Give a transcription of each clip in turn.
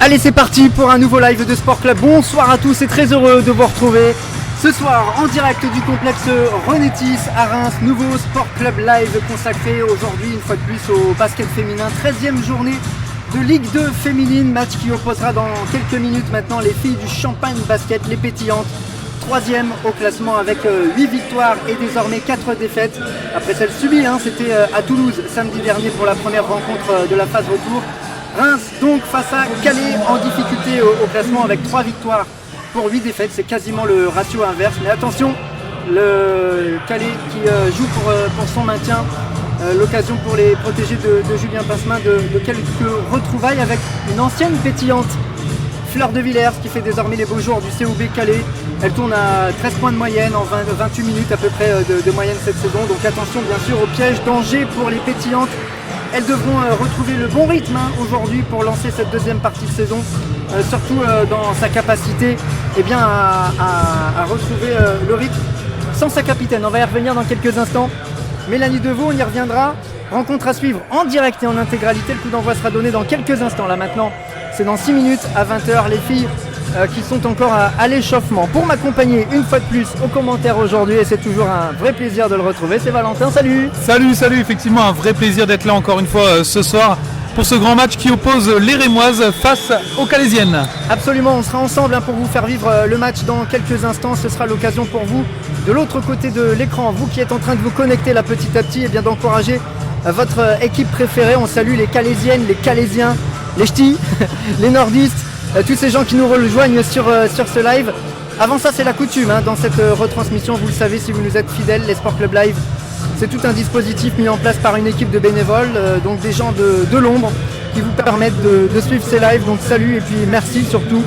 Allez, c'est parti pour un nouveau live de Sport Club. Bonsoir à tous et très heureux de vous retrouver ce soir en direct du complexe Renétis à Reims. Nouveau Sport Club live consacré aujourd'hui une fois de plus au basket féminin. 13e journée de Ligue 2 féminine, match qui opposera dans quelques minutes maintenant les filles du Champagne Basket, les pétillantes. 3e au classement avec 8 victoires et désormais 4 défaites. Après celle subie, c'était à Toulouse samedi dernier pour la première rencontre de la phase retour. Reims donc face à Calais en difficulté au classement avec 3 victoires pour 8 défaites. C'est quasiment le ratio inverse. Mais attention, le Calais qui joue pour son maintien. L'occasion pour les protégés de Julien Passemin de quelques retrouvailles avec une ancienne pétillante, Fleur de Villers, qui fait désormais les beaux jours du COB Calais. Elle tourne à 13 points de moyenne en 28 minutes à peu près de moyenne cette saison. Donc attention bien sûr au piège, danger pour les pétillantes. Elles devront retrouver le bon rythme aujourd'hui pour lancer cette deuxième partie de saison. Surtout dans sa capacité à retrouver le rythme sans sa capitaine. On va y revenir dans quelques instants. Mélanie Deveau, on y reviendra. Rencontre à suivre en direct et en intégralité. Le coup d'envoi sera donné dans quelques instants. Là maintenant, c'est dans 6 minutes à 20h. Les filles qui sont encore à l'échauffement. Pour m'accompagner une fois de plus aux commentaires aujourd'hui, et c'est toujours un vrai plaisir de le retrouver, c'est Valentin. Salut. Salut, effectivement un vrai plaisir d'être là encore une fois ce soir pour ce grand match qui oppose les Rémoises face aux Calaisiennes. Absolument, on sera ensemble pour vous faire vivre le match dans quelques instants. Ce sera l'occasion pour vous, de l'autre côté de l'écran, vous qui êtes en train de vous connecter là petit à petit, d'encourager votre équipe préférée. On salue les Calaisiennes, les Calaisiens, les Ch'tis, les Nordistes, tous ces gens qui nous rejoignent sur ce live. Avant ça, c'est la coutume dans cette retransmission. Vous le savez si vous nous êtes fidèles, les Sport Club Live, c'est tout un dispositif mis en place par une équipe de bénévoles, donc des gens de l'ombre qui vous permettent de suivre ces lives. Donc salut et puis merci surtout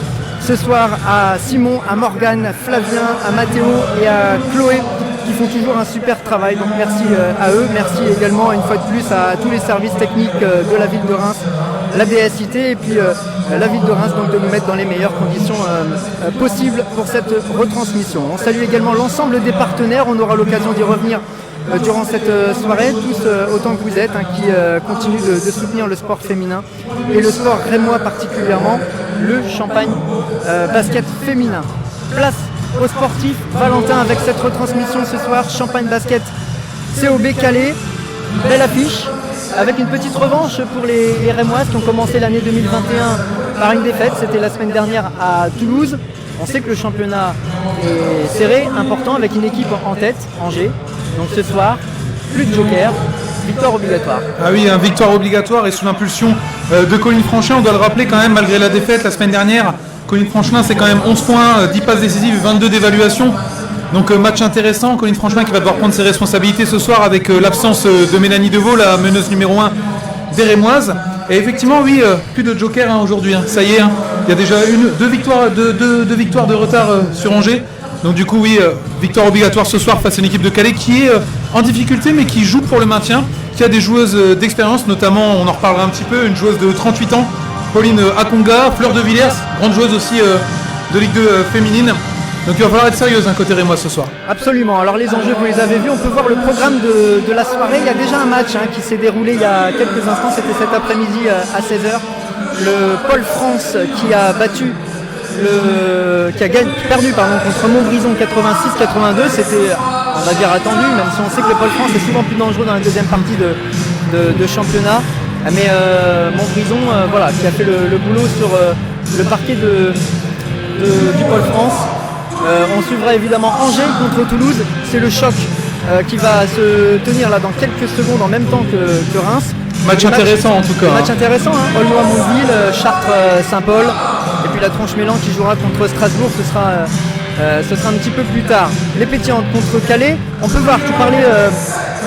ce soir à Simon, à Morgane, Flavien, à Mathéo et à Chloé qui font toujours un super travail. Donc merci à eux. Merci également une fois de plus à tous les services techniques de la ville de Reims, la DSIT et puis la ville de Reims, donc de nous mettre dans les meilleures conditions possibles pour cette retransmission. On salue également l'ensemble des partenaires. On aura l'occasion d'y revenir durant cette soirée, tous autant que vous êtes, qui continuent de soutenir le sport féminin et le sport rémois particulièrement, le Champagne Basket féminin. Place aux sportifs, Valentin, avec cette retransmission ce soir, Champagne Basket COB Calais, belle affiche, avec une petite revanche pour les Rémoises qui ont commencé l'année 2021 par une défaite, c'était la semaine dernière à Toulouse. On sait que le championnat est serré, important, avec une équipe en tête, Angers. Donc ce soir, plus de joker, victoire obligatoire. Ah oui, victoire obligatoire et sous l'impulsion de Colline Franchelin. On doit le rappeler quand même, malgré la défaite la semaine dernière, Colline Franchelin c'est quand même 11 points, 10 passes décisives, 22 d'évaluation. Donc match intéressant, Colline Franchelin qui va devoir prendre ses responsabilités ce soir avec l'absence de Mélanie Deveau, la meneuse numéro 1 des Rémoises. Et effectivement, oui, plus de joker aujourd'hui. Ça y est, il y a déjà deux victoires de retard sur Angers. Donc du coup, oui, victoire obligatoire ce soir face à une équipe de Calais qui est en difficulté mais qui joue pour le maintien, qui a des joueuses d'expérience, notamment, on en reparlera un petit peu, une joueuse de 38 ans, Pauline Akonga, Fleur de Villers, grande joueuse aussi de Ligue 2 féminine. Donc il va falloir être sérieuse côté Rémois ce soir. Absolument, alors les enjeux vous les avez vus, on peut voir le programme de la soirée. Il y a déjà un match qui s'est déroulé il y a quelques instants, c'était cet après-midi à 16h. Le Pôle France qui a battu perdu contre Montbrison 86-82, c'était on va dire attendu, même si on sait que le Pôle France est souvent plus dangereux dans la deuxième partie de championnat. Mais Montbrison qui a fait le boulot sur le parquet du Pôle France. On suivra évidemment Angers contre Toulouse, c'est le choc qui va se tenir là dans quelques secondes en même temps que Reims. Match intéressant en tout cas. Match intéressant, Aulnois-Montville, Chartres-Saint-Paul et puis la Tronche-Mélan qui jouera contre Strasbourg, ce sera un petit peu plus tard. Les pétillantes contre Calais, on peut voir, tu parlais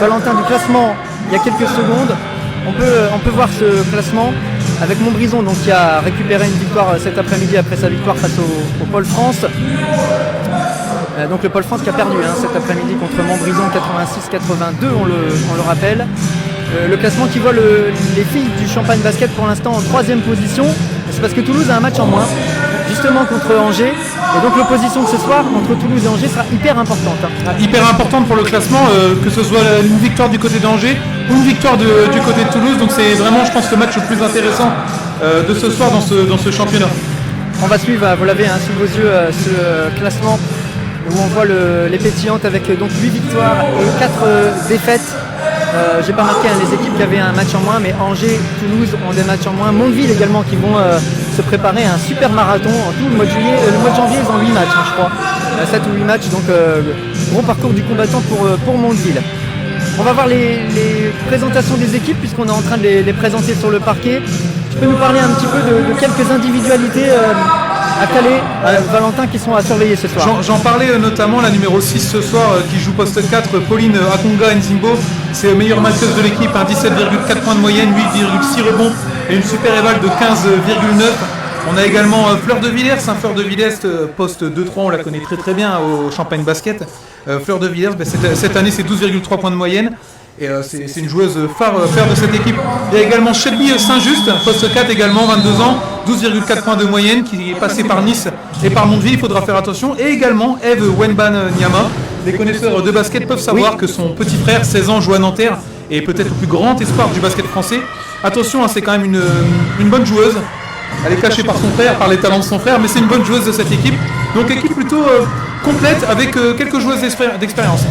Valentin du classement il y a quelques secondes, on peut voir ce classement avec Montbrison donc, qui a récupéré une victoire cet après-midi après sa victoire face au Pôle France. Donc le Pôle France qui a perdu cet après-midi contre Montbrison 86-82, on le rappelle. Le classement qui voit les filles du Champagne Basket pour l'instant en 3e position. C'est parce que Toulouse a un match en moins, justement contre Angers. Et donc l'opposition de ce soir entre Toulouse et Angers sera hyper importante. Hyper importante pour le classement, que ce soit une victoire du côté d'Angers ou une victoire du côté de Toulouse. Donc c'est vraiment, je pense, le match le plus intéressant de ce soir dans ce championnat. On va suivre, vous l'avez sous vos yeux, ce classement où on voit les pétillantes avec donc 8 victoires et 4 défaites. J'ai pas marqué les équipes qui avaient un match en moins, mais Angers, Toulouse ont des matchs en moins. Mondeville également qui vont se préparer à un super marathon en tout le mois de juillet. Le mois de janvier ils ont 8 matchs je crois. 7 ou 8 matchs, donc gros parcours du combattant pour Mondeville. On va voir les présentations des équipes puisqu'on est en train de les présenter sur le parquet. Tu peux nous parler un petit peu de quelques individualités à Calais, Valentin, qui sont à surveiller ce soir? J'en parlais notamment, la numéro 6 ce soir qui joue poste 4, Pauline Akonga Nzimbo. C'est meilleure marqueuse de l'équipe, 17,4 points de moyenne, 8,6 rebonds et une super éval de 15,9. On a également Fleur de Villers, Fleur de Villers, poste 2-3, on la connaît très bien au Champagne Basket. Fleur de Villers, cette année c'est 12,3 points de moyenne. Et c'est une joueuse phare de cette équipe. Il y a également Shelby Saint-Just, poste 4 également, 22 ans, 12,4 points de moyenne, qui est passé par Nice et par Mondeville, il faudra faire attention. Et également Eve Wenban Nyama. Les connaisseurs de basket peuvent savoir que son petit frère, 16 ans, joue à Nanterre et peut-être le plus grand espoir du basket français. Attention, c'est quand même une bonne joueuse. Elle est cachée par son frère, par les talents de son frère, mais c'est une bonne joueuse de cette équipe. Donc équipe plutôt complète avec quelques joueuses d'expérience.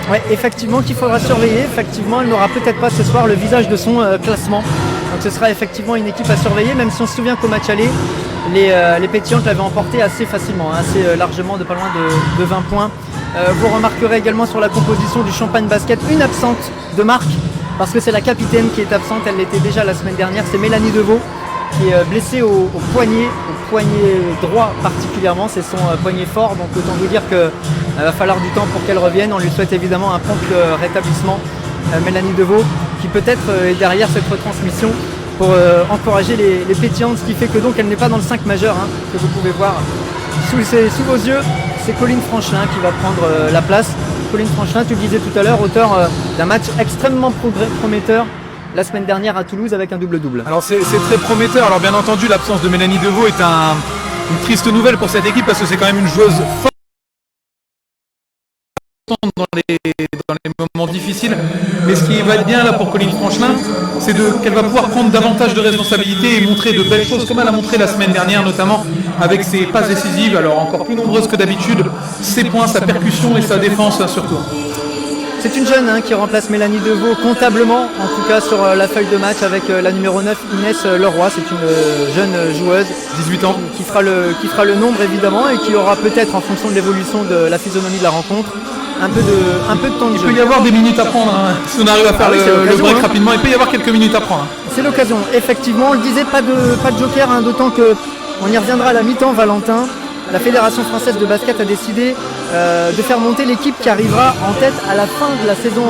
Oui, effectivement, qu'il faudra surveiller. Effectivement, elle n'aura peut-être pas ce soir le visage de son classement. Donc ce sera effectivement une équipe à surveiller, même si on se souvient qu'au match aller, les pétillantes l'avaient emporté assez facilement, assez largement, de pas loin de 20 points. Vous remarquerez également sur la composition du Champagne Basket une absente de marque, parce que c'est la capitaine qui est absente, elle l'était déjà la semaine dernière, c'est Mélanie Deveau, qui est blessée au poignet droit particulièrement, c'est son poignet fort, donc autant vous dire qu'il va falloir du temps pour qu'elle revienne. On lui souhaite évidemment un prompt rétablissement, Mélanie Deveau, qui peut-être est derrière cette retransmission pour encourager les pétillantes, ce qui fait que donc elle n'est pas dans le 5 majeur, que vous pouvez voir sous vos yeux. C'est Colline Franchelin qui va prendre la place. Colline Franchelin, tu le disais tout à l'heure, auteur d'un match extrêmement prometteur la semaine dernière à Toulouse avec un double-double. Alors c'est très prometteur. Alors bien entendu, l'absence de Mélanie Deveau est une triste nouvelle pour cette équipe parce que c'est quand même une joueuse forte dans les moments difficiles. Mais ce qui va être bien là pour Colline Franchelin, c'est qu'elle va pouvoir prendre davantage de responsabilités et montrer de belles choses comme elle a montré la semaine dernière, notamment avec ses passes décisives, alors encore plus nombreuses que d'habitude, ses points, sa percussion et sa défense surtout. C'est une jeune qui remplace Mélanie Deveau comptablement, en tout cas sur la feuille de match avec la numéro 9, Inès Leroy. C'est une jeune joueuse, 18 ans, qui fera le nombre évidemment et qui aura peut-être, en fonction de l'évolution de la physionomie de la rencontre, un peu de temps de jeu. Il peut y avoir des minutes à prendre, si on arrive à faire le break rapidement, il peut y avoir quelques minutes à prendre. C'est l'occasion, effectivement, on le disait, pas de joker, d'autant qu'on y reviendra à la mi-temps, Valentin. La Fédération française de basket a décidé de faire monter l'équipe qui arrivera en tête à la fin de la saison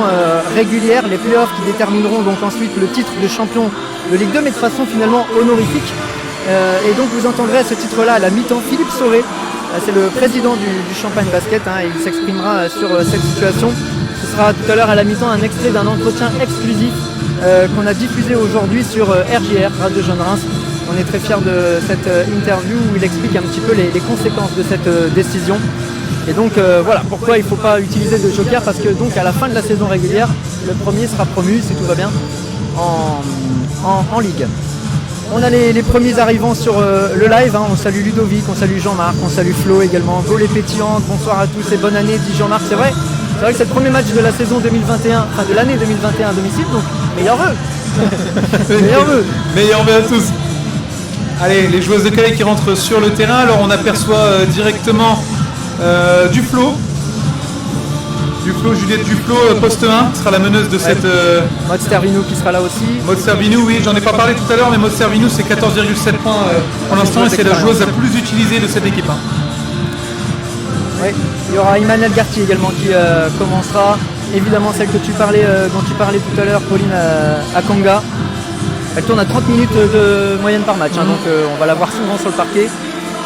régulière, les playoffs qui détermineront donc ensuite le titre de champion de Ligue 2, mais de façon finalement honorifique. Et donc vous entendrez à ce titre-là à la mi-temps Philippe Sauvé, c'est le président du Champagne Basket, il s'exprimera sur cette situation. Ce sera tout à l'heure à la mi-temps un extrait d'un entretien exclusif qu'on a diffusé aujourd'hui sur RJR, Radio Jeune Reims. On est très fiers de cette interview où il explique un petit peu les conséquences de cette décision. Et donc voilà pourquoi il ne faut pas utiliser de joker, parce que donc à la fin de la saison régulière, le premier sera promu, si tout va bien, en Ligue. On a les premiers arrivants sur le live, on salue Ludovic, on salue Jean-Marc, on salue Flo également, Go les pétillantes, bonsoir à tous et bonne année, dit Jean-Marc. C'est vrai que c'est le premier match de la saison 2021, enfin de l'année 2021 à domicile, donc meilleurs vœux. Meilleurs vœux à tous. Allez, les joueuses de Calais qui rentrent sur le terrain. Alors on aperçoit directement Duflo, Juliette Duflo, poste 1, sera la meneuse de cette... Maud Servinou qui sera là aussi. Maud Servinou, oui, j'en ai pas parlé tout à l'heure, mais Maud Servinou c'est 14,7 points pour l'instant et c'est la joueuse la plus utilisée de cette équipe. Oui, il y aura Emmanuel Gartier également qui commencera. Évidemment celle dont tu parlais tout à l'heure, Pauline Akonga. Elle tourne à 30 minutes de moyenne par match, donc on va la voir souvent sur le parquet.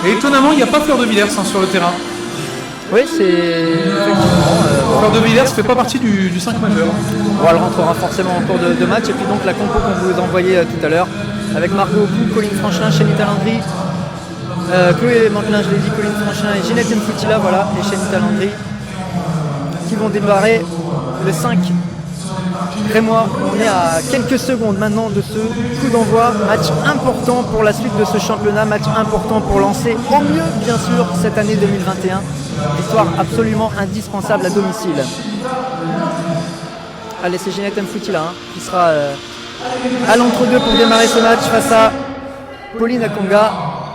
Et étonnamment, il n'y a pas Fleur de Villers sur le terrain. Oui, c'est effectivement... Fleur de Villers ne fait pas partie du 5 majeur. Bon, elle rentrera forcément en cours de match. Et puis donc la compo qu'on vous envoyait tout à l'heure, avec Margot Pou, Colline Franchelin, Chénita Landry, Chloé Mantelin, je l'ai dit, Colline Franchelin et Ginette Mfoutila, voilà, et Chénita Landry, qui vont démarrer le 5 Rémois. On est à quelques secondes maintenant de ce coup d'envoi. Match important pour la suite de ce championnat, match important pour lancer au mieux bien sûr cette année 2021. Victoire absolument indispensable à domicile. Allez, c'est Ginette Mfutila qui sera à l'entre-deux pour démarrer ce match face à Pauline Akonga.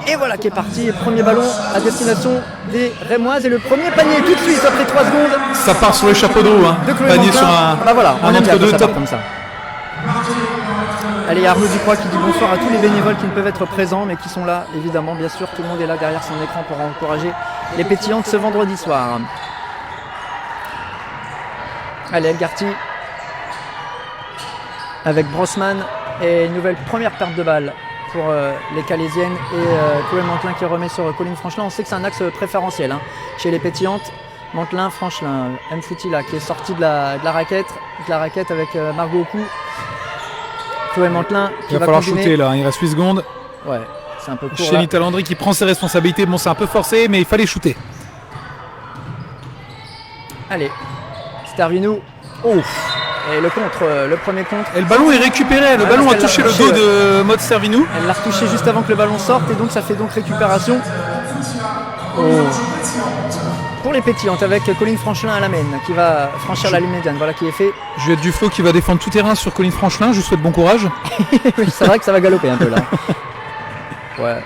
Et voilà qui est parti, premier ballon à destination des Rémoises et le premier panier tout de suite après 3 secondes. Ça part sur le chapeau de roue, hein. Panier sur un entre-deux top. Comme ça. Allez, Arnaud Ducroix qui dit bonsoir à tous les bénévoles qui ne peuvent être présents mais qui sont là, évidemment, bien sûr, tout le monde est là derrière son écran pour encourager les pétillantes ce vendredi soir. Allez, Elgarty avec Brossman et une nouvelle première perte de balle pour les Calaisiennes et Chloé Mantelin qui remet sur Colline Franchelin. On sait que c'est un axe préférentiel chez les pétillantes. Mantelin, Franchelin, Mfutila qui est sorti de la raquette avec Margot au cou. Chloé Mantelin qui va falloir shooter là, il reste 8 secondes. Ouais, c'est un peu court. Chénita Landry qui prend ses responsabilités. Bon, c'est un peu forcé, mais il fallait shooter. Allez, Stervinou. Oh. Et le premier contre. Et le ballon est récupéré, le ballon a touché le dos de Maud Servinou. Elle l'a retouché juste avant que le ballon sorte et donc ça fait donc récupération. Oh. Pour les pétillantes avec Colline Franchelin à la main qui va franchir la ligne médiane. Voilà qui est fait. Juliette Duflo qui va défendre tout terrain sur Colline Franchelin, je vous souhaite bon courage. C'est vrai que ça va galoper un peu là. Ouais.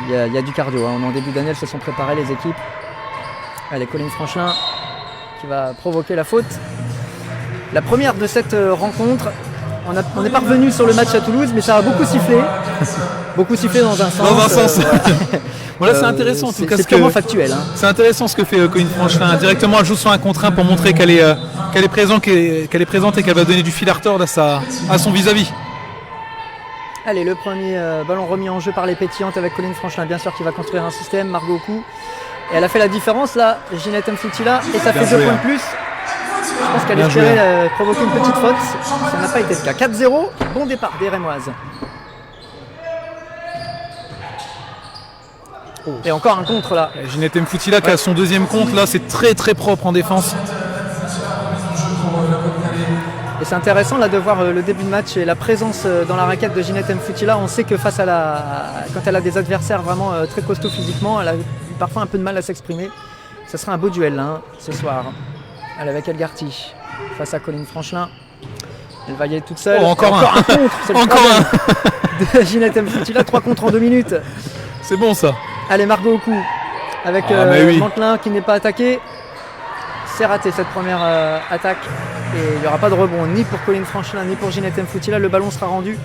Il y a du cardio, hein. En début d'année, elles se sont préparées les équipes. Allez, Colline Franchelin qui va provoquer la faute. La première de cette rencontre, on n'est pas revenu sur le match à Toulouse, mais ça a beaucoup sifflé. Beaucoup sifflé dans un sens. Voilà, c'est intéressant en tout cas. C'est purement factuel. Hein. C'est intéressant ce que fait Colline Franchelin. Directement, elle joue sur un contre 1 pour montrer qu'elle est présente et qu'elle va donner du fil à retordre à son vis-à-vis. Allez, le premier ballon remis en jeu par les pétillantes avec Colline Franchelin, bien sûr, qui va construire un système. Margot au cou. Et elle a fait la différence là, Ginette Mfutila, et ça fait 2 points de plus. Je pense qu'elle espérait provoquer une petite faute. Ça n'a pas été le cas. 4-0, bon départ des Rémoises. Oh. Et encore un contre là. Ginette Mfutila qui a son deuxième contre là, c'est très très propre en défense. Et c'est intéressant là de voir le début de match et la présence dans la raquette de Ginette Mfutila. On sait que face quand elle a des adversaires vraiment très costauds physiquement, elle a parfois un peu de mal à s'exprimer. Ce sera un beau duel là, ce soir. Elle avec Elgarty face à Colline Franchelin. Elle va y aller toute seule. Encore un contre. C'est encore un de Ginette Mfutila. 3 contre en 2 minutes. C'est bon ça. Allez, Margot au cou avec Mantelin qui n'est pas attaqué. C'est raté cette première attaque. Et il n'y aura pas de rebond ni pour Colline Franchelin ni pour Ginette Mfutila. Le ballon sera rendu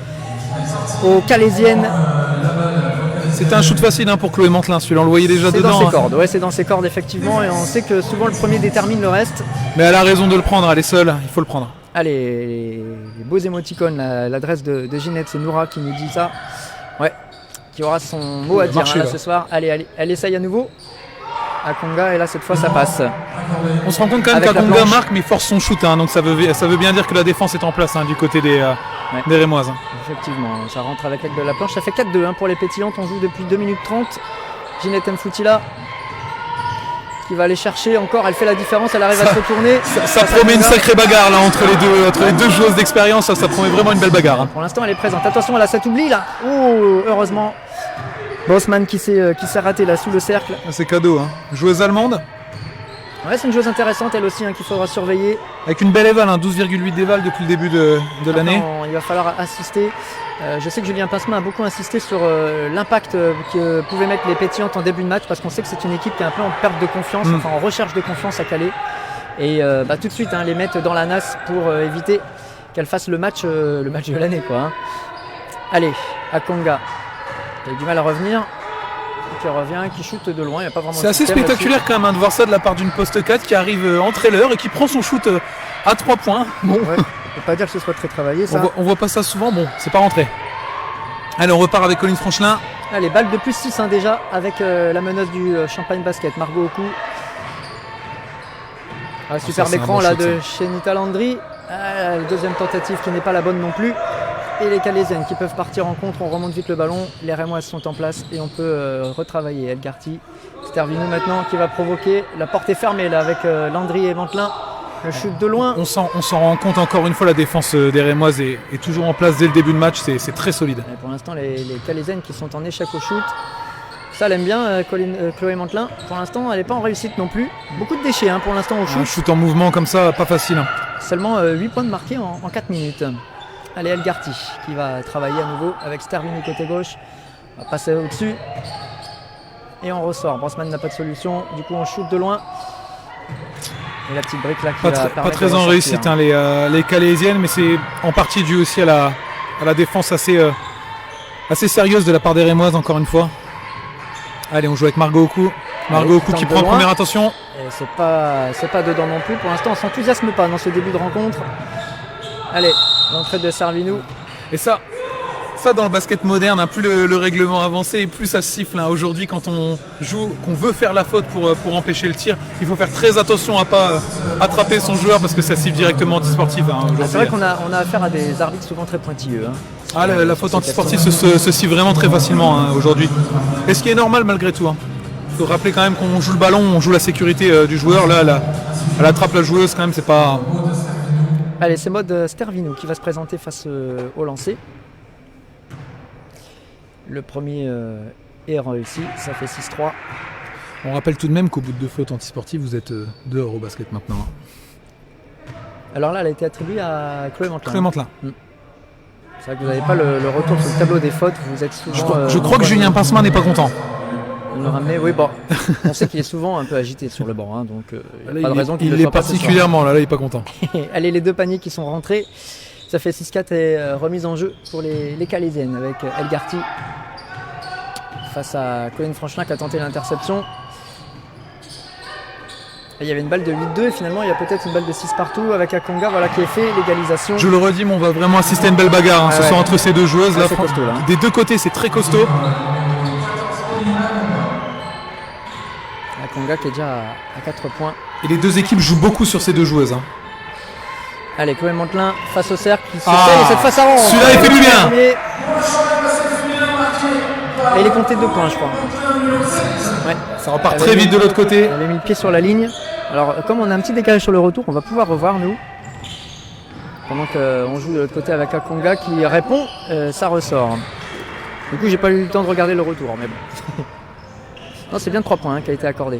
aux Calaisiennes. C'était un shoot facile pour Chloé Mantelin, celui-là on le voyait déjà dedans. C'est dans ses cordes, ouais, c'est dans ses cordes effectivement, et on sait que souvent le premier détermine le reste. Mais elle a raison de le prendre, elle est seule, il faut le prendre. Allez, les beaux émoticônes, l'adresse de Ginette, c'est Noura qui nous dit ça. Ouais, qui aura son mot à dire là, ce soir. Allez, elle essaye à nouveau. Akonga, et là cette fois ça passe. On se rend compte quand même qu'Akonga marque mais force son shoot, donc ça veut bien dire que la défense est en place du côté des Rémoises. Effectivement, ça rentre avec l'aide de la planche, ça fait 4-2 pour les pétillantes, on joue depuis 2 minutes 30. Ginette Mfutila qui va aller chercher encore, elle fait la différence, elle arrive à se retourner. Ça promet une sacrée bagarre là entre les deux joueuses d'expérience, ça promet vraiment une belle bagarre. Pour l'instant elle est présente, attention, elle a cet oubli là. Oh, heureusement. Brossman qui s'est raté là sous le cercle. C'est cadeau, joueuse allemande. Ouais, c'est une joueuse intéressante elle aussi qu'il faudra surveiller. Avec une belle éval, 12,8 d'éval depuis le début de l'année. Il va falloir assister. Je sais que Julien Pincemin a beaucoup insisté sur l'impact que pouvaient mettre les pétillantes en début de match, parce qu'on sait que c'est une équipe qui est un peu en perte de confiance, enfin en recherche de confiance à Calais. Et tout de suite les mettre dans la nasse pour éviter qu'elles fassent le match de l'année quoi. Allez, Akonga. Il a du mal à revenir. Qui revient, qui shoot de loin, il n'y a pas vraiment. C'est assez spectaculaire quand même de voir ça de la part d'une poste 4 qui arrive en trailer et qui prend son shoot à 3 points. Bon. Ouais, on peut pas dire que ce soit très travaillé ça. On voit pas ça souvent, bon, c'est pas rentré. Allez, on repart avec Colline Franchelin. Allez, balle de plus 6 déjà avec la meneuse du Champagne Basket, Margot au cou. Superbe écran là de Ginette Landry. La deuxième tentative qui n'est pas la bonne non plus. Et les Calaisiennes qui peuvent partir en contre, on remonte vite le ballon, les Rémoises sont en place et on peut retravailler. Elgarty, Stervinou maintenant qui va provoquer, la porte est fermée là avec Landry et Mantelin. Le shoot de loin. On s'en rend compte encore une fois, la défense des Rémoises est toujours en place dès le début de match, c'est très solide. Et pour l'instant, les Calaisiennes qui sont en échec au shoot, ça elle aime bien Chloé Mantelin. Pour l'instant, elle n'est pas en réussite non plus. Beaucoup de déchets pour l'instant au shoot. Un shoot en mouvement comme ça, pas facile. Hein. Seulement 8 points de marqués en 4 minutes. Allez, Elgarty qui va travailler à nouveau avec Stervini côté gauche. On va passer au-dessus. Et on ressort. Brosman n'a pas de solution. Du coup, on shoot de loin. Et la petite brique là qui pas très en réussite les Calaisiennes, mais c'est en partie dû aussi à la défense assez sérieuse de la part des Rémoises encore une fois. Allez, on joue avec Margot Oku. Margot Oku qui prend première attention. Et c'est pas dedans non plus. Pour l'instant, on s'enthousiasme pas dans ce début de rencontre. Allez, l'entrée de Servinou. Et ça dans le basket moderne, plus le règlement avancé et plus ça siffle. Aujourd'hui, quand on joue, qu'on veut faire la faute pour empêcher le tir, il faut faire très attention à pas attraper son joueur parce que ça siffle directement anti-sportif. C'est vrai qu'on a affaire à des arbitres souvent très pointilleux. La faute anti-sportive se siffle vraiment très facilement aujourd'hui. Et ce qui est normal malgré tout. Il faut rappeler quand même qu'on joue le ballon, on joue la sécurité du joueur. Là, elle attrape la joueuse quand même, c'est pas... Allez, c'est Maud Stervino qui va se présenter face au lancer. Le premier est réussi, ça fait 6-3. On rappelle tout de même qu'au bout de 2 fautes antisportives, vous êtes dehors au basket maintenant. Alors là, elle a été attribuée à Chloé Mantelin. Chloé Mantelin. C'est vrai que vous n'avez pas le retour sur le tableau des fautes, vous êtes souvent... Je crois que Julien Pincemin n'est pas content. Vous le ramenez, oui, bon. On sait qu'il est souvent un peu agité sur le banc, donc il n'y a pas de raison qu'il ne soit pas particulièrement, là, il n'est pas content. Allez, les 2 paniers qui sont rentrés. Ça fait 6-4 et remise en jeu pour les Calaisiennes avec Elgarty face à Colline Francelin qui a tenté l'interception. Il y avait une balle de 8-2 et finalement il y a peut-être une balle de 6 partout avec Akonga qui est fait, l'égalisation. Je le redis, mais on va vraiment assister à une belle bagarre ce soir entre ces 2 joueuses. Là, costaud, là. Des 2 côtés, c'est très costaud. Akonga qui est déjà à 4 points. Et les 2 équipes jouent beaucoup sur ces 2 joueuses. Allez, Chloé Mantelin face au cercle qui se fait et cette face à rond. Celui-là il fait du bien. Et il est compté 2 points je crois. Ouais. Ça repart très vite de l'autre côté. Elle avait mis le pied sur la ligne. Alors comme on a un petit décalage sur le retour, on va pouvoir revoir nous. Pendant qu'on joue de l'autre côté avec Akonga qui répond, ça ressort. Du coup j'ai pas eu le temps de regarder le retour, mais bon. Non, c'est bien 3 points qui a été accordé.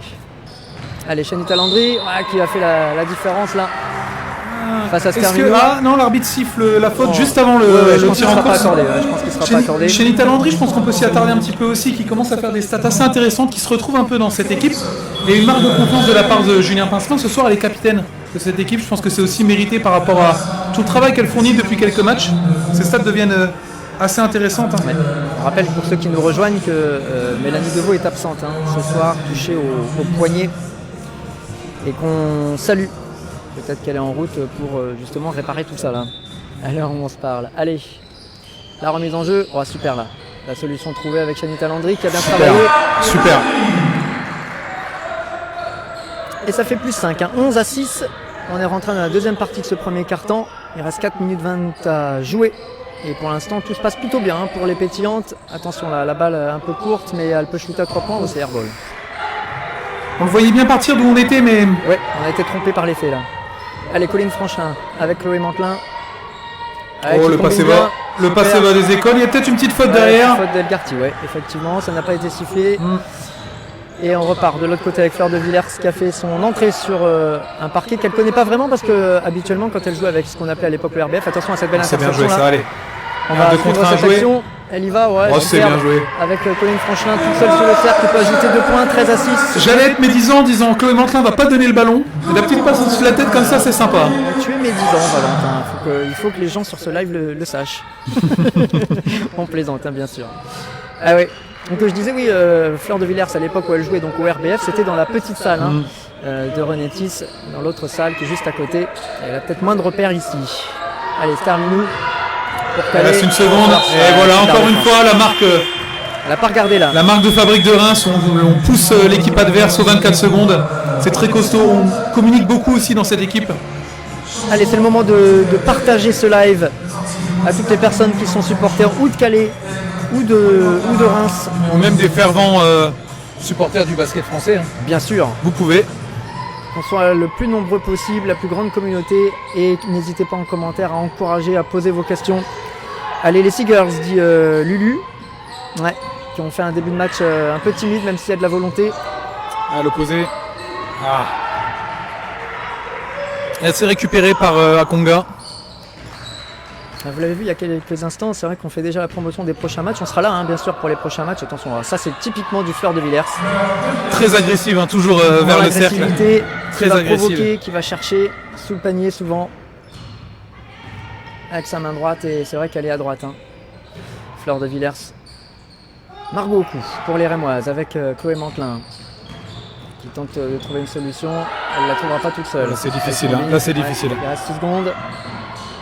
Allez, Chanita Landry qui a fait la différence là. Face à Stervino. Non, l'arbitre siffle la faute juste avant le tir en course. Je pense qu'il ne sera pas accordé. Chez Nita Landry, je pense qu'on peut s'y attarder un petit peu aussi, qui commence à faire des stats assez intéressantes, qui se retrouve un peu dans cette équipe. Et une marque de confiance de la part de Julien Pincemin. Ce soir, elle est capitaine de cette équipe. Je pense que c'est aussi mérité par rapport à tout le travail qu'elle fournit depuis quelques matchs. Ces stats deviennent assez intéressantes. Ouais. On rappelle pour ceux qui nous rejoignent que Mélanie Deveau est absente ce soir, touchée au poignet. Et qu'on salue. Peut-être qu'elle est en route pour justement réparer tout ça là. À l'heure où on se parle. Allez, la remise en jeu. Oh super là. La solution trouvée avec Chanita Landry qui a bien travaillé. Super. Et ça fait plus 5. 11-6. On est rentré dans la deuxième partie de ce premier quart-temps. Il reste 4 minutes 20 à jouer. Et pour l'instant tout se passe plutôt bien pour les pétillantes. Attention là, la balle un peu courte mais elle peut shooter à 3 points ou c'est airball. On le voyait bien partir d'où on était mais... Ouais, on a été trompé par l'effet là. Allez, Colline Francelin avec Chloé Mantelin. Le passé va. Le passé va des écoles. Il y a peut-être une petite faute derrière. Faute d'Elgarty, ouais, effectivement, ça n'a pas été sifflé. Et on repart de l'autre côté avec Fleur de Villers qui a fait son entrée sur un parquet qu'elle ne connaît pas vraiment parce que habituellement quand elle joue avec ce qu'on appelait à l'époque le RBF, attention à cette belle interception. C'est bien joué ça, allez. On va suivre cette action. Elle y va, c'est bien joué. Avec Colline Francelin toute seule sur le cercle qui peut ajouter 2 points, 13-6. J'allais être médisant en disant que Chloé Mantelin va pas donner le ballon. La petite passe au-dessus de la tête comme ça, c'est sympa. Tu es médisant, Valentin. Il faut que les gens sur ce live le sachent. On plaisante, bien sûr. Ah ouais. Donc je disais oui, Fleur de Villers à l'époque où elle jouait donc au RBF, c'était dans la petite salle de Renétis, dans l'autre salle qui est juste à côté. Elle a peut-être moins de repères ici. Allez, Stervino. Il reste une seconde. Et voilà, encore une fois, la marque. Elle n'a pas regardé là. La marque de fabrique de Reims, on pousse l'équipe adverse aux 24 secondes. C'est très costaud. On communique beaucoup aussi dans cette équipe. Allez, c'est le moment de partager ce live à toutes les personnes qui sont supporters ou de Calais ou de Reims. Ou même des fervents supporters du basket français. Bien sûr. Vous pouvez. qu'on soit le plus nombreux possible, la plus grande communauté, et n'hésitez pas en commentaire à encourager, à poser vos questions. Allez les Seagulls, dit Lulu, ouais, qui ont fait un début de match un peu timide, même s'il y a de la volonté. À l'opposé. Elle s'est récupérée par Akonga. Vous l'avez vu il y a quelques instants, c'est vrai qu'on fait déjà la promotion des prochains matchs. On sera là, hein, bien sûr, pour les prochains matchs. Attention, ça c'est typiquement du Fleur de Villers. Très agressive, hein, toujours vers le cercle. Très agressive. Qui va chercher sous le panier souvent. Avec sa main droite, et c'est vrai qu'elle est à droite. Hein. Fleur de Villers. Margot au coup pour les Rémoises avec Chloé Mantelin qui tente de trouver une solution. Elle ne la trouvera pas toute seule. Là c'est difficile. Hein. Là c'est difficile. Il reste 6 secondes.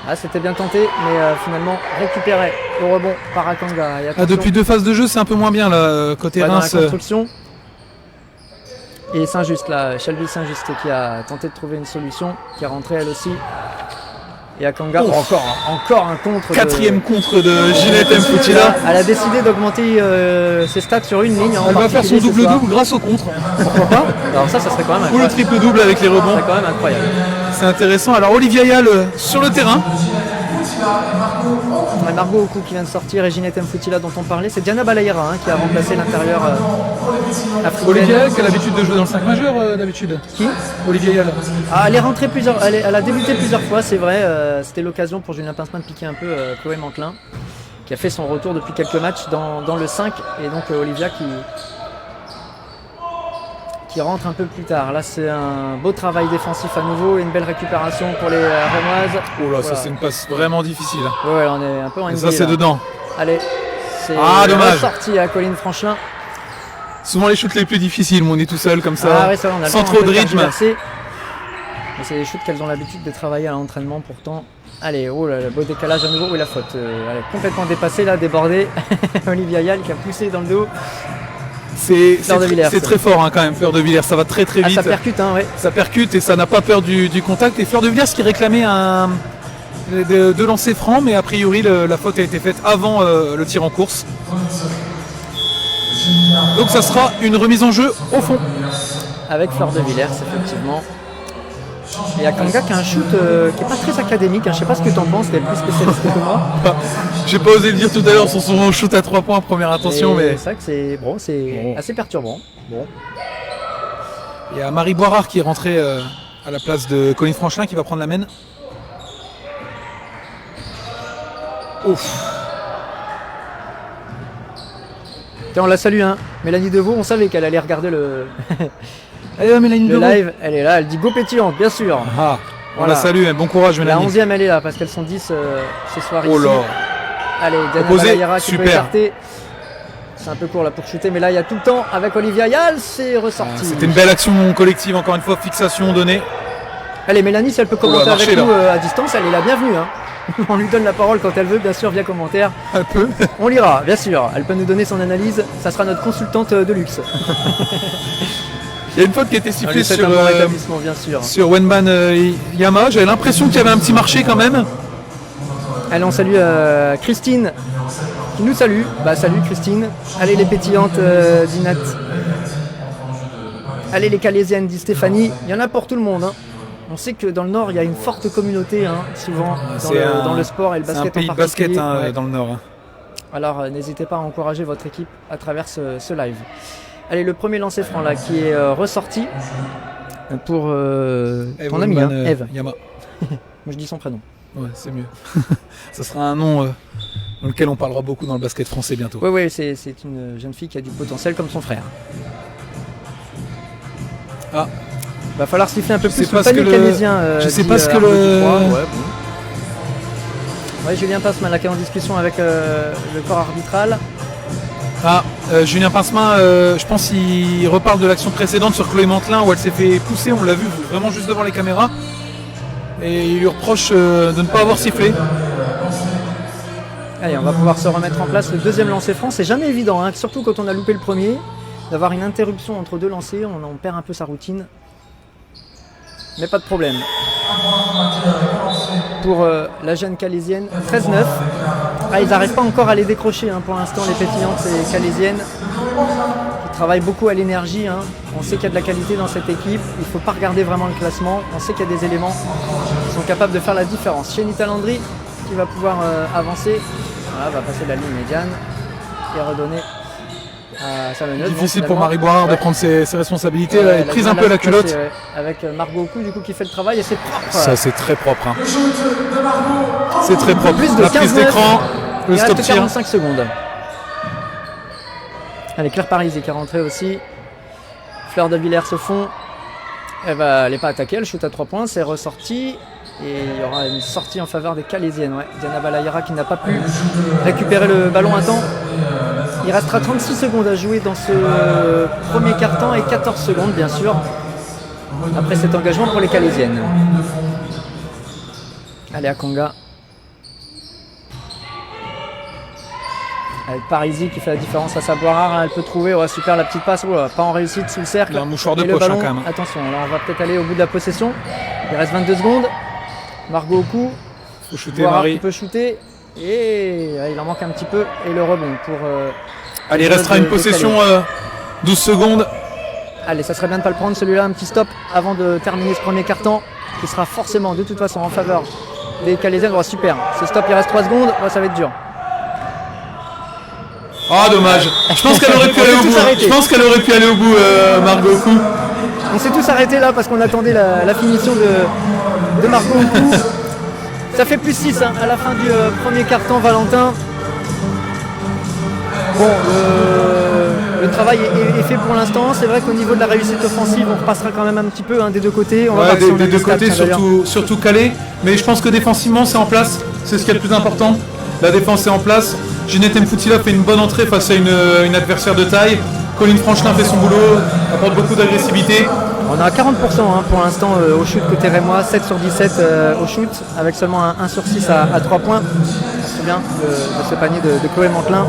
Ah, c'était bien tenté, mais finalement récupéré au rebond par Akonga. Depuis 2 phases de jeu, c'est un peu moins bien là, côté Reims. Dans la construction. Et Saint-Just, là, Shelby Saint-Just qui a tenté de trouver une solution, qui est rentrée elle aussi. Et Akonga, encore un contre. Quatrième contre de Ginette Mfutila. Elle a décidé d'augmenter ses stats sur une ligne. Elle va faire son double-double grâce au contre. Pourquoi pas? Alors ça serait quand même incroyable. Ou le triple-double avec les rebonds. C'est quand même incroyable. C'est intéressant. Alors Olivia Yal sur le terrain. Margot au coup qui vient de sortir et Ginette Mfutila dont on parlait. C'est Diana Balaïra qui a remplacé l'intérieur africaine. Olivia Yal qui a l'habitude de jouer dans le 5 majeur d'habitude. Qui? Olivia Yal. Elle est rentrée elle a débuté plusieurs fois, c'est vrai. C'était l'occasion pour Julien Pincemin de piquer un peu Chloé Mantelin, qui a fait son retour depuis quelques matchs dans le 5. Et donc Olivia qui rentre un peu plus tard. Là, c'est un beau travail défensif à nouveau et une belle récupération pour les Rémoises. Oh là, voilà. Ça c'est une passe vraiment difficile. Ouais, on est un peu en NBA. Ça c'est là. Dedans. Allez, c'est dommage. sorti à Colline Franchelin. Souvent les shoots les plus difficiles, mais on est tout seul comme ça, on a sans trop de rythme. C'est des shoots qu'elles ont l'habitude de travailler à l'entraînement pourtant. Allez, oh là, le beau décalage à nouveau. Oui, la faute. Elle est complètement dépassée là, débordée. Olivia Yal qui a poussé dans le dos. C'est très fort quand même, Fleur de Villers, ça va très vite. Ça percute, ouais. Ça percute et ça n'a pas peur du contact. Et Fleur de Villers qui réclamait deux lancers francs, mais a priori la faute a été faite avant le tir en course. Donc ça sera une remise en jeu au fond. Avec Fleur de Villers, effectivement. Et Akonga qui a un shoot qui n'est pas très académique, je ne sais pas ce que tu en penses, tu es plus spécialiste que moi. J'ai pas osé le dire tout à l'heure sur son shoot à 3 points en première intention. Mais c'est vrai que c'est assez perturbant. Bon. Il y a Marie Boirard qui est rentrée à la place de Colline Franchelin qui va prendre la main. Ouf. Tiens, on la salue, Mélanie Deveau, on savait qu'elle allait regarder le Mélanie live, elle est là, elle dit go pétillante, bien sûr. On la salue, bon courage Mélanie. La 11e elle est là parce qu'elles sont 10 ce soir ici. Là. Allez, Diana Balaïra qui peut écarter. C'est un peu court là pour shooter, mais là il y a tout le temps avec Olivia Yal, c'est ressorti. C'était une belle action collective, encore une fois, fixation donnée. Allez, Mélanie, si elle peut commenter avec nous à distance, elle est la bienvenue. On lui donne la parole quand elle veut, bien sûr, via commentaire. Elle peut. On lira, bien sûr. Elle peut nous donner son analyse. Ça sera notre consultante de luxe. Il y a une faute qui a été sifflée sur Wenban Yama. J'avais l'impression qu'il y avait un petit marché quand même. Allez, on salue Christine qui nous salue. Salut Christine. Allez les pétillantes d'Inat. Allez les Calaisiennes, dit Stéphanie. Il y en a pour tout le monde. On sait que dans le Nord, il y a une forte communauté, souvent, dans le sport et le basket en particulier. C'est un pays de basket dans le Nord. Alors, n'hésitez pas à encourager votre équipe à travers ce live. Allez, le premier lancer franc là, qui est ressorti pour ton ami, Eve. Yama. Moi, je dis son prénom. Ouais, c'est mieux. Ça sera un nom dans lequel on parlera beaucoup dans le basket français bientôt. Oui, c'est une jeune fille qui a du potentiel comme son frère. Va falloir siffler un peu plus le panier canadien. Je sais pas ce que le... Ouais, Julien Pincemin là qui est en discussion avec le corps arbitral. Julien Pincemin, je pense qu'il reparle de l'action précédente sur Chloé Mantelin où elle s'est fait pousser, on l'a vu vraiment juste devant les caméras. Et il lui reproche de ne pas avoir sifflé. Allez, on va pouvoir se remettre en place. Le deuxième lancer franc, c'est jamais évident, surtout quand on a loupé le premier, d'avoir une interruption entre deux lancers, on perd un peu sa routine. Mais pas de problème. Pour la jeune calaisienne, 13-9. Ils n'arrivent pas encore à les décrocher pour l'instant, les pétillantes et calaisiennes qui travaille beaucoup à l'énergie. Hein. On sait qu'il y a de la qualité dans cette équipe. Il ne faut pas regarder vraiment le classement. On sait qu'il y a des éléments qui sont capables de faire la différence. Chenita Landry qui va pouvoir avancer. Voilà, va passer la ligne médiane et redonner à sa meneuse. Difficile pour Marie Boirard de prendre ses responsabilités. Elle est prise un peu la culotte. Passé, avec Margot Cou du coup qui fait le travail et c'est propre. Ça c'est très propre. Hein. C'est très propre. Plus de la prise d'écran, le stop tir. 45 secondes. Allez, Claire Parisi qui est rentrée aussi. Fleur de Villers au fond. Elle n'est pas attaquée, elle shoot à 3 points, c'est ressorti. Et il y aura une sortie en faveur des Calaisiennes. Ouais. Diana Balayera qui n'a pas pu récupérer le ballon à temps. Il restera 36 secondes à jouer dans ce premier quart-temps et 14 secondes bien sûr après cet engagement pour les Calaisiennes. Allez, Akonga. Avec Parisi qui fait la différence à sa Boirard, hein, elle peut trouver, ouais, super la petite passe, pas en réussite sous le cercle. Il y a un mouchoir de et le poche ballon, quand même. attention, là on va peut-être aller au bout de la possession. Il reste 22 secondes. Margot au cou. Faut shooter Boirard Marie. qui peut shooter. Et il en manque un petit peu. Et le rebond pour. Allez, il restera une possession 12 secondes. Allez, ça serait bien de ne pas le prendre celui-là, un petit stop avant de terminer ce premier quart-temps qui sera forcément de toute façon en faveur des Calaisiennes. Oh, super, ce stop il reste 3 secondes, oh, ça va être dur. Ah, dommage. Je pense qu'elle aurait pu aller au bout. Je pense qu'elle aurait pu aller au bout, Margot Cou. On s'est tous arrêtés là parce qu'on attendait la finition de Margot au cou. Ça fait plus 6 hein, à la fin du premier quart-temps, Valentin. Bon, le travail est fait pour l'instant. C'est vrai qu'au niveau de la réussite offensive, on repassera quand même un petit peu hein, des deux côtés. On va voir si on a des des deux stats, côtés, tiens, surtout Calais. Mais je pense que défensivement, c'est en place. C'est ce qui est le plus important. La défense est en place. Ginette Mfoutila fait une bonne entrée face à une adversaire de taille. Colline Franchelin fait son boulot, apporte beaucoup d'agressivité. On est à 40% hein, pour l'instant au shoot côté rémois, 7 sur 17 au shoot, avec seulement un 1 sur 6 à 3 points. C'est bien de ce panier de Chloé Mantelin.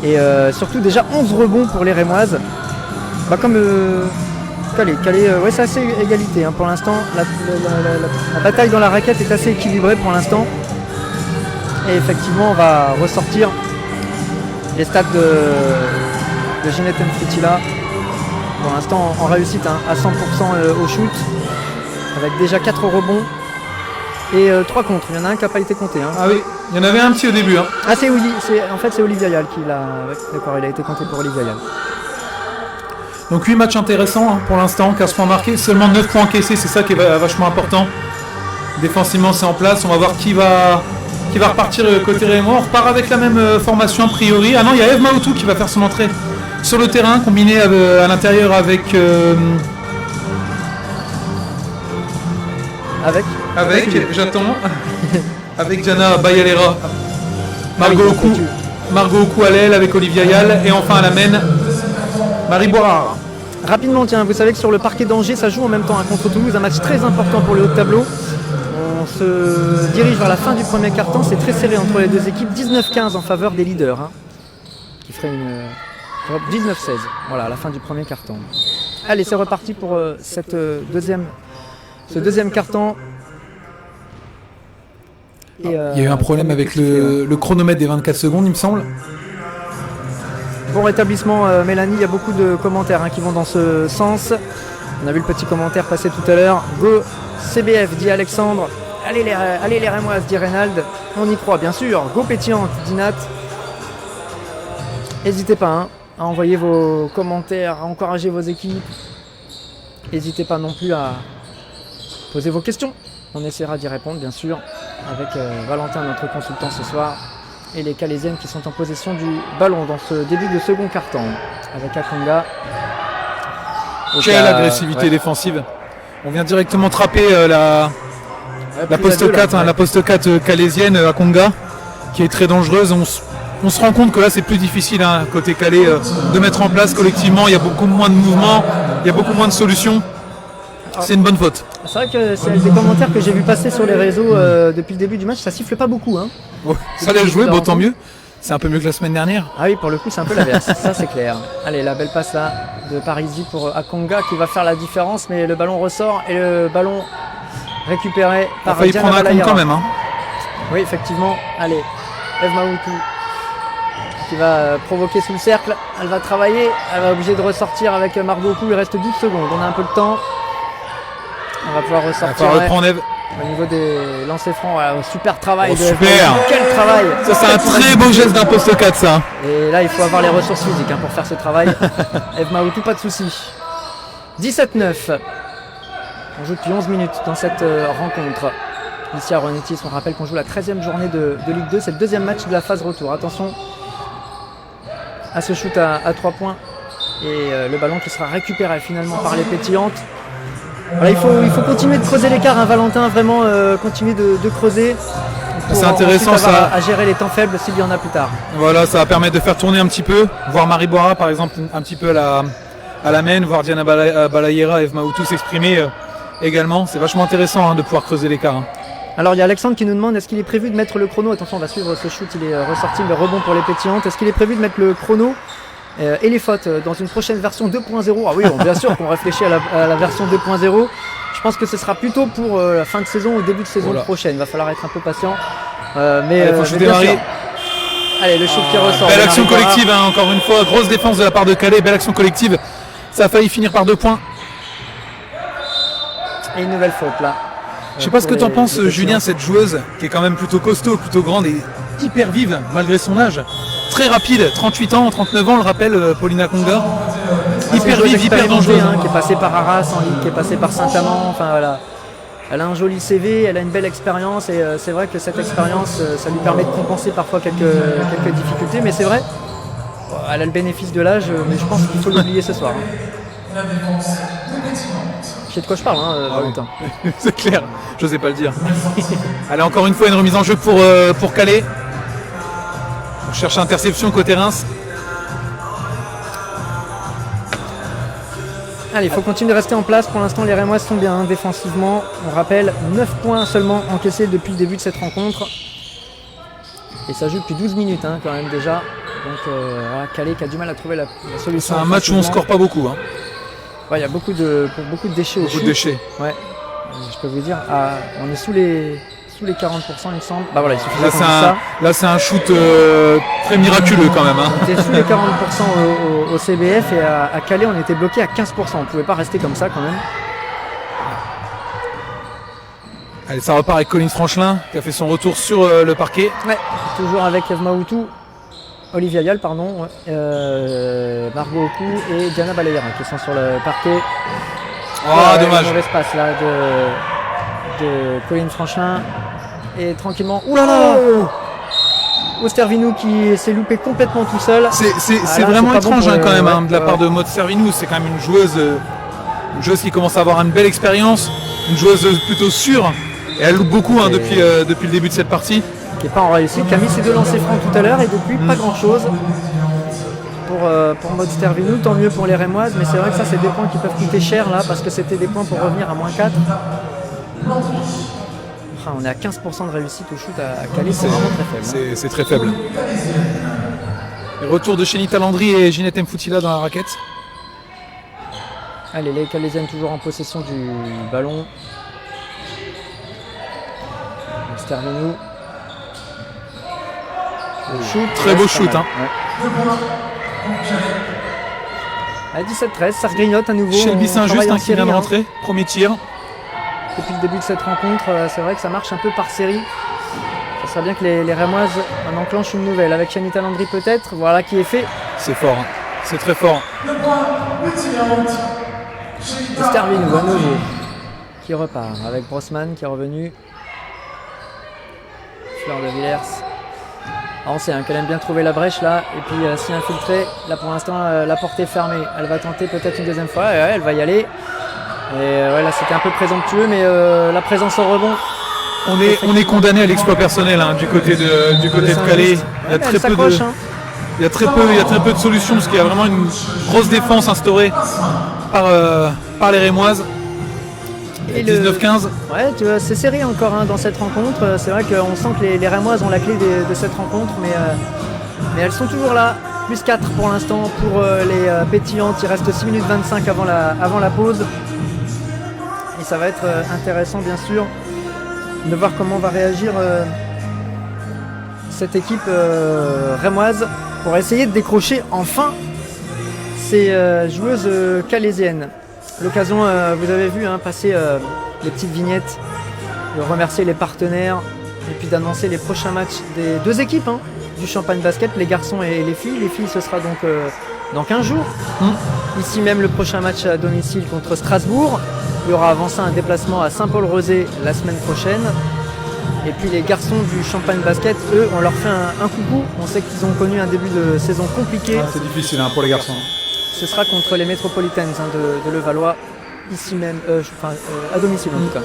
Et surtout déjà 11 rebonds pour les rémoises. Bah, comme Calais, ouais, c'est assez égalité hein, pour l'instant. La bataille dans la raquette est assez équilibrée pour l'instant. Et effectivement, on va ressortir les stats de Ginette Mfoutila. Pour l'instant, en réussite hein, à 100% au shoot, avec déjà 4 rebonds et 3 contre. Il y en a un qui n'a pas été compté. Hein. Ah oui, il y en avait un petit au début. Hein. Ah, en fait, c'est Olivia Yal qui l'a. D'accord, il a été compté pour Olivia Yal. Donc 8 matchs intéressants hein, pour l'instant, 15 points marqués, seulement 9 points encaissés, c'est ça qui est vachement important. Défensivement, c'est en place, on va voir qui va repartir côté Rémois. On repart avec la même formation a priori. Ah non, il y a Eve Maoutou qui va faire son entrée sur le terrain, combiné à l'intérieur avec... J'attends. Avec Jana Bayalera. Margot Oku à l'aile avec Olivia Yal. Et enfin à la main, Marie Boirard. Rapidement, tiens, vous savez que sur le parquet d'Angers, ça joue en même temps hein, contre Toulouse, un match très important pour le haut de tableau. On se dirige vers la fin du premier quart-temps, c'est très serré entre les deux équipes, 19-15 en faveur des leaders, hein, qui ferait une 19-16, voilà, à la fin du premier quart-temps. Allez, c'est reparti pour ce deuxième quart-temps. Il y a eu un problème avec le chronomètre des 24 secondes, il me semble. Bon rétablissement, Mélanie, il y a beaucoup de commentaires hein, qui vont dans ce sens. On a vu le petit commentaire passer tout à l'heure. Go CBF, dit Alexandre. Allez les Rémoises, dit Reynald. On y croit, bien sûr. Go pétillante, dit Nat. N'hésitez pas hein, à envoyer vos commentaires, à encourager vos équipes. N'hésitez pas non plus à poser vos questions. On essaiera d'y répondre, bien sûr, avec Valentin, notre consultant ce soir, et les Calaisiennes qui sont en possession du ballon dans ce début de second quart-temps. Avec Akonga. Quelle agressivité défensive. On vient directement trapper la poste 4, la poste 4 calaisienne Akonga, qui est très dangereuse. On se rend compte que là c'est plus difficile hein, côté Calais de mettre en place collectivement. Il y a beaucoup moins de mouvements, il y a beaucoup moins de solutions. C'est une bonne faute. C'est vrai que c'est des commentaires que j'ai vu passer sur les réseaux depuis le début du match, ça siffle pas beaucoup. Hein. Ouais, ça l'a joué, bon tant mieux. C'est un peu mieux que la semaine dernière. Ah oui, pour le coup c'est un peu l'inverse, ça c'est clair. Allez, la belle passe là de Parisi pour Akonga qui va faire la différence, mais le ballon ressort et le ballon récupéré par Diana Balayera. Il a failli prendre un compte quand même. Hein. Oui, effectivement. Allez, Eve Maoutou qui va provoquer sous le cercle. Elle va travailler, elle va obligée de ressortir avec Margot Cou. Il reste 12 secondes, on a un peu de temps. On va pouvoir ressortir. Au niveau des lancers francs, voilà, super travail. Super. Quel travail. Ça c'est un très beau geste d'un poste 4 ça. Et là il faut avoir les ressources physiques pour faire ce travail. Eve Maoutou, pas de soucis. 17-9. On joue depuis 11 minutes dans cette rencontre. Ici à Renétis, on rappelle qu'on joue la 13e journée de Ligue 2. C'est le deuxième match de la phase retour. Attention à ce shoot à 3 points. Et le ballon qui sera récupéré finalement par les pétillantes. Voilà, il faut continuer de creuser l'écart, Valentin, vraiment continuer de creuser. C'est intéressant ça. À gérer les temps faibles s'il y en a plus tard. Voilà, ça va permettre de faire tourner un petit peu, voir Marie Boira par exemple un petit peu à la main, voir Diana Balayera et Eve Maoutou s'exprimer également. C'est vachement intéressant de pouvoir creuser l'écart. Alors il y a Alexandre qui nous demande est-ce qu'il est prévu de mettre le chrono. Attention, on va suivre ce shoot, il est ressorti, le rebond pour les pétillantes. Est-ce qu'il est prévu de mettre le chrono et les fautes dans une prochaine version 2.0? Ah oui, bien sûr qu'on réfléchit à la version 2.0. Je pense que ce sera plutôt pour la fin de saison ou début de saison prochaine. Il va falloir être un peu patient. Mais il faut shooter Marie. Allez, le shoot qui ressort. Belle action collective, encore une fois. Grosse défense de la part de Calais. Belle action collective. Ça a failli finir par 2 points. Et une nouvelle faute là. Je sais pas ce que t'en penses, Julien, cette joueuse qui est quand même plutôt costaud, plutôt grande et hyper vive malgré son âge. Très rapide, 38 ans, 39 ans, le rappelle Paulina Conga. Hyper vive, hyper dangereuse. Qui est passée par Arras en Ligue, qui est passée par Saint-Amand. Enfin voilà. Elle a un joli CV, elle a une belle expérience et c'est vrai que cette expérience, ça lui permet de compenser parfois quelques difficultés. Mais c'est vrai, elle a le bénéfice de l'âge, mais je pense qu'il faut l'oublier ce soir. Je sais de quoi je parle, Valentin. C'est clair, je n'osais pas le dire. Allez, encore une fois, une remise en jeu pour Calais. On cherche interception côté Reims. Allez, il faut continuer de rester en place. Pour l'instant, les Rémoises sont bien défensivement. On rappelle 9 points seulement encaissés depuis le début de cette rencontre. Et ça joue depuis 12 minutes quand même déjà. Donc voilà, Calais qui a du mal à trouver la solution. C'est un match où on ne score pas beaucoup. Ouais, il y a beaucoup de déchets au shoot. Beaucoup de déchets. Ouais. Je peux vous dire, on est sous les 40%, il me semble. Bah voilà, il suffit de ça. Là, c'est un shoot très miraculeux quand même. On était sous les 40% au CBF et à Calais, on était bloqué à 15%. On ne pouvait pas rester comme ça quand même. Allez, ça repart avec Colline Franchelin qui a fait son retour sur le parquet. Ouais, toujours avec Eve Maoutou. Olivia Vial, pardon, Margot Ocou et Diana Balayera qui sont sur le parquet. Dommage. Mauvais espace là de Colline Franchelin. Et tranquillement. Oulala Ostervinou qui s'est loupé complètement tout seul. C'est vraiment étrange quand même de la part de Maud Servinou. C'est quand même une joueuse qui commence à avoir une belle expérience, une joueuse plutôt sûre. Et elle loupe beaucoup depuis le début de cette partie. Qui n'est pas en réussite, qui a mis ses 2 lancers francs tout à l'heure et depuis pas grand chose pour Maud Stervinou, tant mieux pour les Rémoises, mais c'est vrai que ça c'est des points qui peuvent coûter cher là parce que c'était des points pour revenir à -4. On est à 15% de réussite au shoot à Calais, c'est vraiment très faible. C'est très faible. Et retour de Chénita Landry et Ginette Mfoutila dans la raquette. Allez, les Calaisiennes toujours en possession du ballon. Stervinou. Shoot, très beau shoot. À 17-13, ça se grignote à nouveau. Shelby Saint-Just qui vient de rentrer, premier tir. Depuis le début de cette rencontre, c'est vrai que ça marche un peu par série. Ça serait bien que les Rémoises en enclenchent une nouvelle. Avec Shanita Landry peut-être, voilà qui est fait. C'est fort, c'est très fort. Stervinou à nouveau qui repart avec Brosman qui est revenu. Fleur de Villers. On sait qu'elle aime bien trouver la brèche là et puis s'y infiltrer. Là pour l'instant la porte est fermée. Elle va tenter peut-être une deuxième fois. Ouais, elle va y aller. Et là c'était un peu présomptueux mais la présence au rebond. On est condamné à l'exploit personnel du côté de Calais. Il y a très peu de solutions parce qu'il y a vraiment une grosse défense instaurée par les Rémoises. Et 19-15. Ouais, tu vois, c'est serré encore dans cette rencontre. C'est vrai qu'on sent que les Rémoises ont la clé de cette rencontre, mais elles sont toujours là. Plus 4 pour l'instant pour les pétillantes. Il reste 6 minutes 25 avant la pause. Et ça va être intéressant bien sûr de voir comment va réagir cette équipe rémoise. pour essayer de décrocher enfin ces joueuses calaisiennes. L'occasion, vous avez vu, passer les petites vignettes, de remercier les partenaires et puis d'annoncer les prochains matchs des deux équipes du Champagne Basket, les garçons et les filles. Les filles, ce sera donc dans 15 jours. Ici même, le prochain match à domicile contre Strasbourg. Il y aura avant ça un déplacement à Saint-Paul-Rosé la semaine prochaine. Et puis les garçons du Champagne Basket, eux, on leur fait un coucou. On sait qu'ils ont connu un début de saison compliqué. C'est difficile pour les garçons. Ce sera contre les Metropolitans de Levallois, ici même, à domicile en tout cas.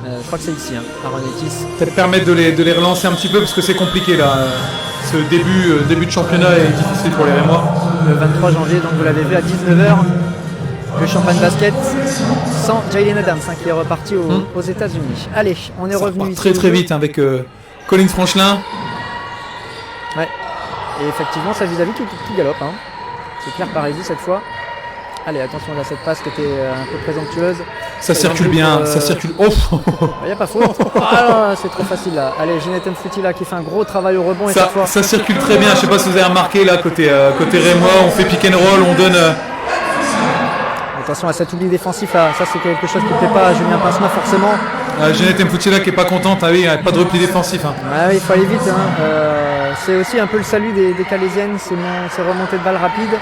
Je crois que c'est ici, à Renétis. Peut-être permettre de les relancer un petit peu parce que c'est compliqué là. Ce début de championnat est difficile pour les Rémois. Le 23 janvier, donc vous l'avez vu à 19h, le Champagne Basket sans Jaylen Adams qui est reparti aux États-Unis. Allez, on est revenu ici. Très vite avec Colin Franchelin. Ouais. Et effectivement, ça vis-à-vis qui galope. C'est Claire Parisi cette fois. Allez, attention à cette passe qui était un peu présomptueuse. Ça circule bien, ça circule. Oh, il n'y a pas faute. Ah, c'est trop facile là. Allez, Ginette Mfouti là qui fait un gros travail au rebond. Ça circule très bien. Je ne sais pas si vous avez remarqué là, côté Rémois, on fait pick and roll, on donne. Attention à cet oubli défensif là. Ça, c'est quelque chose qui ne plaît pas à Julien Pincema forcément. Ginette Mfouti là qui n'est pas contente. Ah oui, pas de repli défensif. Ah oui, il faut aller vite. C'est aussi un peu le salut des Calaisiennes, ces remontées de balles rapides.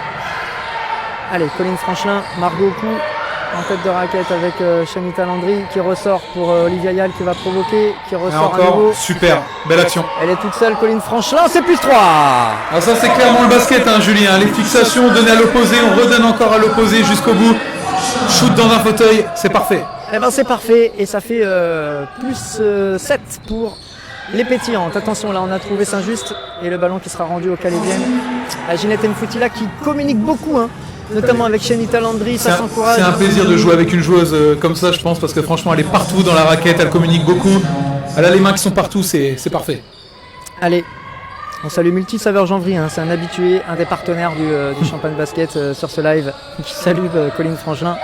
Allez, Colline Franchelin, Margot Cou en tête de raquette avec Shanita Landry qui ressort pour Olivia Yal qui va provoquer, qui ressort à nouveau. Super, belle action. Elle est toute seule, Colline Franchelin, c'est +3. Ah, ça c'est clairement le basket, Julien. Les fixations données à l'opposé, on redonne encore à l'opposé jusqu'au bout. Shoot dans un fauteuil, c'est parfait. Eh ben c'est parfait et ça fait +7 pour les pétillantes. Attention, là on a trouvé Saint-Just et le ballon qui sera rendu aux Calaisiennes. Ginette Mfoutila qui communique beaucoup, notamment avec Shanita Landry, ça s'encourage. C'est un plaisir de jouer avec une joueuse comme ça, je pense, parce que franchement elle est partout dans la raquette, elle communique beaucoup. Elle a les mains qui sont partout, c'est parfait. Allez, on salue Multisaveur Janvry, c'est un habitué, un des partenaires du Champagne Basket sur ce live, qui salue Colline Franchelin.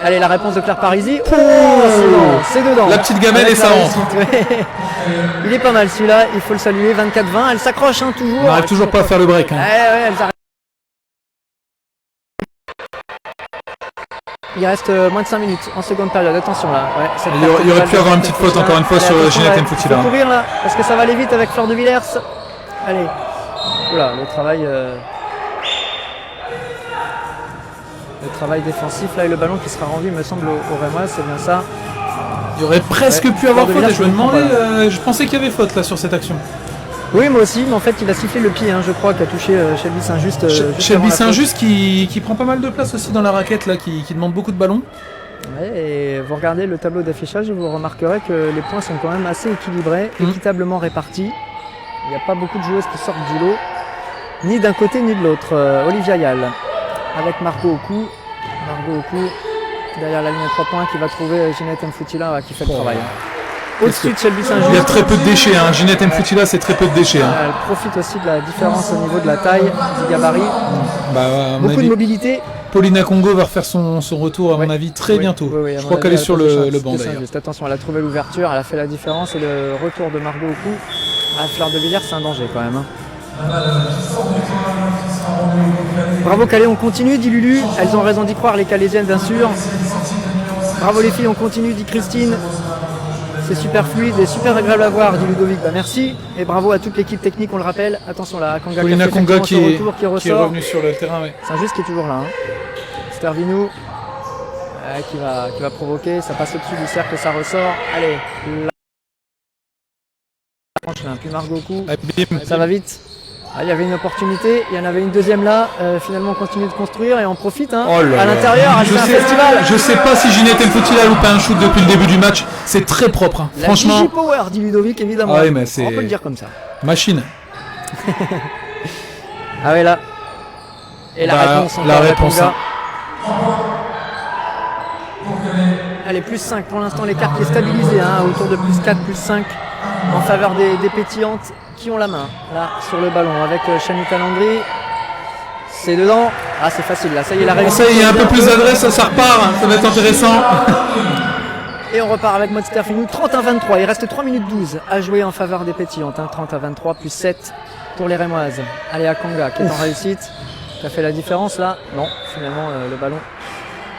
Allez, la réponse de Claire Parisi. C'est dedans. La petite gamelle et ça rentre. Il est pas mal celui-là, il faut le saluer. 24-20, elle s'accroche toujours. On n'arrive toujours pas à faire le break. Ouais, elle s'arrête. Il reste moins de 5 minutes en seconde période. Attention là. Ouais, il aurait pu avoir une petite faute encore une fois sur Ginette Mfoutila. Il faut courir là, parce que ça va aller vite avec Fleur de Villers. Allez. Oula, le travail défensif là et le ballon qui sera rendu me semble au Rémois, c'est bien ça. Il aurait presque pu avoir faute et je me demandais, je pensais qu'il y avait faute là sur cette action. Oui, moi aussi, mais en fait il a sifflé le pied, je crois, qui a touché Shelby Saint-Just. Shelby Saint-Just qui prend pas mal de place aussi dans la raquette là, qui demande beaucoup de ballons. Ouais, et vous regardez le tableau d'affichage et vous remarquerez que les points sont quand même assez équilibrés, équitablement répartis. Il n'y a pas beaucoup de joueuses qui sortent du lot, ni d'un côté ni de l'autre. Olivia Yal avec Margot au cou. Derrière la ligne de 3 points qui va trouver Ginette Mfoutila qui fait le travail. Au-dessus de Shelby Saint-Just. Il y a très peu de déchets, Ginette Mfoutila c'est très peu de déchets. Elle profite aussi de la différence au niveau de la taille, du gabarit. Beaucoup de mobilité. Paulina Congo va refaire son retour à mon avis très bientôt. Je crois qu'elle est sur le banc d'ailleurs. Attention, elle a trouvé l'ouverture, elle a fait la différence et le retour de Margot au cou. À Fleur de Villers, c'est un danger quand même. Bravo Calais, on continue, dit Lulu. Elles ont raison d'y croire, les Calaisiennes bien sûr. Bravo les filles, on continue, dit Christine. C'est super fluide et super agréable à voir, dit Ludovic. Merci. Et bravo à toute l'équipe technique, on le rappelle. Attention là, Paulina Conga qui est revenu sur le terrain. Saint-Just qui est toujours là. Stervinou qui va provoquer, ça passe au-dessus du cercle, ça ressort. Allez, puis Margot Cou, ça va vite. Il y avait une opportunité, il y en avait une deuxième là, finalement on continue de construire et on profite à l'intérieur, c'est un festival. Je sais pas si Ginette Mfoutila a loupé un shoot depuis le début du match, c'est très propre. Franchement. La Power, dit Ludovic évidemment, mais on peut le dire comme ça. Machine. Ah ouais là. Et la réponse. Allez, +5 pour l'instant, l'écart qui est stabilisé, autour de +4, +5 en faveur des pétillantes qui ont la main là sur le ballon avec Shanita Landry. C'est dedans. Ah, c'est facile là, ça y est, la réussite. Ça y est, un peu plus d'adresse, ça repart, ça va être intéressant. Et on repart avec Monster Finou, 30-23. Il reste 3 minutes 12 à jouer en faveur des pétillantes. 30-23 +7 pour les Rémoises. Allez, Akanga qui est en réussite. Ça fait la différence là? Non, finalement le ballon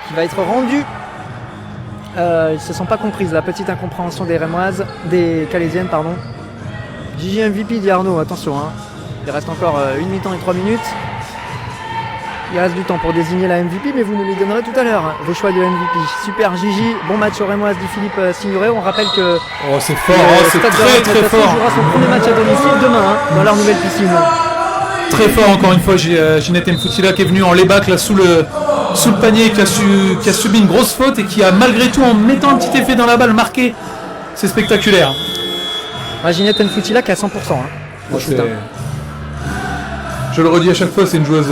qui va être rendu. Ils ne se sont pas comprises, la petite incompréhension des Rémoises, des Calaisiennes, pardon. Gigi MVP dit Arnaud, attention, hein. Il reste encore une mi-temps et 3 minutes. Il reste du temps pour désigner la MVP, mais vous nous les donnerez tout à l'heure, hein, vos choix de MVP. Super Gigi, bon match aux Rémoises, dit Philippe Signoret. On rappelle que Oh, c'est fort, c'est très très fort. jouera son premier match à domicile demain, hein, dans leur nouvelle piscine. Très fort encore une fois, Ginette Mfoutila qui est venu en layback là sous le panier, qui a subi une grosse faute et qui a malgré tout, en mettant un petit effet dans la balle, marqué. C'est spectaculaire. Ginette Mfoutila qui est à 100%. Hein, je le redis à chaque fois, c'est une joueuse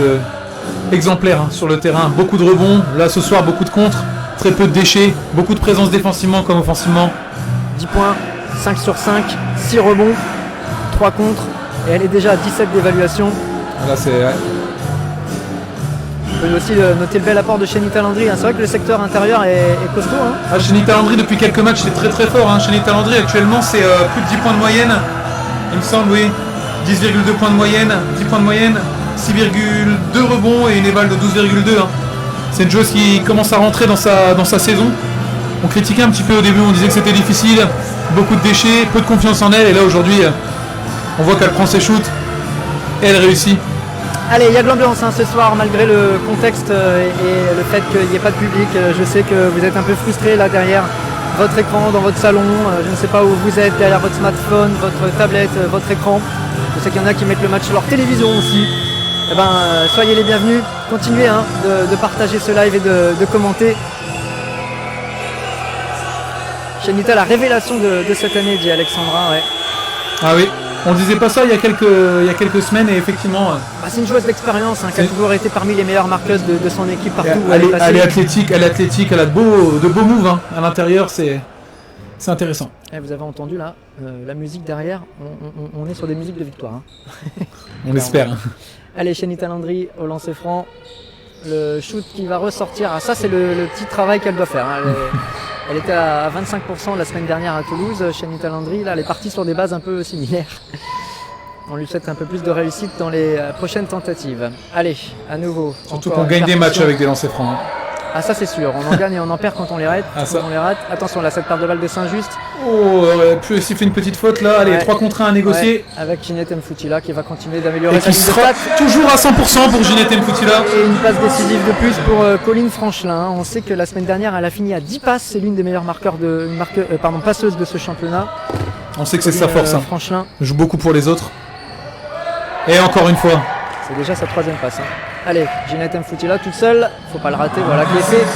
exemplaire hein, sur le terrain. Beaucoup de rebonds, là ce soir beaucoup de contres, très peu de déchets, beaucoup de présence défensivement comme offensivement. 10 points, 5 sur 5, 6 rebonds, 3 contres, et elle est déjà à 17 d'évaluation. Là c'est... Ouais. On peut aussi noter le bel apport de Shanita Landry. Hein. C'est vrai que le secteur intérieur est costaud. Hein. Ah, Shanita Landry depuis quelques matchs c'est très très fort. Hein. Shanita Landry actuellement c'est plus de 10 points de moyenne. Il me semble, oui. 10,2 points de moyenne, 10 points de moyenne, 6,2 rebonds et une éval de 12,2. Hein. C'est une joueuse qui commence à rentrer dans sa saison. On critiquait un petit peu au début, on disait que c'était difficile, beaucoup de déchets, peu de confiance en elle. Et là aujourd'hui, on voit qu'elle prend ses shoots et elle réussit. Allez, il y a de l'ambiance hein, ce soir, malgré le contexte et le fait qu'il n'y ait pas de public. Je sais que vous êtes un peu frustrés là derrière votre écran, dans votre salon. Je ne sais pas où vous êtes, derrière votre smartphone, votre tablette, votre écran. Je sais qu'il y en a qui mettent le match sur leur télévision aussi. Eh ben, soyez les bienvenus. Continuez hein, de partager ce live et de commenter. Shanita, la révélation de cette année, dit Alexandra. Ouais. Ah oui. On disait pas ça il y a quelques semaines et effectivement... c'est une joueuse d'expérience hein, qui a toujours été parmi les meilleures marqueuses de son équipe partout où elle est passée. Elle est athlétique, elle a de beaux moves hein. À l'intérieur, c'est intéressant. Et vous avez entendu là, la musique derrière, on est sur des musiques de victoire. Hein. On l'espère. Allez, Shanita Landry au lancer franc. Le shoot qui va ressortir. Ah, ça c'est le petit travail qu'elle doit faire. Hein. Elle était à 25% la semaine dernière à Toulouse, Shanita Landry. Là, elle est partie sur des bases un peu similaires. On lui souhaite un peu plus de réussite dans les prochaines tentatives. Allez, à nouveau. Surtout qu'on gagne des matchs avec des lancers francs. Hein. Ah ça c'est sûr, on en gagne et on en perd quand on les rate. Attention là, cette paire de balles de Saint-Just. Oh, on aurait pu aussi faire une petite faute là. Allez, 3 contre 1 à négocier. Ouais, avec Ginette Mfoutila qui va continuer d'améliorer sa ligne de stats. Toujours à 100% pour Ginette Mfoutila. Et une passe décisive de plus pour Colline Franchelin. On sait que la semaine dernière, elle a fini à 10 passes. C'est l'une des meilleures passeuses de ce championnat. On sait que c'est sa force. Franchelin. Elle joue beaucoup pour les autres. Et encore une fois. C'est déjà sa 3e passe. Hein. Allez, Ginette Mfoutila toute seule, faut pas le rater, voilà qui est fait.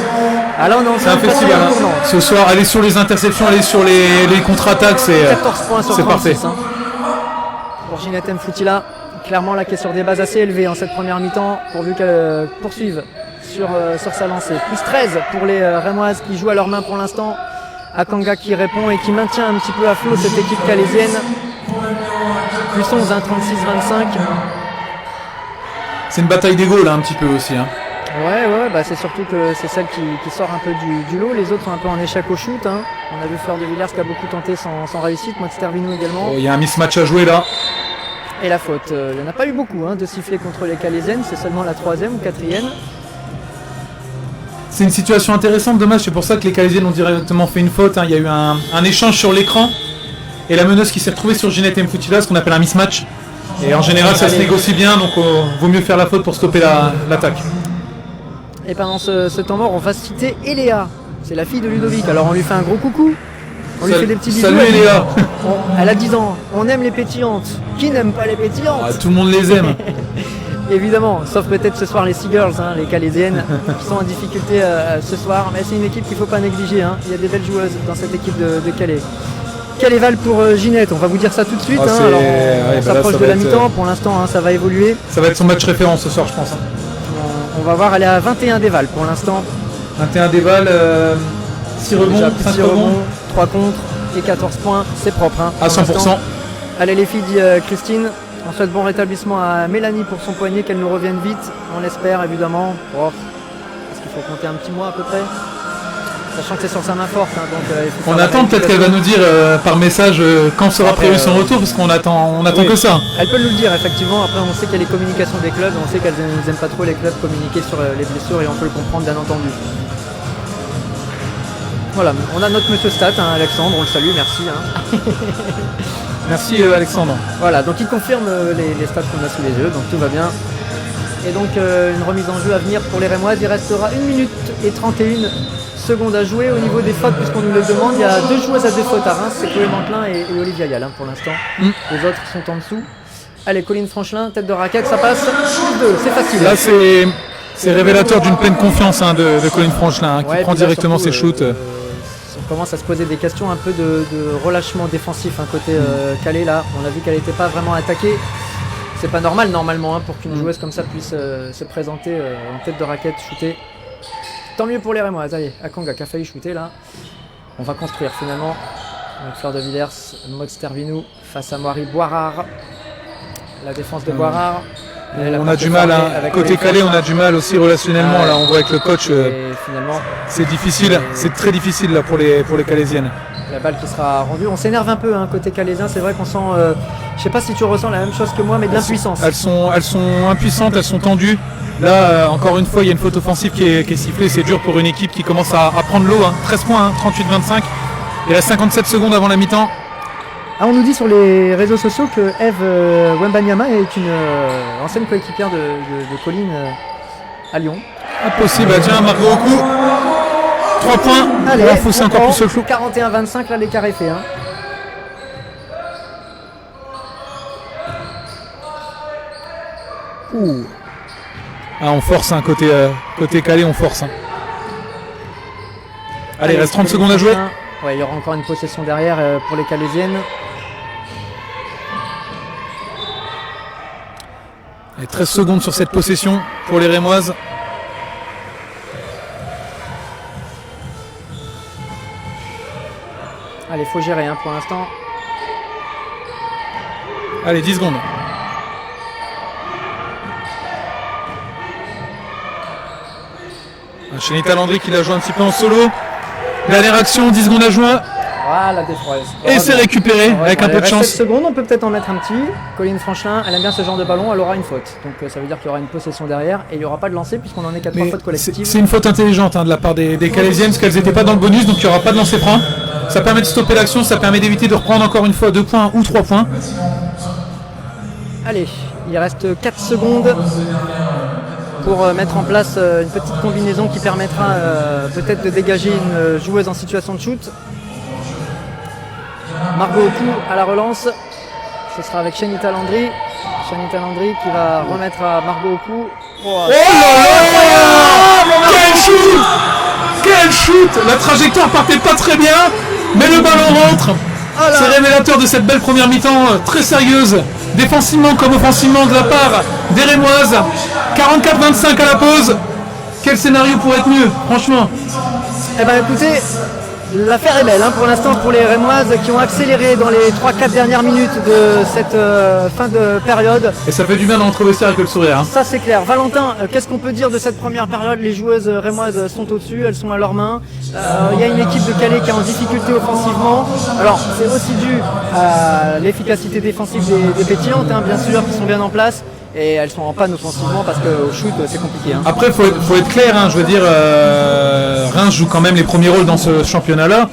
Ah là on est en train de festival hein. Ce soir, aller sur les interceptions, aller sur les contre-attaques, c'est 14 points sur 36, parfait. Hein. Pour Ginette Mfoutila, clairement là qui est sur des bases assez élevées en cette première mi-temps, pourvu qu'elle poursuive sur sa lancée. Plus 13 pour les Rémoises qui jouent à leurs mains pour l'instant. Akanga qui répond et qui maintient un petit peu à flot cette équipe calaisienne. Plus 11, hein, 36-25. C'est une bataille d'ego là un petit peu aussi. Hein. Ouais, c'est surtout que c'est celle qui sort un peu du lot. Les autres sont un peu en échec au shoot. Hein. On a vu Fleur de Villers qui a beaucoup tenté sans réussite. Monster Vinou également. Il y a un mismatch à jouer là. Et la faute. Il n'y en a pas eu beaucoup hein, de sifflets contre les Calaisiennes. C'est seulement la 3e ou 4e. C'est une situation intéressante, dommage. C'est pour ça que les Calaisiennes ont directement fait une faute. Hein. Il y a eu un échange sur l'écran. Et la meneuse qui s'est retrouvée sur Ginette Mfoutila, ce qu'on appelle un mismatch. Et en général, ça se négocie bien, donc vaut mieux faire la faute pour stopper l'attaque. Et pendant ce temps mort, on va citer Eléa. C'est la fille de Ludovic. Alors on lui fait un gros coucou. On lui fait des petits bisous. Salut Eléa. Elle a 10 ans. On aime les pétillantes. Qui n'aime pas les pétillantes? Tout le monde les aime. Évidemment, sauf peut-être ce soir les Seagirls, hein, les Calaisiennes, qui sont en difficulté ce soir. Mais c'est une équipe qu'il ne faut pas négliger. Hein. Il y a des belles joueuses dans cette équipe de Calais. Quel éval pour Ginette? On va vous dire ça tout de suite. Hein. Alors, on s'approche de la mi-temps. Pour l'instant, hein, ça va évoluer. Ça va être son match référence ce soir, je pense. Hein. On va voir, elle est à 21 d'éval pour l'instant. 21 d'éval, 6 rebonds, 5 rebonds, 3 contre et 14 points. C'est propre. Hein, à 100%. Allez les filles, dit Christine. On souhaite bon rétablissement à Mélanie pour son poignet, qu'elle nous revienne vite. On l'espère évidemment. Est-ce qu'il faut compter un petit mois à peu près? Sachant que c'est sur sa main forte. Hein, donc, on attend peut-être qu'elle va nous dire par message quand sera prévu son retour, parce qu'on attend que ça. Elle peut nous le dire, effectivement. Après, on sait qu'il y a les communications des clubs. On sait qu'elles n'aiment pas trop les clubs communiquer sur les blessures et on peut le comprendre, bien entendu. Voilà, on a notre monsieur Stat, hein, Alexandre, on le salue, merci. Hein. Merci Alexandre. Voilà, donc il confirme les stats qu'on a sous les yeux, donc tout va bien. Et donc une remise en jeu à venir pour les Rémoises. Il restera 1 minute et 31 secondes à jouer. Au niveau des fautes, puisqu'on nous le demande, il y a 2 joueuses à 2 fautes à Reims, c'est Chloé Mantelin et Olivia Yal, hein, pour l'instant. Les autres sont en dessous. Allez, Colline Franchelin, tête de raquette, ça passe. 2, c'est facile. Là, c'est révélateur d'une pleine confiance de Colline Franchelin, hein, qui prend directement ses shoots. On commence à se poser des questions un peu de relâchement défensif, hein, côté Calais là. On a vu qu'elle n'était pas vraiment attaquée. C'est pas normal normalement, hein, pour qu'une joueuse comme ça puisse se présenter en tête de raquette, shooter. Tant mieux pour les Rémois. Ça y est, Akonga qui a failli shooter là. On va construire finalement avec Fleur de Villers, Maud Stervinou face à Moiri Boirard. La défense de Boirard. On a du mal, hein. Côté Calais, on a du mal aussi relationnellement. Là, on voit avec le coach, finalement, c'est difficile, c'est très difficile là pour les Calaisiennes. La balle qui sera rendue, on s'énerve un peu, hein, côté calaisien. C'est vrai qu'on sent, je sais pas si tu ressens la même chose que moi, mais de l'impuissance. Elles sont impuissantes, elles sont tendues. Là, encore une fois, il y a une faute offensive qui est sifflée. C'est dur pour une équipe qui commence à prendre l'eau. Hein. 13 points, hein, 38-25. Il reste 57 secondes avant la mi-temps. Ah, on nous dit sur les réseaux sociaux que Eve Wembanyama est une ancienne coéquipière de Colline à Lyon. Impossible, tiens, Margot au coup. 3 points, allez, on va fausser encore plus le flou. 41-25, là l'écart est fait. Hein. Ah, on force, hein, côté Calais, on force. Hein. Allez, il reste 30 secondes à jouer. Ouais, il y aura encore une possession derrière pour les Calaisiennes. Et 13 secondes sur cette possession pour les Rémoises. Allez, faut gérer, hein, pour l'instant. Allez, 10 secondes. Chenita Landry qui l'a joué un petit peu en solo. Dernière action, 10 secondes à jouer. Voilà, défroise. Et c'est récupéré avec un peu de chance. 7 secondes, on peut peut-être en mettre un petit. Colline Franchelin, elle aime bien ce genre de ballon, elle aura une faute. Donc ça veut dire qu'il y aura une possession derrière et il n'y aura pas de lancer puisqu'on en est qu'à 3 fautes collectives. C'est une faute intelligente, hein, de la part des Calaisiennes parce qu'elles n'étaient pas dans le bonus, donc il n'y aura pas de lancer franc. Ça permet de stopper l'action, ça permet d'éviter de reprendre encore une fois 2 points ou 3 points. Allez, il reste 4 secondes pour mettre en place une petite combinaison qui permettra peut-être de dégager une joueuse en situation de shoot. Margot au coup à la relance, ce sera avec Chenita Landry. Chenita Landry qui va remettre à Margot au coup. Oh là là, quel shoot! Quel shoot! La trajectoire partait pas très bien, mais le ballon rentre. C'est révélateur de cette belle première mi-temps très sérieuse, défensivement comme offensivement de la part des Rémoises. 44-25 à la pause. Quel scénario pourrait être mieux, franchement? Eh ben écoutez, l'affaire est belle, hein, pour l'instant pour les Rémoises qui ont accéléré dans les 3-4 dernières minutes de cette fin de période. Et ça fait du bien d'entrer au vestiaire avec le sourire. Hein. Ça c'est clair. Valentin, qu'est-ce qu'on peut dire de cette première période? Les joueuses rémoises sont au-dessus, elles sont à leurs mains. Il y a une équipe de Calais qui est en difficulté offensivement. Alors c'est aussi dû à l'efficacité défensive des pétillantes, hein, bien sûr, qui sont bien en place. Et elles sont en panne offensivement parce qu'au shoot c'est compliqué. Hein. Après faut être clair, hein, je veux dire, Reims joue quand même les premiers rôles dans ce championnat-là.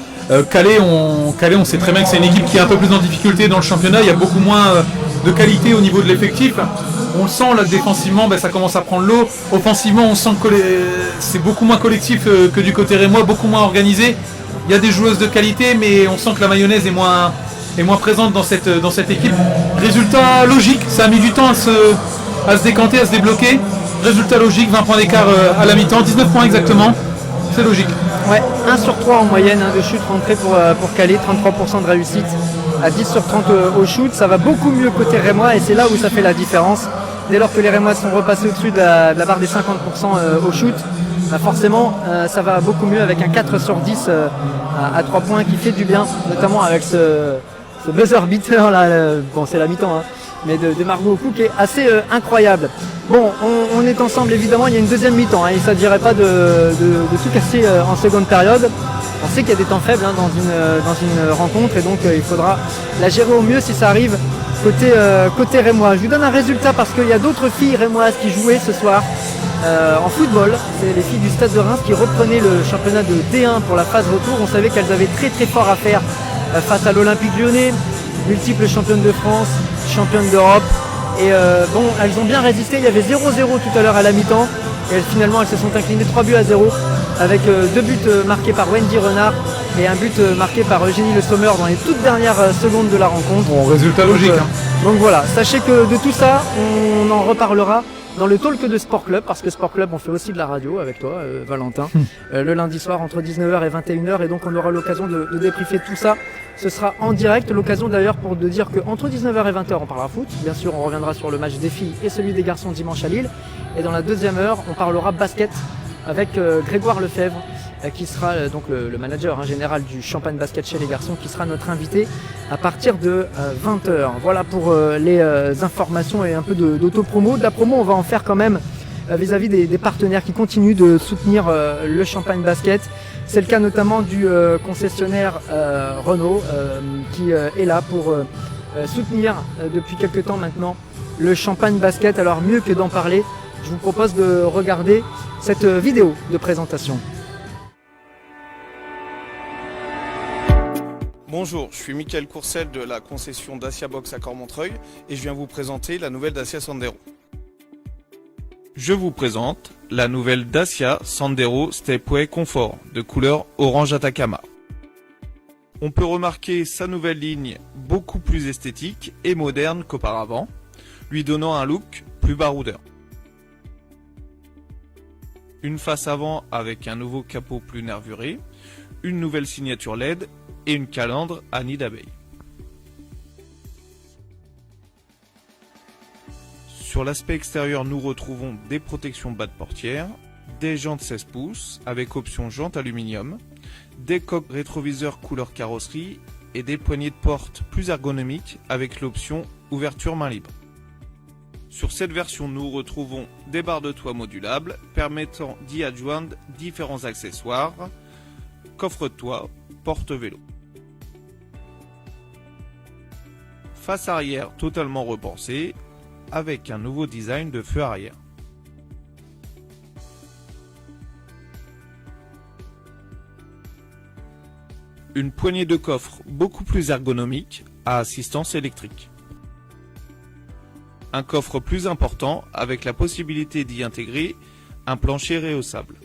Calais, on sait très bien que c'est une équipe qui est un peu plus en difficulté dans le championnat. Il y a beaucoup moins de qualité au niveau de l'effectif. On le sent là défensivement, ça commence à prendre l'eau. Offensivement, on sent que c'est beaucoup moins collectif que du côté rémois, beaucoup moins organisé. Il y a des joueuses de qualité, mais on sent que la mayonnaise est moins présente dans cette équipe. Résultat logique, ça a mis du temps à se décanter, à se débloquer. Résultat logique, 20 points d'écart à la mi-temps, 19 points exactement. C'est logique. Ouais, 1 sur 3 en moyenne, hein, de shoot rentré pour Calais, 33% de réussite à 10 sur 30 au shoot. Ça va beaucoup mieux côté rémois et c'est là où ça fait la différence. Dès lors que les Rémois sont repassés au-dessus de la barre des 50% au shoot, forcément ça va beaucoup mieux avec un 4 sur 10 à 3 points qui fait du bien, notamment avec ce buzzer beater là, bon c'est la mi-temps, hein, mais de Margot au coup qui est assez incroyable. Bon, on est ensemble évidemment, il y a une deuxième mi-temps, hein, il ne s'agirait pas de tout casser en seconde période. On sait qu'il y a des temps faibles dans une rencontre et donc il faudra la gérer au mieux si ça arrive côté rémois. Je vous donne un résultat parce qu'il y a d'autres filles rémoises qui jouaient ce soir en football. C'est les filles du Stade de Reims qui reprenaient le championnat de D1 pour la phase retour. On savait qu'elles avaient très très fort à faire face à l'Olympique Lyonnais, multiples championnes de France, championnes d'Europe. Et elles ont bien résisté. Il y avait 0-0 tout à l'heure à la mi-temps. Et finalement, elles se sont inclinées 3-0 avec 2 buts marqués par Wendy Renard et un but marqué par Eugénie Le Sommer dans les toutes dernières secondes de la rencontre. Bon, résultat logique. Donc voilà, sachez que de tout ça, on en reparlera dans le talk de Sport Club, parce que Sport Club, on fait aussi de la radio avec toi, Valentin, le lundi soir entre 19h et 21h, et donc on aura l'occasion de débriefer tout ça. Ce sera en direct, l'occasion d'ailleurs pour de dire qu'entre 19h et 20h, on parlera foot. Bien sûr, on reviendra sur le match des filles et celui des garçons dimanche à Lille. Et dans la deuxième heure, on parlera basket avec Grégoire Lefebvre, qui sera donc le manager général du Champagne Basket chez les garçons, qui sera notre invité à partir de 20h. Voilà pour les informations et un peu d'auto-promo. De la promo, on va en faire quand même vis-à-vis des partenaires qui continuent de soutenir le Champagne Basket. C'est le cas notamment du concessionnaire Renault qui est là pour soutenir depuis quelques temps maintenant le Champagne Basket. Alors mieux que d'en parler, je vous propose de regarder cette vidéo de présentation. Bonjour, je suis Mickaël Courcel de la concession Dacia Box à Cormontreuil et je viens vous présenter la nouvelle Dacia Sandero. Je vous présente la nouvelle Dacia Sandero Stepway Comfort de couleur orange Atacama. On peut remarquer sa nouvelle ligne beaucoup plus esthétique et moderne qu'auparavant, lui donnant un look plus baroudeur. Une face avant avec un nouveau capot plus nervuré, une nouvelle signature LED et une calandre à nid d'abeille. Sur l'aspect extérieur, nous retrouvons des protections bas de portière, des jantes 16 pouces avec option jante aluminium, des coques rétroviseurs couleur carrosserie et des poignées de porte plus ergonomiques avec l'option ouverture main libre. Sur cette version, nous retrouvons des barres de toit modulables permettant d'y adjoindre différents accessoires, coffre de toit, porte-vélo. Face arrière totalement repensée, avec un nouveau design de feu arrière. Une poignée de coffre beaucoup plus ergonomique à assistance électrique. Un coffre plus important avec la possibilité d'y intégrer un plancher rehaussable.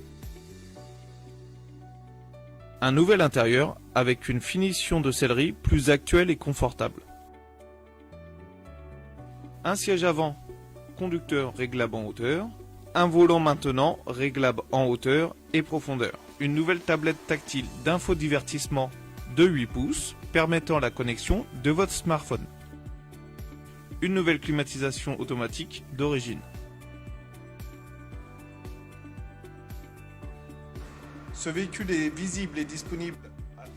Un nouvel intérieur avec une finition de sellerie plus actuelle et confortable. Un siège avant conducteur réglable en hauteur, un volant maintenant réglable en hauteur et profondeur. Une nouvelle tablette tactile d'infodivertissement de 8 pouces permettant la connexion de votre smartphone. Une nouvelle climatisation automatique d'origine. Ce véhicule est visible et disponible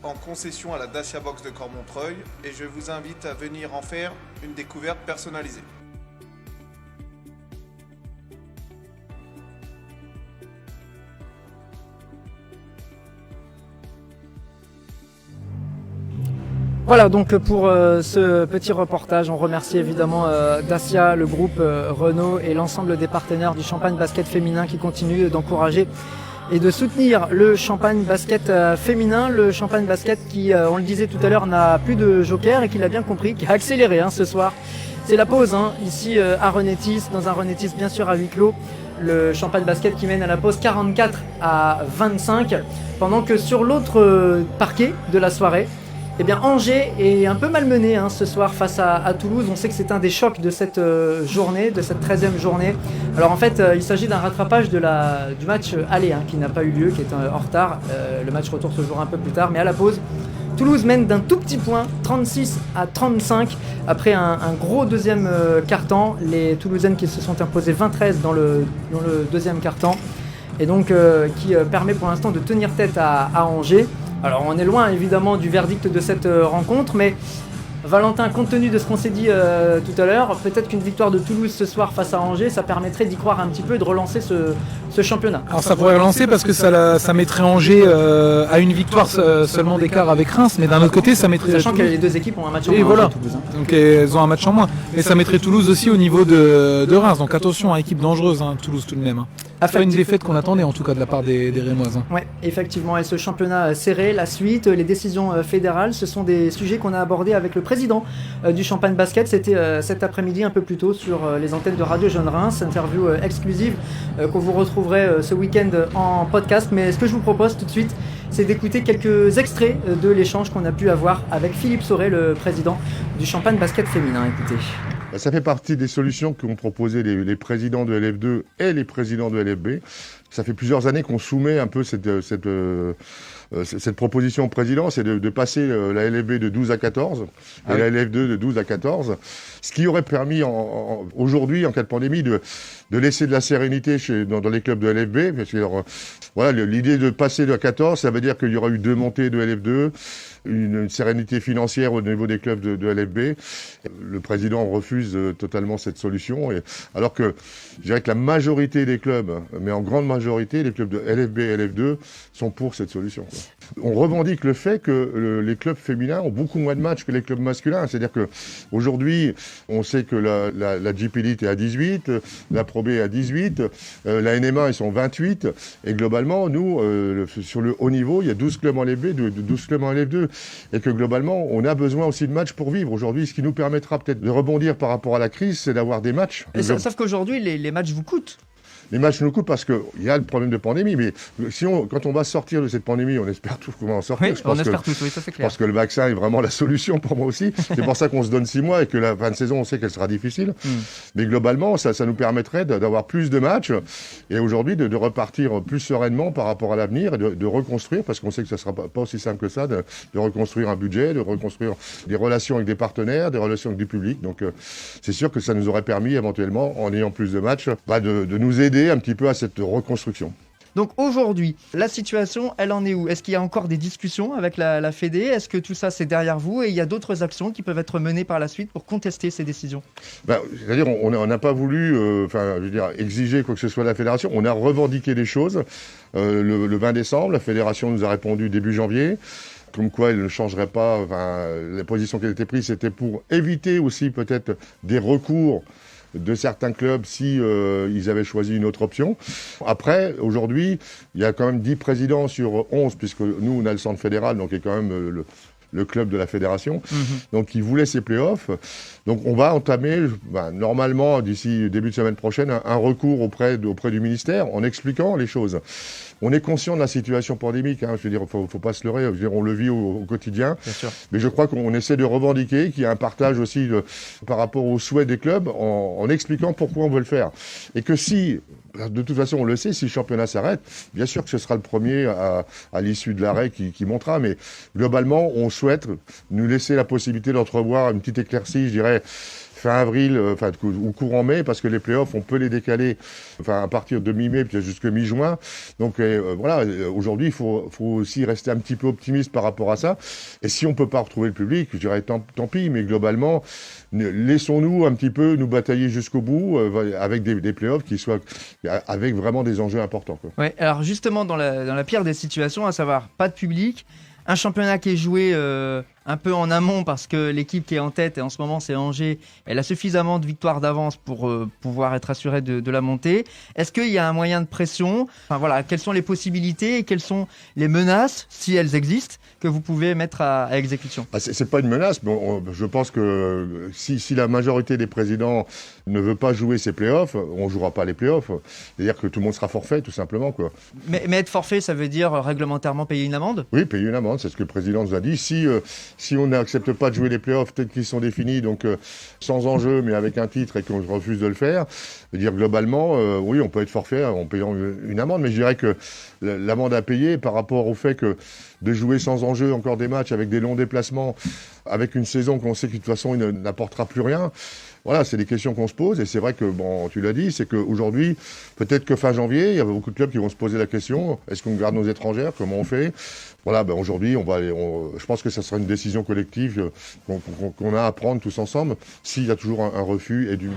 en concession à la Dacia Box de Cormontreuil et je vous invite à venir en faire une découverte personnalisée. Voilà donc pour ce petit reportage, on remercie évidemment Dacia, le groupe Renault et l'ensemble des partenaires du Champagne Basket féminin qui continuent d'encourager et de soutenir le Champagne Basket féminin, le Champagne Basket qui, on le disait tout à l'heure, n'a plus de joker et qui l'a bien compris, qui a accéléré ce soir. C'est la pause ici à Renétis, dans un Renétis bien sûr à huis clos. Le Champagne Basket qui mène à la pause 44-25, pendant que sur l'autre parquet de la soirée, eh bien, Angers est un peu malmené ce soir face à Toulouse. On sait que c'est un des chocs de cette journée, de cette 13e journée. Alors en fait, il s'agit d'un rattrapage du match aller qui n'a pas eu lieu, qui est en retard. Le match retour se jouera un peu plus tard, mais à la pause, Toulouse mène d'un tout petit point, 36-35, après un gros deuxième quart-temps. Les Toulousaines qui se sont imposées 20-13 dans le deuxième quart-temps, et donc qui permet pour l'instant de tenir tête à Angers. Alors on est loin évidemment du verdict de cette rencontre, mais Valentin, compte tenu de ce qu'on s'est dit tout à l'heure, peut-être qu'une victoire de Toulouse ce soir face à Angers, ça permettrait d'y croire un petit peu et de relancer ce championnat. Alors ça pourrait relancer parce que ça mettrait Angers à une victoire seulement d'écart avec Reims, mais d'un autre côté ça mettrait... Sachant que les deux équipes ont un match en moins. Et voilà, Toulouse, hein. donc elles ont un match en moins. Mais ça mettrait Toulouse aussi au niveau de Reims, donc attention, équipe dangereuse, Toulouse tout de même. Pas une défaite qu'on attendait en tout cas de la part des Rémoises. Ouais, effectivement, et ce championnat serré, la suite, les décisions fédérales, ce sont des sujets qu'on a abordés avec le président du Champagne Basket. C'était cet après-midi un peu plus tôt sur les antennes de Radio Jeune Reims, interview exclusive qu'on vous retrouverez ce week-end en podcast. Mais ce que je vous propose tout de suite, c'est d'écouter quelques extraits de l'échange qu'on a pu avoir avec Philippe Sauret, le président du Champagne Basket féminin. Écoutez. Ça fait partie des solutions qu'ont proposées les présidents de LF2 et les présidents de LFB. Ça fait plusieurs années qu'on soumet un peu cette proposition au président, c'est de passer la LFB de 12 à 14 et la LF2 de 12 à 14, ce qui aurait permis aujourd'hui, en cas de pandémie, de laisser de la sérénité dans les clubs de LFB. Parce que, voilà, l'idée de passer de 14, ça veut dire qu'il y aura eu 2 montées de LF2, une sérénité financière au niveau des clubs de LFB. Le président refuse totalement cette solution, alors que je dirais que la majorité des clubs, mais en grande majorité, les clubs de LFB et LF2 sont pour cette solution. On revendique le fait que les clubs féminins ont beaucoup moins de matchs que les clubs masculins. C'est-à-dire qu'aujourd'hui, on sait que la GP Elite est à 18, la Pro B est à 18, la NMA ils sont 28, et globalement, nous, sur le haut niveau, il y a 12 clubs en LFB, 12 clubs en LF2, et que globalement, on a besoin aussi de matchs pour vivre. Aujourd'hui, ce qui nous permettra peut-être de rebondir par rapport à la crise, c'est d'avoir des matchs. Sauf qu'aujourd'hui, les matchs vous coûtent. Les matchs nous coûtent parce qu'il y a le problème de pandémie, mais quand on va sortir de cette pandémie, on espère tous qu'on va en sortir. Oui, on espère tous, oui, ça c'est clair. Parce que le vaccin est vraiment la solution pour moi aussi. C'est pour ça qu'on se donne 6 mois et que la fin de saison, on sait qu'elle sera difficile. Mais globalement, ça nous permettrait d'avoir plus de matchs et aujourd'hui de repartir plus sereinement par rapport à l'avenir et de reconstruire, parce qu'on sait que ça ne sera pas aussi simple que ça, de reconstruire un budget, de reconstruire des relations avec des partenaires, des relations avec du public. Donc c'est sûr que ça nous aurait permis éventuellement, en ayant plus de matchs, de nous aider un petit peu à cette reconstruction. Donc aujourd'hui, la situation, elle en est où? Est-ce qu'il y a encore des discussions avec la Fédé? Est-ce que tout ça c'est derrière vous et il y a d'autres actions qui peuvent être menées par la suite pour contester ces décisions? C'est-à-dire on n'a pas voulu exiger quoi que ce soit de la fédération. On a revendiqué des choses. Le 20 décembre, la fédération nous a répondu début janvier. Comme quoi elle ne changerait pas, la position qui a été prise, c'était pour éviter aussi peut-être des recours de certains clubs si ils avaient choisi une autre option. Après, aujourd'hui, il y a quand même 10 présidents sur 11, puisque nous, on a le centre fédéral, donc il y a quand même le club de la fédération, donc ils voulaient ces playoffs. Donc on va entamer, normalement, d'ici début de semaine prochaine, un recours auprès du ministère en expliquant les choses. On est conscient de la situation pandémique, je veux dire, faut pas se leurrer, on le vit au quotidien. Bien sûr. Mais je crois qu'on essaie de revendiquer, qu'il y a un partage aussi par rapport aux souhaits des clubs en expliquant pourquoi on veut le faire. Et que si, de toute façon on le sait, si le championnat s'arrête, bien sûr que ce sera le premier à l'issue de l'arrêt qui montera, mais globalement on souhaite nous laisser la possibilité d'entrevoir une petite éclaircie, je dirais, fin avril, ou courant mai, parce que les playoffs, on peut les décaler à partir de mi-mai, puis jusqu'à mi-juin. Donc voilà, aujourd'hui, il faut aussi rester un petit peu optimiste par rapport à ça. Et si on ne peut pas retrouver le public, je dirais tant pis, mais globalement, laissons-nous un petit peu nous batailler jusqu'au bout avec des playoffs qui soient avec vraiment des enjeux importants. Ouais, alors justement, dans la pire des situations, à savoir pas de public, un championnat qui est joué un peu en amont parce que l'équipe qui est en tête, et en ce moment c'est Angers, elle a suffisamment de victoires d'avance pour pouvoir être assurée de la montée. Est-ce qu'il y a un moyen de pression? Quelles sont les possibilités et quelles sont les menaces, si elles existent, que vous pouvez mettre à exécution? C'est pas une menace, mais je pense que si la majorité des présidents ne veut pas jouer ces playoffs, on jouera pas les playoffs. C'est-à-dire que tout le monde sera forfait, tout simplement, Mais être forfait, ça veut dire réglementairement payer une amende? Oui, payer une amende, c'est ce que le président nous a dit. Si on n'accepte pas de jouer les playoffs tels qu'ils sont définis, donc sans enjeu, mais avec un titre, et qu'on refuse de le faire, Je veux dire, globalement, oui, on peut être forfait en payant une amende, mais je dirais que l'amende à payer par rapport au fait que de jouer sans enjeu encore des matchs avec des longs déplacements, avec une saison qu'on sait que de toute façon il n'apportera plus rien. Voilà, c'est des questions qu'on se pose et c'est vrai que, bon, tu l'as dit, c'est qu'aujourd'hui, peut-être que fin janvier, il y a beaucoup de clubs qui vont se poser la question, est-ce qu'on garde nos étrangères, comment on fait? Voilà, ben aujourd'hui, je pense que ça sera une décision collective qu'on a à prendre tous ensemble s'il y a toujours un refus et du...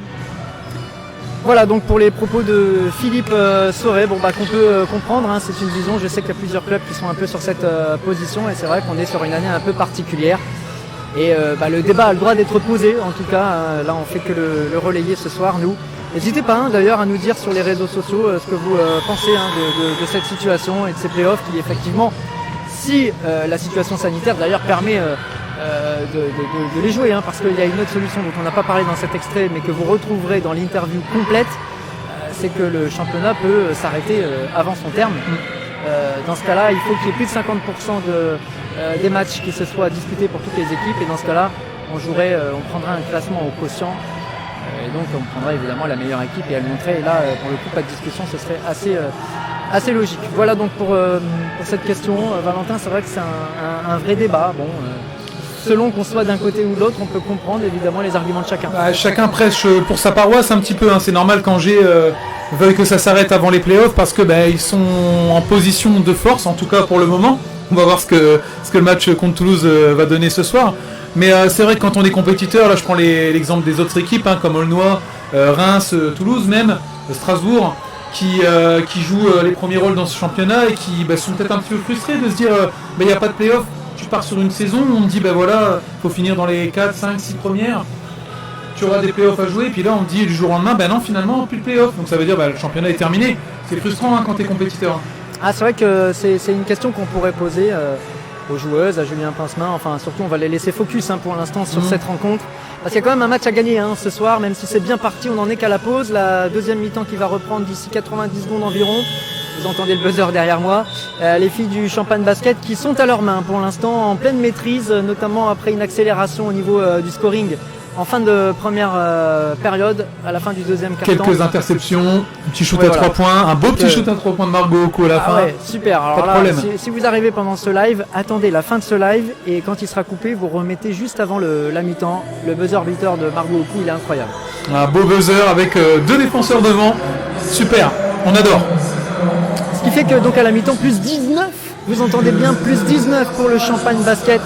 Voilà donc pour les propos de Philippe Soré, qu'on peut comprendre, hein, c'est une vision, je sais qu'il y a plusieurs clubs qui sont un peu sur cette position et c'est vrai qu'on est sur une année un peu particulière. Et le débat a le droit d'être posé, en tout cas, là on fait que le relayer ce soir, nous. N'hésitez pas d'ailleurs à nous dire sur les réseaux sociaux ce que vous pensez de cette situation et de ces playoffs qui effectivement, si la situation sanitaire d'ailleurs permet de les jouer, hein, parce qu'il y a une autre solution dont on n'a pas parlé dans cet extrait mais que vous retrouverez dans l'interview complète, c'est que le championnat peut s'arrêter avant son terme. Dans ce cas-là, il faut qu'il y ait plus de 50% des matchs qui se soient disputés pour toutes les équipes et dans ce cas-là, on prendrait un classement au quotient et donc on prendrait évidemment la meilleure équipe et elle montrait, et là pour le coup pas de discussion, ce serait assez logique. Voilà donc pour cette question, Valentin, c'est vrai que c'est un vrai débat. Selon qu'on soit d'un côté ou de l'autre, on peut comprendre évidemment les arguments de chacun. Chacun prêche pour sa paroisse un petit peu, hein. C'est normal qu'Angers veuille que ça s'arrête avant les playoffs parce que ils sont en position de force, en tout cas pour le moment. On va voir ce que le match contre Toulouse va donner ce soir. Mais c'est vrai que quand on est compétiteur, là je prends l'exemple des autres équipes, hein, comme Aulnois, Reims, Toulouse même, Strasbourg, qui jouent les premiers rôles dans ce championnat et qui sont peut-être un petit peu frustrés de se dire il n'y a pas de playoffs. Tu pars sur une saison où on te dit faut finir dans les 4, 5, 6 premières, tu auras des playoffs à jouer, et puis là on te dit du jour au lendemain, non finalement plus de playoffs, donc ça veut dire le championnat est terminé. C'est frustrant quand tu es compétiteur. C'est vrai que c'est une question qu'on pourrait poser aux joueuses, à Julien Pincemin, enfin surtout on va les laisser focus pour l'instant sur cette rencontre, parce qu'il y a quand même un match à gagner ce soir, même si c'est bien parti, on n'en est qu'à la pause, la deuxième mi-temps qui va reprendre d'ici 90 secondes environ. Vous entendez le buzzer derrière moi. Les filles du Champagne Basket qui sont à leurs mains pour l'instant en pleine maîtrise, notamment après une accélération au niveau du scoring en fin de première période, à la fin du deuxième quart-temps. Quelques interceptions, un petit shoot à 3 points, un beau petit shoot à 3 points de Margot Oku à la fin. Ouais, super. Alors pas de problème. Si vous arrivez pendant ce live, attendez la fin de ce live et quand il sera coupé, vous remettez juste avant la mi-temps. Le buzzer beater de Margot Oku, il est incroyable. Un beau buzzer avec 2 défenseurs devant. Super, on adore. Ce qui fait que donc à la mi-temps, plus 19, vous entendez bien, plus 19 pour le Champagne Basket,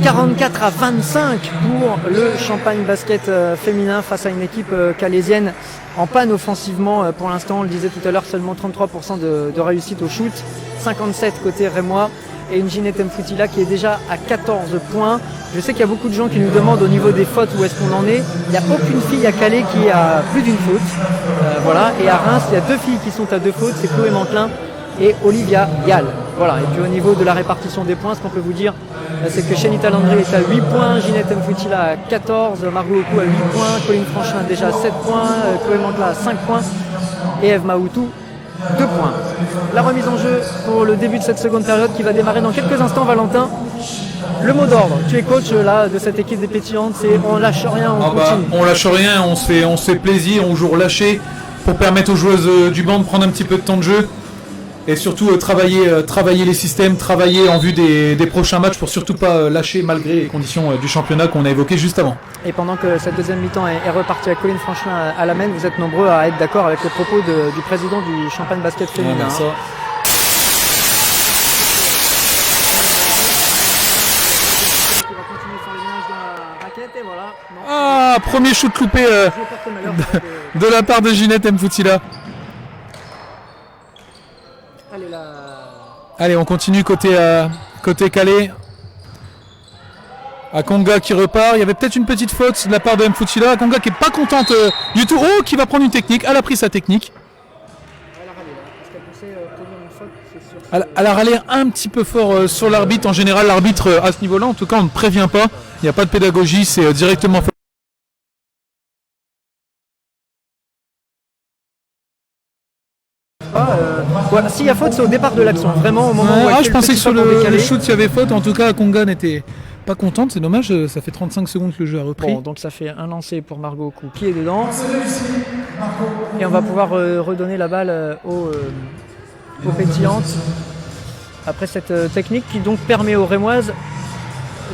44 à 25 pour le Champagne Basket féminin face à une équipe calaisienne en panne offensivement pour l'instant. On le disait tout à l'heure, seulement 33% de réussite au shoot, 57 côté rémois et une Ginette Mfoutila qui est déjà à 14 points. Je sais qu'il y a beaucoup de gens qui nous demandent au niveau des fautes où est-ce qu'on en est. Il n'y a aucune fille à Calais qui a plus d'une faute. Voilà. Et à Reims, il y a 2 filles qui sont à 2 fautes, c'est Chloé Mantelin et Olivia Gall. Voilà. Et puis au niveau de la répartition des points, ce qu'on peut vous dire, c'est que Shenita Landry est à 8 points, Ginette Mfoutila à 14, Margot Oku à 8 points, Colline Franchelin déjà à 7 points, Chloé Mantelin à 5 points et Eve Maoutou 2 points. La remise en jeu pour le début de cette seconde période qui va démarrer dans quelques instants. Valentin, le mot d'ordre, tu es coach là de cette équipe des pétillantes, c'est on lâche rien, on continue. On lâche rien, on se fait plaisir, on joue relâché pour permettre aux joueuses du banc de prendre un petit peu de temps de jeu et surtout travailler les systèmes, travailler en vue des prochains matchs pour surtout pas lâcher malgré les conditions du championnat qu'on a évoquées juste avant. Et pendant que cette deuxième mi-temps est repartie à Colline Franchelin à la main, vous êtes nombreux à être d'accord avec les propos du président du Champagne Basket féminin. Premier shoot loupé de la part de Ginette Mfoutila. Allez, on continue côté Calais. Akonga qui repart. Il y avait peut-être une petite faute de la part de Mfoutila. Akonga qui est pas contente du tout. Oh, qui va prendre une technique. Elle a pris sa technique. Elle a râlé un petit peu fort sur l'arbitre. En général, l'arbitre à ce niveau-là, en tout cas, on ne prévient pas. Il n'y a pas de pédagogie, c'est directement fait. Voilà, s'il y a faute, c'est au départ de l'action. Vraiment, au moment où je pensais que sur le shoot, il y avait faute. En tout cas, Akonga n'était pas contente. C'est dommage, ça fait 35 secondes que le jeu a repris. Bon, donc ça fait un lancer pour Margot Oku qui est dedans. Et on va pouvoir redonner la balle aux pétillantes après cette technique qui donc permet aux Rémoises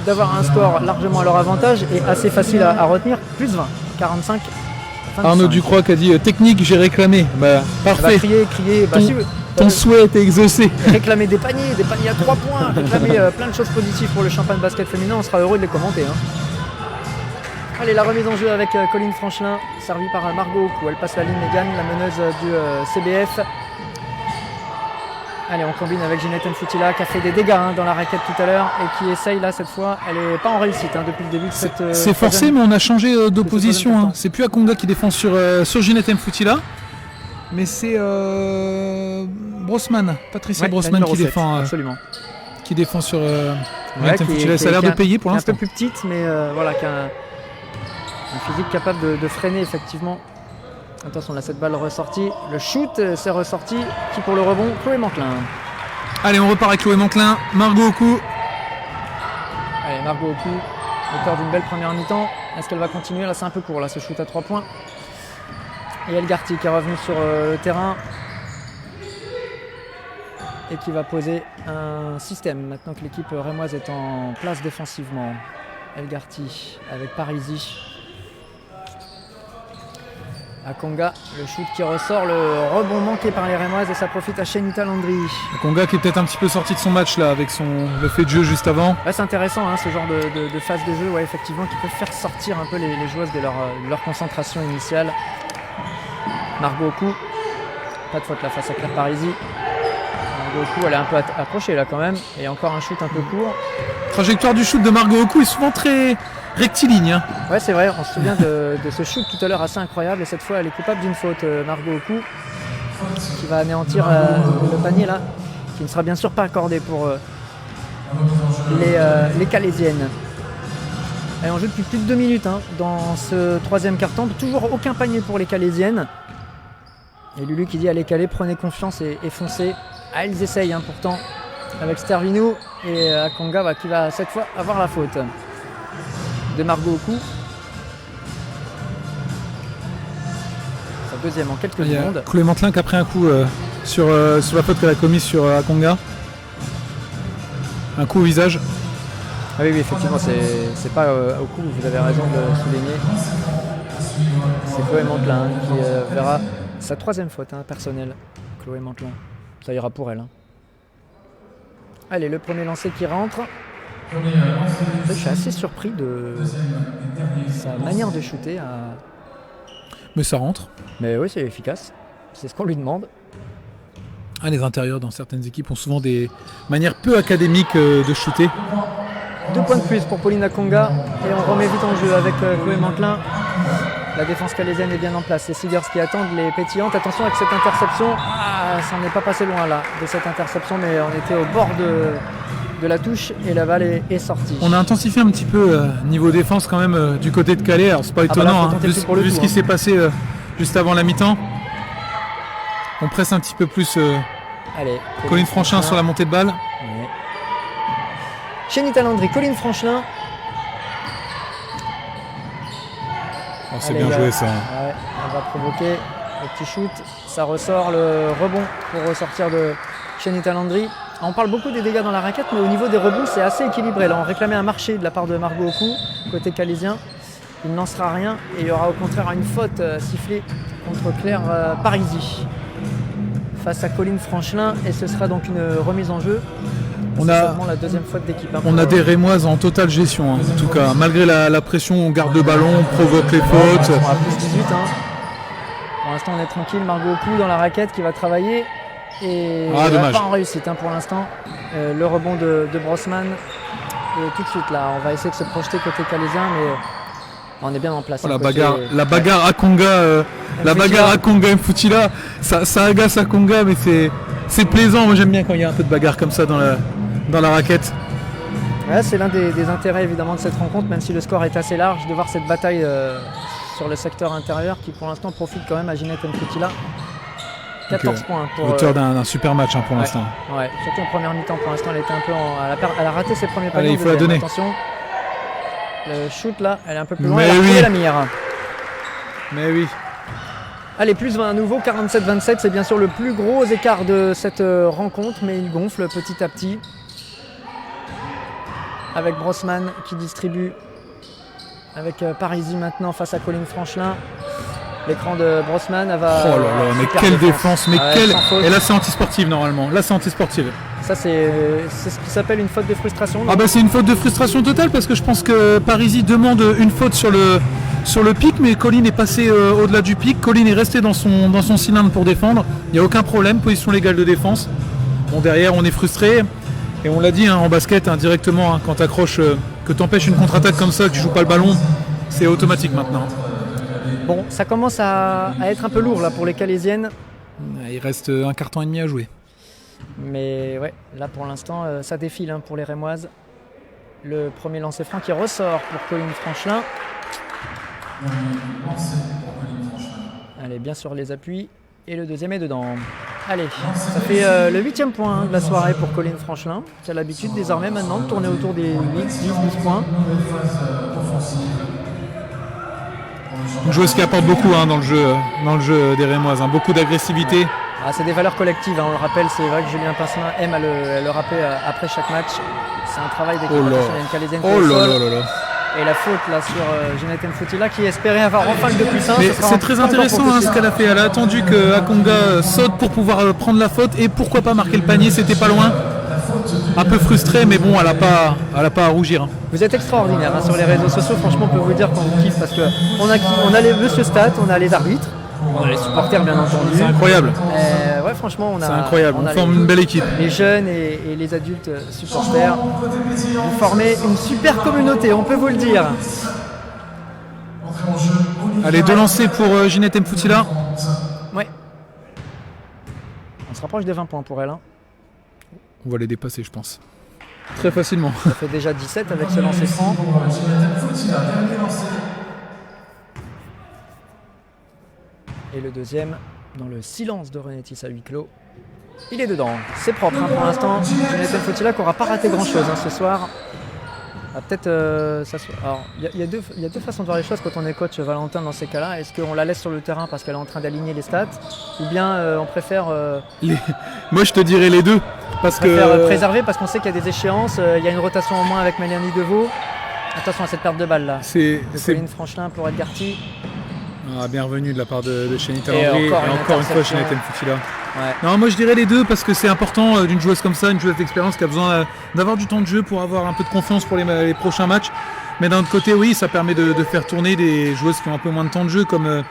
d'avoir un score largement à leur avantage et assez facile à retenir, plus 20, 45. Arnaud Ducroix qui a dit technique, j'ai réclamé. Bah, parfait. Crier. Ton souhait était exaucé. Réclamer des paniers à 3 points, réclamer plein de choses positives pour le Champagne basket féminin, on sera heureux de les commenter. Allez, la remise en jeu avec Colline Franchelin, servie par Margot Aucoux. Elle passe la ligne et gagne, la meneuse du CBF. Allez, on combine avec Ginette Mfoutila qui a fait des dégâts dans la raquette tout à l'heure et qui essaye là cette fois. Elle n'est pas en réussite depuis le début de cette. C'est forcé, mais on a changé d'opposition. C'est plus Akonga qui défend sur Ginette Mfoutila, mais c'est Brosman, Patricia Brosman qui 7, défend. Absolument. Qui défend sur Ginette Mfoutila. Ça a l'air de payer pour l'instant. Un peu plus petite, mais voilà, qui a un physique capable de freiner effectivement. Attention, là, cette balle ressortie. Le shoot, c'est ressorti. Qui pour le rebond? Chloé Mantelin. Allez, on repart avec Chloé Mantelin. Margot Aucoux. Allez, Margot Aucoux, auteur d'une belle première mi-temps. Est-ce qu'elle va continuer? Là, c'est un peu court, là, ce shoot à 3 points. Et Elgarty qui est revenu sur le terrain. Et qui va poser un système. Maintenant que l'équipe rémoise est en place défensivement. Elgarty avec Parisi. Akonga, le shoot qui ressort, le rebond manqué par les Rémoises et ça profite à Shenita Landry. Akonga qui est peut-être un petit peu sorti de son match là avec le fait de jeu juste avant. Ouais, c'est intéressant ce genre de phase de jeu effectivement, qui peut faire sortir un peu les joueuses de leur concentration initiale. Margot Aucoux, pas de faute là face à Claire Parisi. Margot Aucoux, elle est un peu approchée là quand même et encore un shoot un peu court. Trajectoire du shoot de Margot Aucoux est souvent très rectiligne. Ouais, c'est vrai, on se souvient de ce shoot tout à l'heure assez incroyable et cette fois elle est coupable d'une faute, Margot Aucoux, qui va anéantir le panier là, qui ne sera bien sûr pas accordé pour les Calaisiennes. Et on joue depuis plus de 2 minutes dans ce troisième quart-temps, toujours aucun panier pour les Calaisiennes. Et Lulu qui dit allez Calais, prenez confiance et foncez. Ah, ils essayent pourtant avec Stervinou et Akonga qui va cette fois avoir la faute de Margot Aucoux. Sa deuxième en quelques secondes. Chloé Mantelin qui a pris un coup sur la faute qu'elle a commise sur Akonga. Un coup au visage. Ah oui, effectivement, c'est pas Aucoux, vous avez raison de souligner. C'est Chloé Mantelin qui verra sa 3e faute personnelle. Chloé Mantelin. Ça ira pour elle. Allez, le premier lancer qui rentre. Je suis assez surpris de sa manière de shooter. Mais ça rentre. Mais oui, c'est efficace. C'est ce qu'on lui demande. Les intérieurs dans certaines équipes ont souvent des manières peu académiques de shooter. 2 points de plus pour Pauline Akonga. Et on remet vite en jeu avec Chloé Mantelin. La défense calaisienne est bien en place. Les Seagers qui attendent les pétillantes. Attention avec cette interception. Ça n'est pas passé loin là de cette interception, mais on était au bord de la touche et la balle est sortie. On a intensifié un petit peu niveau défense quand même du côté de Calais. Alors c'est pas étonnant vu ce qui s'est passé juste avant la mi-temps. On presse un petit peu plus Colline Franchelin sur la montée de balle. Ouais. Shenita Landry, Colline Franchelin. C'est bien joué ça. Ouais, on va provoquer le petit shoot. Ça ressort, le rebond pour ressortir de Shenita Landry. On parle beaucoup des dégâts dans la raquette, mais au niveau des rebonds, c'est assez équilibré. Là, on réclamait un marché de la part de Margot Aucoux, côté calaisien. Il n'en sera rien et il y aura au contraire une faute sifflée contre Claire Parisi face à Colline Franchelin. Et ce sera donc une remise en jeu. On a la 2e faute d'équipe. On a des Rémoises en totale gestion. En tout cas, malgré la pression, on garde le ballon, on provoque les fautes. On a plus 18. Pour l'instant, on est tranquille. Margot Aucoux dans la raquette qui va travailler. Et dommage. Pas en réussite pour l'instant. Le rebond de Brosman. Et tout de suite là, on va essayer de se projeter côté calaisien, mais on est bien en place. La bagarre Akonga, Mfoutila, ça agace Akonga, mais c'est plaisant. Moi j'aime bien quand il y a un peu de bagarre comme ça dans la raquette. Ouais, c'est l'un des intérêts évidemment de cette rencontre, même si le score est assez large, de voir cette bataille sur le secteur intérieur qui pour l'instant profite quand même à Ginette Mfoutila. 14 points pour l'auteur d'un super match pour l'instant. Ouais, surtout en première mi-temps pour l'instant, elle était un peu elle a raté ses premiers paniers. Allez, il faut la donner. Attention. Le shoot là, elle est un peu plus loin, elle a trouvé la mire. Mais oui. Allez, plus 20 à nouveau, 47-27, c'est bien sûr le plus gros écart de cette rencontre, mais il gonfle petit à petit. Avec Brossman qui distribue, avec Parisi maintenant face à Colline Franchelin. L'écran de Brossman, elle va... Oh là là, mais quelle défense, mais quelle... sans faute. Et là c'est anti-sportive normalement, là c'est anti-sportive. Ça c'est ce qui s'appelle une faute de frustration. Ah bah c'est une faute de frustration totale parce que je pense que Parisi demande une faute sur le pic, mais Colline est passé au-delà du pic. Colline est resté dans son cylindre pour défendre. Il n'y a aucun problème, position légale de défense. Bon, derrière on est frustré. Et on l'a dit en basket directement, quand tu accroches, que tu empêches une contre-attaque comme ça, que tu joues pas le ballon, c'est automatique maintenant. Bon, ça commence à être un peu lourd là pour les Calaisiennes. Il reste un quart-temps et demi à jouer. Mais ouais, là pour l'instant ça défile pour les Rémoises. Le premier lancer franc qui ressort pour Colline Franchelin. Allez, bien sur les appuis. Et le deuxième est dedans. Allez, ça fait le 8e point de la soirée pour Colline Franchelin, qui a l'habitude désormais maintenant de tourner autour des 8, 10, 12 points. Une joueuse qui apporte beaucoup dans le jeu des Rémoises, beaucoup d'agressivité. Ah, c'est des valeurs collectives, on le rappelle, c'est vrai que Julien Pincelin aime à le rappeler après chaque match. C'est un travail d'équipe, il y a une Calaisienne qui est au sol. Et la faute là sur Ginette Mfoutila qui espérait avoir enfin le 2+1. Mais c'est très intéressant ce qu'elle a fait. Elle a attendu que Akonga saute pour pouvoir prendre la faute et pourquoi pas marquer le panier, c'était pas loin. Un peu frustrée, mais bon, elle a pas à rougir. Vous êtes extraordinaire sur les réseaux sociaux, franchement on peut vous dire qu'on vous kiffe parce qu'on a les Monsieur Stat, on a les arbitres, on a les supporters bien entendu. C'est incroyable. Ouais, franchement c'est incroyable, on forme une belle équipe. Les jeunes et les adultes supporters, vous formez une super communauté, on peut vous le dire. Allez, 2 lancers pour Ginette Mfoutila. Ouais. On se rapproche des 20 points pour elle. On va les dépasser, je pense. Très facilement. Ça fait déjà 17 avec ce lancer franc. Et le deuxième, dans le silence de Renétis à huis clos, il est dedans. C'est propre pour l'instant. Ginette Mfoutila qui n'aura pas raté grand-chose ce soir. Peut-être alors il y a deux façons de voir les choses quand on est coach Valentin dans ces cas-là. Est-ce qu'on la laisse sur le terrain parce qu'elle est en train d'aligner les stats, ou bien on préfère Moi je te dirais les deux parce que préserver parce qu'on sait qu'il y a des échéances, il y a une rotation en moins avec Mélanie Deveau. Attention à cette perte de balle là. C'est Colline Franchelin pour Edgarty. Bienvenue de la part de Chenita Landry et encore une fois Ginette Mfoutila. Ouais. Non, moi je dirais les deux parce que c'est important d'une joueuse comme ça, une joueuse d'expérience qui a besoin d'avoir du temps de jeu pour avoir un peu de confiance pour les prochains matchs. Mais d'un autre côté, oui, ça permet de faire tourner des joueuses qui ont un peu moins de temps de jeu comme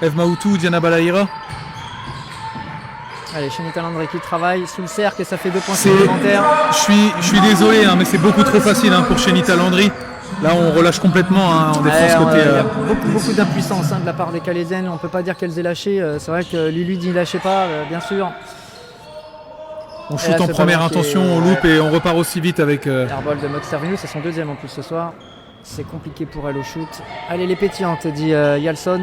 Eve Maoutou, Diana Balaïra. Allez, Chenita Landry qui travaille sous le cercle et ça fait 2 points supplémentaires. Je suis désolé, mais c'est beaucoup trop facile pour Chenita Landry. Là, on relâche complètement en défense côté. Il y a beaucoup d'impuissance de la part des Calaisiennes. On ne peut pas dire qu'elles aient lâché. C'est vrai que Lulu dit lâchez pas, bien sûr. On shoot en première intention, on loupe et on repart aussi vite avec. Airball de Maud Servinou, c'est son deuxième en plus ce soir. C'est compliqué pour elle au shoot. Allez, les pétillantes, dit Yalson.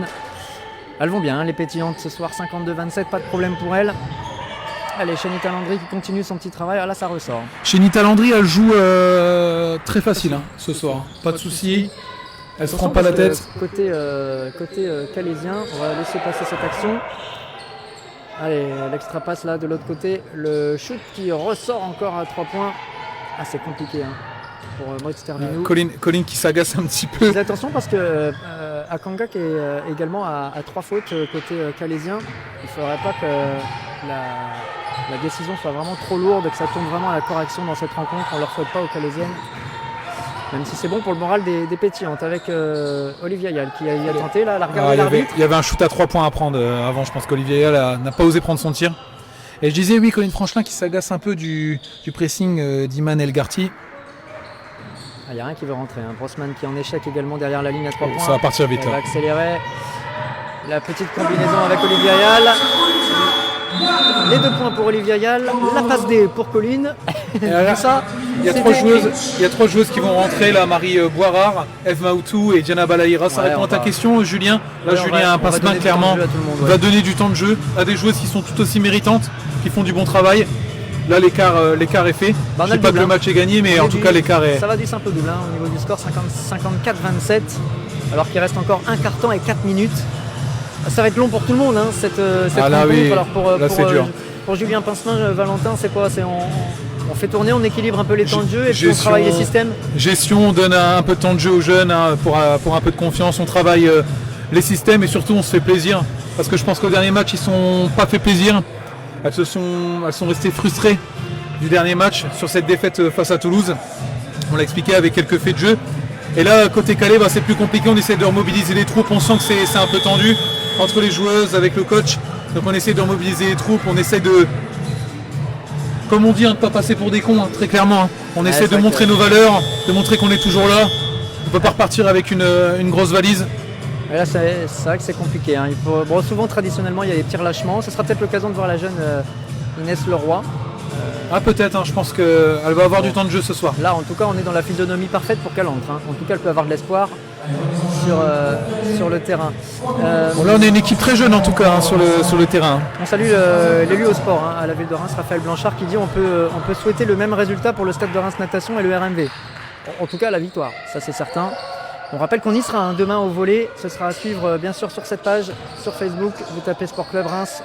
Elles vont bien, les pétillantes ce soir, 52-27, pas de problème pour elles. Allez, Chenita Landry qui continue son petit travail. Ah, là, ça ressort. Chenita Landry, elle joue très facile ce soir. Pas de soucis. Elle se prend pas la tête. Côté calaisien, on va laisser passer cette action. Allez, l'extra passe là de l'autre côté. Le shoot qui ressort encore à 3 points. Ah, c'est compliqué pour Maud Servinou. Colline qui s'agace un petit peu. Faites attention parce que Akonga qui est également à 3 fautes côté calaisien. Il ne faudrait pas que la décision soit vraiment trop lourde et que ça tourne vraiment à la correction dans cette rencontre. On ne leur souhaite pas aux Calaisiennes. Même si c'est bon pour le moral des pétillantes avec Olivia Yal qui y a tenté. Là, elle a regardé l'arbitre. Il y avait un shoot à 3 points à prendre avant. Je pense qu'Olivia Yal n'a pas osé prendre son tir. Et je disais, oui, Colline Franchelin qui s'agace un peu du pressing d'Iman Elgarty. Il n'y a rien qui veut rentrer. Brossman qui est en échec également derrière la ligne à 3 points. Ça va partir vite. Elle va accélérer. La petite combinaison avec Olivia Yal. Les 2 points pour Olivia Yal, la passe D pour Colline. Il y a 3 joueuses qui vont rentrer là, Marie Boirard, Eve Maoutou et Diana Balaïra. Ça répond à ta question, Julien. Là, Julien Pincelin clairement va donner du temps de jeu à des joueuses qui sont tout aussi méritantes, qui font du bon travail. Là, l'écart est fait. Je sais pas que le match est gagné, mais en tout cas, l'écart est. Ça va du simple double au niveau du score, 54-27, alors qu'il reste encore un quart-temps et 4 minutes. Ça va être long pour tout le monde, hein, cette là, rencontre. oui. Alors Là, c'est dur. pour Julien Pincemin, Valentin, c'est quoi? On fait tourner, on équilibre un peu les temps de jeu et puis on travaille les systèmes. Gestion, on donne un peu de temps de jeu aux jeunes pour un peu de confiance. On travaille les systèmes et surtout on se fait plaisir. Parce que je pense qu'au dernier match, ils ne sont pas fait plaisir. Elles sont restées frustrées du dernier match sur cette défaite face à Toulouse. On l'a expliqué avec quelques faits de jeu. Et là, côté Calais, c'est plus compliqué. On essaie de remobiliser les troupes. On sent que c'est un peu tendu entre les joueuses, avec le coach. Donc on essaie de remobiliser les troupes. On essaie de, comme on dit, de ne pas passer pour des cons, très clairement. On essaie de montrer nos valeurs, de montrer qu'on est toujours là. On ne peut pas repartir avec une grosse valise. Et là, c'est vrai que c'est compliqué. Hein. Souvent, traditionnellement, il y a des petits relâchements. Ce sera peut-être l'occasion de voir la jeune Inès Leroy. Peut-être, je pense qu'elle va avoir du temps de jeu ce soir. Là, en tout cas, on est dans la physionomie parfaite pour qu'elle entre. En tout cas, elle peut avoir de l'espoir sur le terrain. Là, on est une équipe très jeune, en tout cas, sur le terrain. On salue l'élu au sport à la ville de Reims, Raphaël Blanchard, qui dit on peut souhaiter le même résultat pour le stade de Reims Natation et le RMV. En tout cas, la victoire, ça c'est certain. On rappelle qu'on y sera demain au volley. Ce sera à suivre, bien sûr, sur cette page, sur Facebook. Vous tapez Sport Club Reims.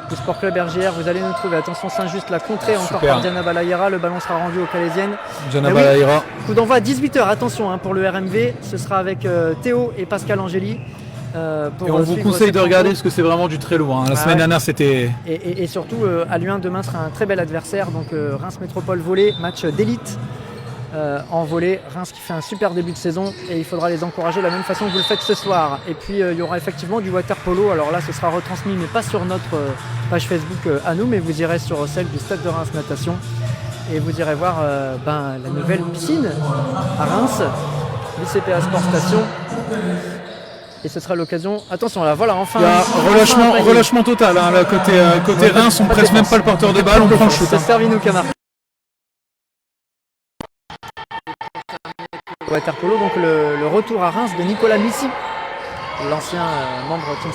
Le Sport Club RJR, vous allez nous trouver. Attention, Saint-Just, la contrée encore par Diana Balayera. Le ballon sera rendu aux Calaisiennes. Diana Balayera. Coup d'envoi à 18h. Attention pour le RMV. Ce sera avec Théo et Pascal Angéli. Et on vous conseille de regarder parce que c'est vraiment du très lourd. La semaine dernière, c'était. Et surtout, Alluin demain sera un très bel adversaire. Donc Reims Métropole Volley, match d'élite. En volley, Reims qui fait un super début de saison et il faudra les encourager de la même façon que vous le faites ce soir. Et puis il y aura effectivement du water polo. Alors là, ce sera retransmis, mais pas sur notre page Facebook à nous, mais vous irez sur celle du Stade de Reims Natation et vous irez voir la nouvelle piscine à Reims, l'ICPA Sport Station. Et ce sera l'occasion. Attention là, voilà, enfin. Il y a relâchement total. Là, côté Reims, on ne presse même pas le porteur de balle, on prend le shoot. C'est Servinou qui a marqué. Water polo, donc le retour à Reims de Nicolas Missy, l'ancien membre Team.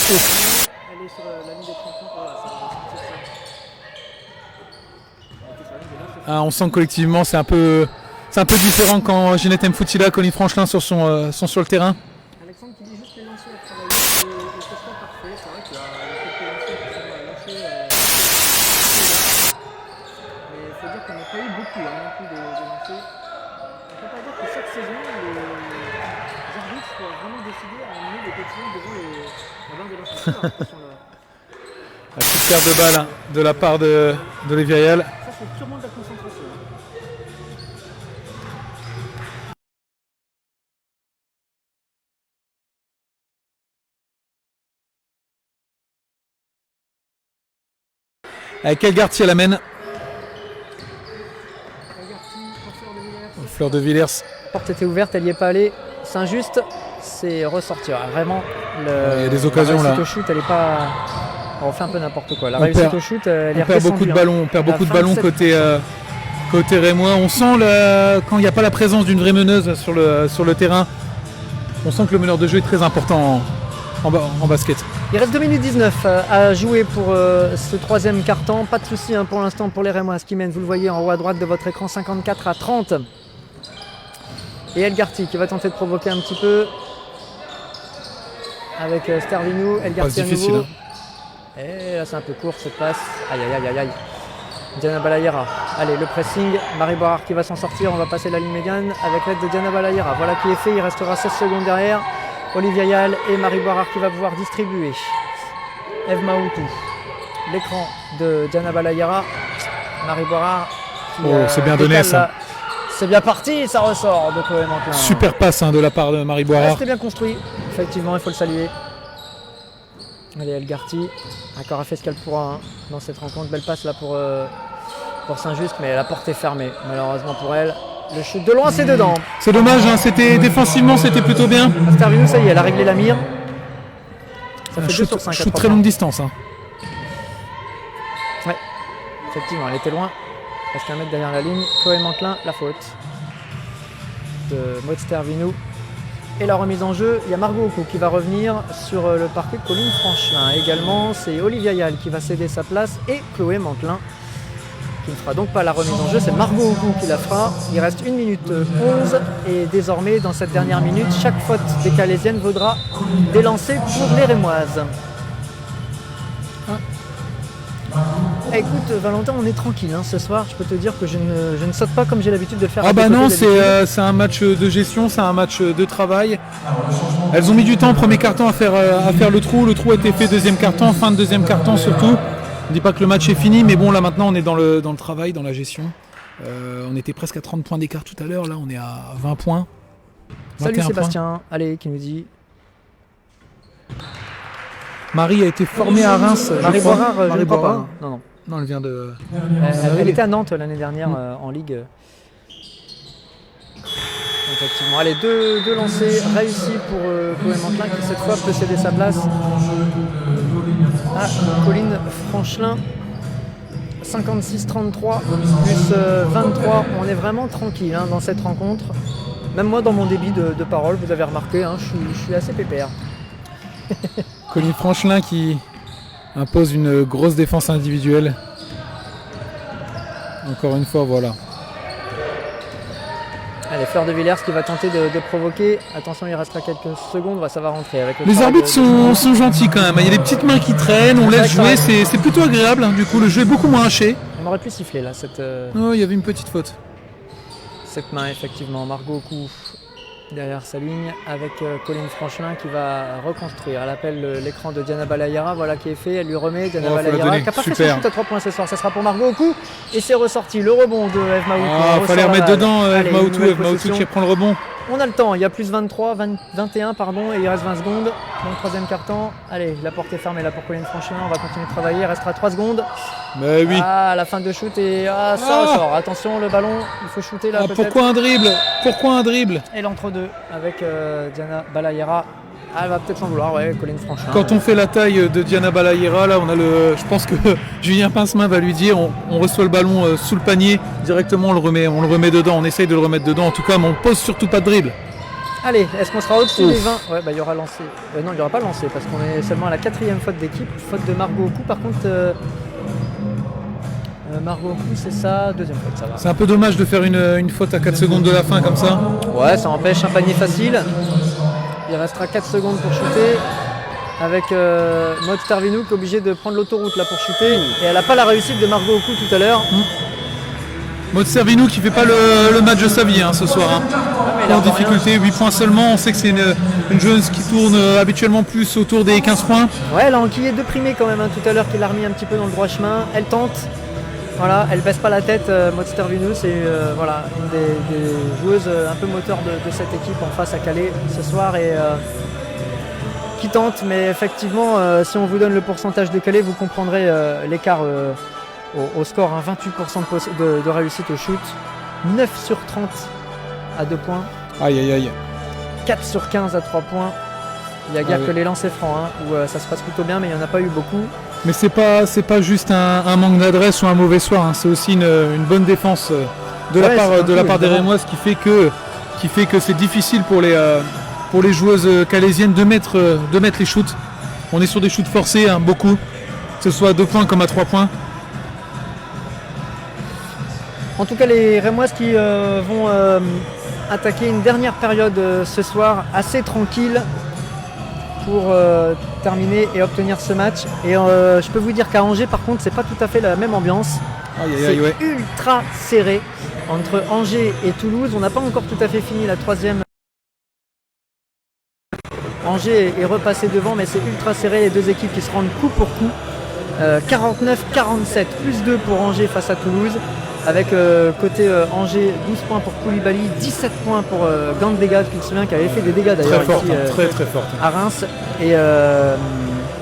Elle est sur la ligne des 30 points. On sent que collectivement c'est un peu différent quand Ginette Mfoutila, Colline Franchelin sont sur le terrain. Alexandre qui dit juste les lancers à travailler et ce soit parfait. C'est vrai qu'il y a quelques lancers qui sont lancés. Mais il faut dire qu'on n'a pas eu beaucoup non plus de lancers. On ne peut pas dire que chaque saison les arbitres soient vraiment décidés à amener des petits devant la barre de lancers. La petite perte de balle de la part d'Olivier Ayal. Ça c'est purement de la concentration. Avec Elgarty à la mène. Fleur de Villers. La porte était ouverte, elle n'y est pas allée. Saint-Just, c'est ressortir. Vraiment, il y a des occasions la là. Au shoot, elle est pas. On fait un peu n'importe quoi. La réussite au shoot, elle est perd beaucoup de ballons. On perd beaucoup de ballons côté rémois. On sent quand il n'y a pas la présence d'une vraie meneuse sur le terrain. On sent que le meneur de jeu est très important en basket. Il reste 2 minutes 19 à jouer pour ce troisième quart-temps. Pas de souci pour l'instant pour les Rémois qui mènent, vous le voyez en haut à droite de votre écran, 54-30. Et Elgarty qui va tenter de provoquer un petit peu avec Stervinou. Elgarty à nouveau. Et là c'est un peu court cette passe. Aïe aïe aïe aïe. Diana Balayera. Allez, le pressing. Marie Boirard qui va s'en sortir. On va passer la ligne médiane avec l'aide de Diana Balayera. Voilà qui est fait. Il restera 16 secondes derrière. Olivia Yal et Marie Boirard qui va pouvoir distribuer. Eve Maoutou. L'écran de Diana Balayera. Marie Boirard. C'est bien donné ça. C'est bien parti, ça ressort de Chloé Mantelin. Super passe de la part de Marie Boirard. C'était bien construit. Effectivement, il faut le saluer. Allez, Elgarty. Encore a fait ce qu'elle pourra dans cette rencontre. Belle passe là pour Saint-Just, mais la porte est fermée. Malheureusement pour elle. Le shoot de loin, c'est dedans. C'est dommage, défensivement, c'était plutôt bien. Stervinou, ça y est, elle a réglé la mire. Ça fait 2 sur 5. Shoot très longue distance. Ouais, effectivement, elle était loin. Presque 1 mètre derrière la ligne. Chloé Mantelin, la faute de Maud Stervinou. Et la remise en jeu, il y a Margot Ocou qui va revenir sur le parquet de Colline Franchelin. Également, c'est Olivia Yal qui va céder sa place et Chloé Mantelin qui ne fera donc pas la remise en jeu, c'est Margot Aucou qui la fera. Il reste 1 minute 11 et désormais dans cette dernière minute, chaque faute des Calaisiennes vaudra des lancers pour les Rémoises. Écoute Valentin, on est tranquille ce soir, je peux te dire que je ne saute pas comme j'ai l'habitude de faire. Ah bah non, c'est un match de gestion, c'est un match de travail. Elles ont mis du temps, premier carton, à faire le trou a été fait deuxième carton, fin de deuxième carton surtout. On ne dit pas que le match est fini, mais bon là maintenant on est dans le travail, dans la gestion. On était presque à 30 points d'écart tout à l'heure, là on est à 20 points. Salut Sébastien, points. allez, qui nous dit... Marie a été formée à Reims. Marie Boirard, je ne crois pas. Non. Non, elle vient de... Elle était à Nantes l'année dernière en Ligue. Effectivement. Allez, deux lancers réussis pour Chloé Mantelin qui cette fois peut céder sa place à Colline Franchelin. 56-33 plus 23. On est vraiment tranquille dans cette rencontre. Même moi dans mon débit de parole, vous avez remarqué, je suis assez pépère. Colline Franchelin qui impose une grosse défense individuelle. Encore une fois, voilà. Allez, Fleur de Villers qui va tenter de provoquer. Attention, il restera quelques secondes, ça va rentrer. Avec les arbitres sont gentils quand même. Il y a des petites mains qui traînent, on laisse jouer, c'est plutôt agréable. Du coup, le jeu est beaucoup moins haché. On aurait pu siffler là. Oh, il y avait une petite faute. Cette main, effectivement. Margot Aucou derrière sa ligne avec Colline Franchelin qui va reconstruire. Elle appelle l'écran de Diana Balayara, voilà qui est fait, elle lui remet Diana Balayara qui a pas fait son shoot à 3 points ce soir, ça sera pour Margot Aucou et c'est ressorti le rebond de Eve Maoutou. Fallait remettre dedans Eve Maoutou qui prend le rebond. On a le temps, il y a plus 21 pardon, et il reste 20 secondes dans le troisième quart-temps. Allez, la porte est fermée là pour Colline Franchelin, on va continuer de travailler, il restera 3 secondes. Mais oui. La fin de shoot et ça ressort. Attention le ballon, il faut shooter là peut-être. Pourquoi un dribble Et l'entre-deux avec Diana Balayara. Elle va peut-être s'en vouloir, Colline Franchelin. Quand on fait la taille de Diana Balayara, là on a je pense que Julien Pincemin va lui dire on reçoit le ballon sous le panier, directement on le remet dedans, on essaye de le remettre dedans en tout cas, mais on pose surtout pas de dribble. Allez, est-ce qu'on sera au-dessus des 20 ? Il y aura lancé. Non, il n'y aura pas lancé parce qu'on est seulement à la 4e faute d'équipe, faute de Margot Aucou. Par contre, Margot Aucou, c'est sa 2e faute, ça va. C'est un peu dommage de faire une faute à 4 secondes de la fin comme ça. Ouais, ça empêche un panier facile. Il restera 4 secondes pour shooter avec Maud Stervinouk obligée de prendre l'autoroute là pour shooter et elle n'a pas la réussite de Margot Aucou tout à l'heure. Maud Stervinouk qui fait pas le match de sa vie ce soir. En difficulté, 8 points seulement, on sait que c'est une joueuse qui tourne habituellement plus autour des 15 points. Ouais, elle a enquillé de primé quand même tout à l'heure qui l'a remis un petit peu dans le droit chemin. Elle tente, voilà, elle baisse pas la tête, Maud Stervinouk, c'est une des joueuses un peu moteur de cette équipe en face à Calais ce soir et qui tente, mais effectivement si on vous donne le pourcentage de Calais, vous comprendrez l'écart au score, 28% de réussite au shoot, 9 sur 30 à 2 points, aïe, 4 sur 15 à 3 points. Il y a guère que les lancers francs où ça se passe plutôt bien, mais il n'y en a pas eu beaucoup. Mais c'est pas juste un manque d'adresse ou un mauvais soir, c'est aussi une bonne défense de la part des Rémoises qui fait que c'est difficile pour les joueuses calaisiennes de mettre les shoots. On est sur des shoots forcés, beaucoup, que ce soit à 2 points comme à 3 points. En tout cas, les Rémoises qui vont attaquer une dernière période ce soir assez tranquille pour terminer et obtenir ce match. Et je peux vous dire qu'à Angers, par contre, c'est pas tout à fait la même ambiance. C'est ultra serré entre Angers et Toulouse. On n'a pas encore tout à fait fini la 3e. Angers est repassé devant, mais c'est ultra serré. Les deux équipes qui se rendent coup pour coup. 49-47, plus 2 pour Angers face à Toulouse. Avec côté Angers, 12 points pour Koulibaly, 17 points pour Gandega, qui me souvient qui avait fait des dégâts d'ailleurs ici, très fort à Reims. Et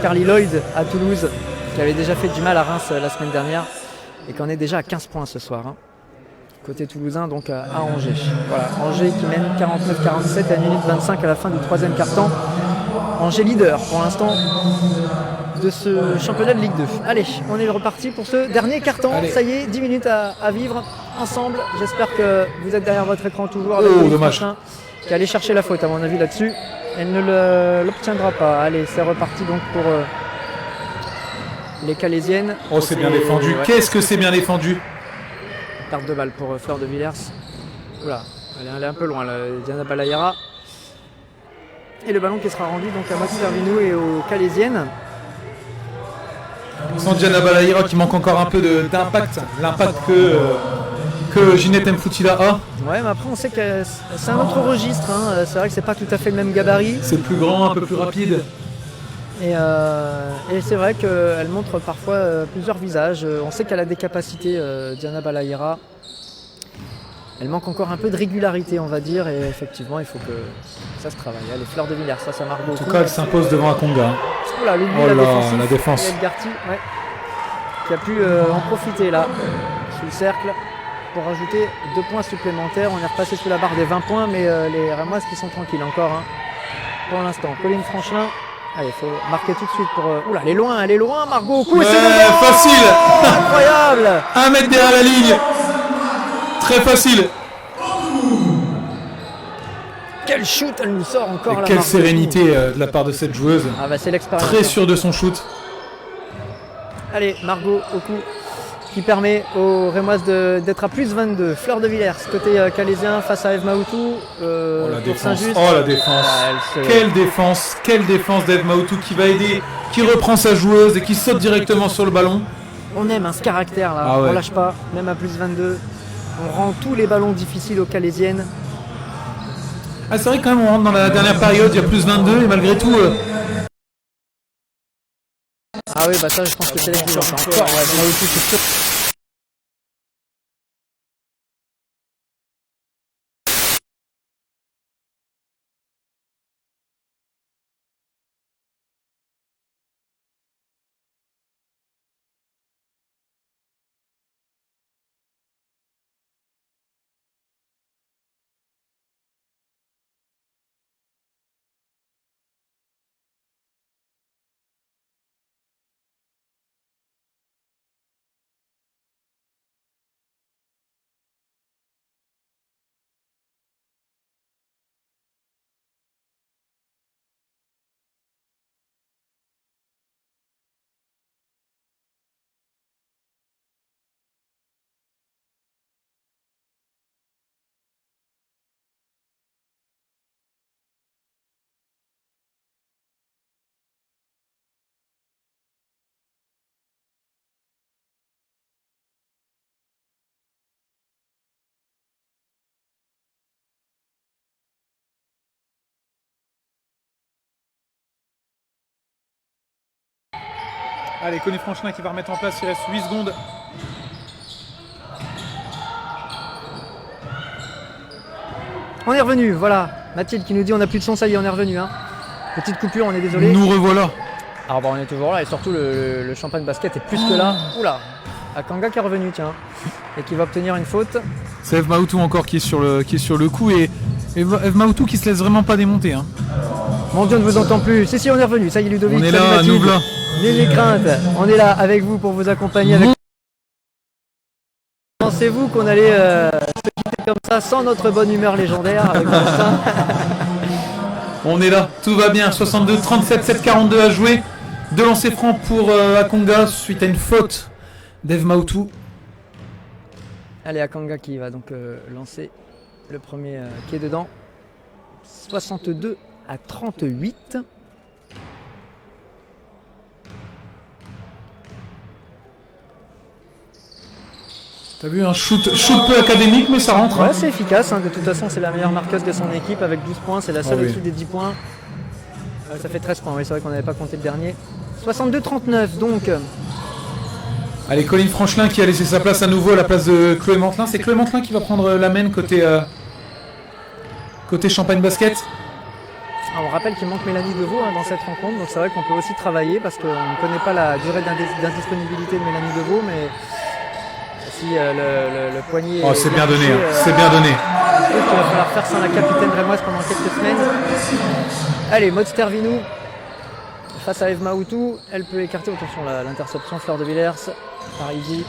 Carly Lloyd à Toulouse, qui avait déjà fait du mal à Reims la semaine dernière et qui en est déjà à 15 points ce soir. Côté toulousain, donc à Angers. Voilà, Angers qui mène 49-47 à 1 minute 25 à la fin du 3e quart-temps. Angers leader pour l'instant de ce championnat de Ligue 2. Allez, on est reparti pour ce dernier carton. Ça y est, 10 minutes à vivre ensemble. J'espère que vous êtes derrière votre écran toujours avec le machin qui allait chercher la faute à mon avis là-dessus. Elle ne l'obtiendra pas. Allez, c'est reparti donc pour les Calaisiennes. Oh, c'est bien défendu. Qu'est-ce que c'est bien défendu. Perte de balle pour Fleur de Villers. Oula, elle est un peu loin, là, Diana Balayera. Et le ballon qui sera rendu donc à Max Servinou et aux Calaisiennes. Sans Diana Balayera qui manque encore un peu d'impact, l'impact que Ginette Mfoutila a. Ouais, mais après on sait que c'est un autre registre, hein. C'est vrai que c'est pas tout à fait le même gabarit. C'est plus grand, un peu plus rapide. Et c'est vrai qu'elle montre parfois plusieurs visages. On sait qu'elle a des capacités, Diana Balayera. Elle manque encore un peu de régularité, on va dire, et effectivement, il faut que ça se travaille. Allez, Fleur de Villers, ça marque beaucoup. En tout cas, elle s'impose devant Akonga. Oula, l'oubli Oh là, la défense. Et Elgarty, ouais, qui a pu en profiter là, sous le cercle, pour rajouter 2 points supplémentaires. On est repassé sous la barre des 20 points, mais les Ramoises qui sont tranquilles encore, hein, pour l'instant. Colline Franchelin, allez, il faut marquer tout de suite pour... Oula, elle est loin, Margot, au coup, et c'est dedans. Facile. Incroyable. 1 mètre derrière la ligne. Très facile. Quel shoot elle nous sort encore Et là. quelle Margot. sérénité de la part de cette joueuse. Ah bah c'est l'expérience. Très sûre de son shoot. Allez, Margot au coup, qui permet aux Rémoises d'être à plus 22. Fleur de Villers, côté calaisien, face à Eve Maoutou. Oh la pour défense. Saint-Just. Oh la défense. Ah, Quelle défense d'Eve Maoutou qui va aider, qui reprend sa joueuse et qui saute directement sur le ballon. On aime ce caractère là, Ah ouais. on lâche pas, même à plus 22. On rend tous les ballons difficiles aux Calaisiennes. Ah, c'est vrai que quand même on rentre dans la dernière période, il y a plus 22 et malgré tout... Ah oui, bah ça je pense que c'est l'exigence. Encore, ouais, Maoutou, c'est sûr. Allez, Colline Franchelin qui va remettre en place, il reste 8 secondes. On est revenu, voilà. Mathilde qui nous dit on n'a plus de son, ça y est, on est revenu. Hein. Petite coupure, on est désolé. Nous revoilà. Alors bah on est toujours là et surtout le champagne basket est plus que là. Oula, Akanga qui est revenu, tiens, et qui va obtenir une faute. C'est Eve Maoutou encore qui est sur le coup et Eve Maoutou qui se laisse vraiment pas démonter. Hein. Mon Dieu, on ne vous entend plus. Si, on est revenu. Ça y est, Ludovic. On est salut là, Mathilde. nous voilà. N'ayez crainte. On est là avec vous pour vous accompagner. Avec... Pensez-vous qu'on allait se quitter comme ça sans notre bonne humeur légendaire avec Vincent. On est là, tout va bien. 62-37, 7-42 à jouer. 2 lancers francs pour Akonga suite à une faute d'Eve Maoutou. Allez, Akanga qui va donc lancer le premier qui est dedans. 62-38. T'as vu un shoot peu académique mais ça rentre. Ouais, Hein. c'est efficace. Hein. De toute façon, c'est la meilleure marqueuse de son équipe avec 12 points. C'est la seule Oh oui. au-dessus des 10 points. Ça fait 13 points. Oui, c'est vrai qu'on n'avait pas compté le dernier. 62-39 donc. Allez, Colline Franchelin qui a laissé sa place à nouveau à la place de Chloé Mantelin. C'est Chloé Mantelin qui va prendre la main côté Champagne Basket. Alors, on rappelle qu'il manque Mélanie Deveau dans cette rencontre. Donc c'est vrai qu'on peut aussi travailler parce qu'on ne connaît pas la durée d'indisponibilité de Mélanie Deveau. Mais si le poignet... Oh, c'est bien donné, c'est bien donné. Je trouve qu'il va falloir faire sans la capitaine rémoise pendant quelques semaines. Allez, Maud Stervinou face à Eve Maoutou. Elle peut écarter, attention, l'interception. Fleur de Villers. Parisi,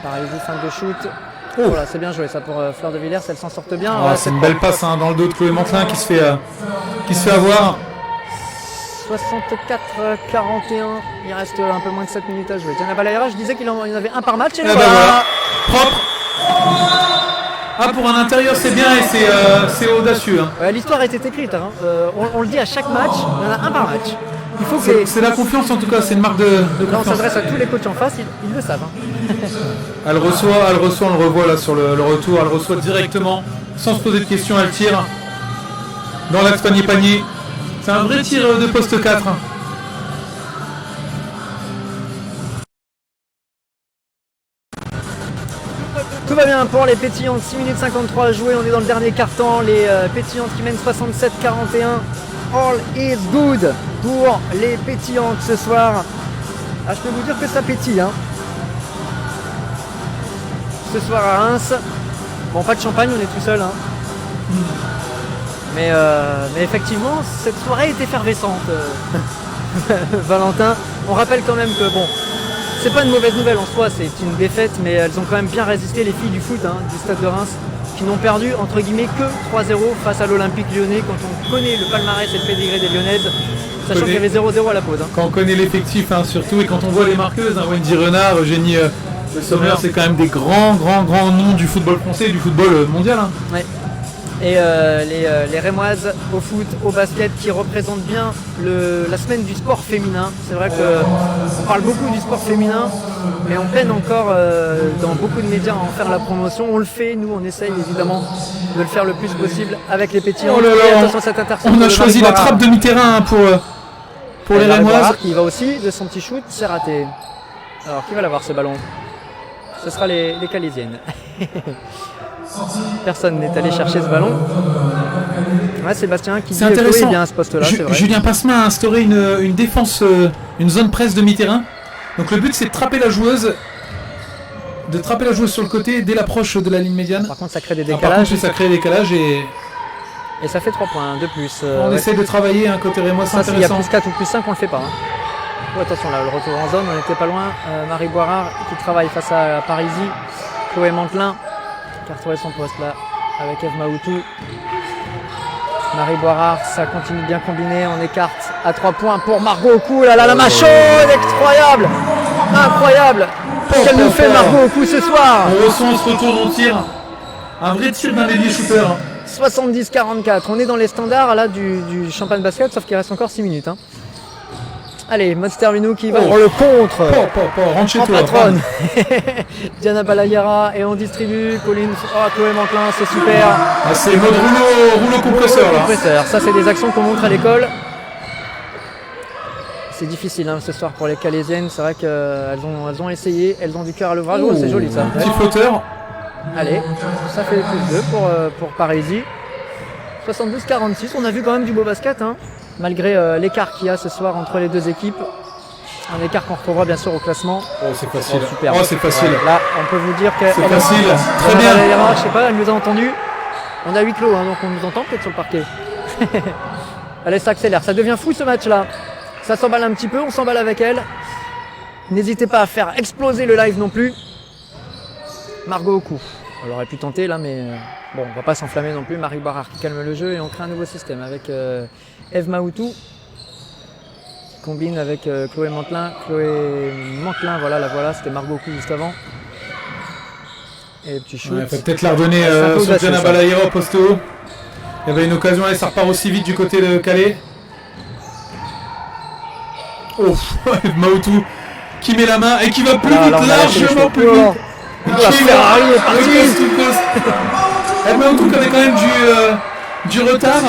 fin de shoot. Oh. Voilà, c'est bien joué ça pour Fleur de Villers. Elle s'en sortent bien. Oh, c'est une belle passe hein, dans le dos de Chloé Mantelin qui se fait avoir. 64-41. Il reste un peu moins de 7 minutes à jouer. Diana Balayara, je disais qu'il en avait un par match. Et ben voilà. Propre. Ah, pour un intérieur, c'est bien et c'est audacieux. Hein. Ouais, l'histoire était écrite. Hein. On le dit à chaque match, il y en a un par match. Il faut que c'est la confiance en tout cas, c'est une marque de confiance. Là, on s'adresse à tous les coachs en face, ils le savent. Hein. Elle reçoit, on le revoit là sur le retour, elle reçoit directement, sans se poser de questions, elle tire dans l'axe panier-panier. C'est un vrai tir de poste 4. Tout va bien pour les pétillantes, 6 minutes 53 à jouer, on est dans le dernier quart-temps, les pétillantes qui mènent 67-41. All is good pour les pétillantes ce soir. Ah, je peux vous dire que ça pétille. Hein. Ce soir à Reims. Bon, pas de champagne, on est tout seul. Hein. Mais effectivement, cette soirée est effervescente. Valentin, on rappelle quand même que bon, c'est pas une mauvaise nouvelle en soi, c'est une défaite, mais elles ont quand même bien résisté, les filles du foot hein, du Stade de Reims, qui n'ont perdu entre guillemets que 3-0 face à l'Olympique Lyonnais. Quand on connaît le palmarès et le pédigré des Lyonnaises, sachant qu'il y avait 0-0 à la pause. Hein. Quand on connaît l'effectif hein, surtout, et quand on voit les marqueuses, hein, Wendy Renard, Eugénie Le Sommer, c'est quand même des grands noms du football français et du football mondial. Hein. Ouais. Et les Rémoises au foot, au basket qui représentent bien la semaine du sport féminin. C'est vrai qu'on parle beaucoup du sport féminin, mais on peine encore dans beaucoup de médias à en faire la promotion. On le fait, nous on essaye évidemment de le faire le plus possible avec les pétillants. Oh là là, on a choisi la trappe demi-terrain pour les Rémoises. Il va aussi de son petit shoot, c'est raté. Alors qui va l'avoir ce ballon? Ce sera les Calaisiennes. Personne n'est allé chercher ce ballon. Ouais, Sébastien qui dit intéressant. Bien à ce poste-là. Julien Passemin a instauré une défense, une zone presse demi-terrain. Donc le but c'est de trapper la joueuse sur le côté dès l'approche de la ligne médiane. Par contre ça crée des décalages. Ça crée des décalages et ça fait 3 points de plus. On essaie de travailler un côté Rémois, c'est intéressant. S'il y a plus 4 ou plus 5 on le fait pas. Hein. Oh, attention là, le retour en zone, on n'était pas loin. Marie Boirard qui travaille face à Parisie. Chloé Mantelin qui a retrouvé son poste là avec Eve Maoutou. Marie Boirard, ça continue de bien combiner, on écarte à 3 points pour Margot Aucou. Là, la main chaude, incroyable. Incroyable. Qu'elle nous fait Margot Aucou ce soir. On ressent ce retour, on tire. Un vrai tir d'un dédié shooter. 70-44, on est dans les standards là du Champagne Basket, sauf qu'il reste encore 6 minutes. Hein. Allez, Monster Minou qui va pour le contre. Rentre chez toi. Patronne. Diana Balayara et on distribue. Pauline, Chloé Mantelin, c'est super. Ah, c'est mode rouleau compresseur là. Ça, c'est des actions qu'on montre à l'école. C'est difficile hein, ce soir pour les Calaisiennes. C'est vrai qu'elles ont essayé, elles ont du cœur à l'ouvrage. Oh, c'est joli ça. Petit flotteur. Allez, ça fait plus 2 pour Parisie. 72-46, on a vu quand même du beau basket. Hein. Malgré l'écart qu'il y a ce soir entre les deux équipes. Un écart qu'on retrouvera bien sûr au classement. Oh c'est facile. Oh, super. Oh c'est facile. Ouais, là on peut vous dire que c'est facile. Très bien. Je sais pas, elle nous a entendu. On a huis clos, hein, donc on nous entend peut-être sur le parquet. Allez, ça accélère. Ça devient fou ce match là. Ça s'emballe un petit peu, on s'emballe avec elle. N'hésitez pas à faire exploser le live non plus. Margot Aucou. On aurait pu tenter là, mais bon, on va pas s'enflammer non plus. Marie Boirard qui calme le jeu et on crée un nouveau système avec Eve Maoutou qui combine avec Chloé Mantelin. Voilà, c'était Margot Aucou juste avant. Et petit shoot. Il faut peut-être la redonner sur Diana Balayara au poste haut. Il y avait une occasion et ça repart aussi vite du côté de Calais. Oh, Eve Maoutou qui met la main et qui va plus vite, largement plus vite. La Ferrari est partie. Eve Maoutou qui avait quand même du retard,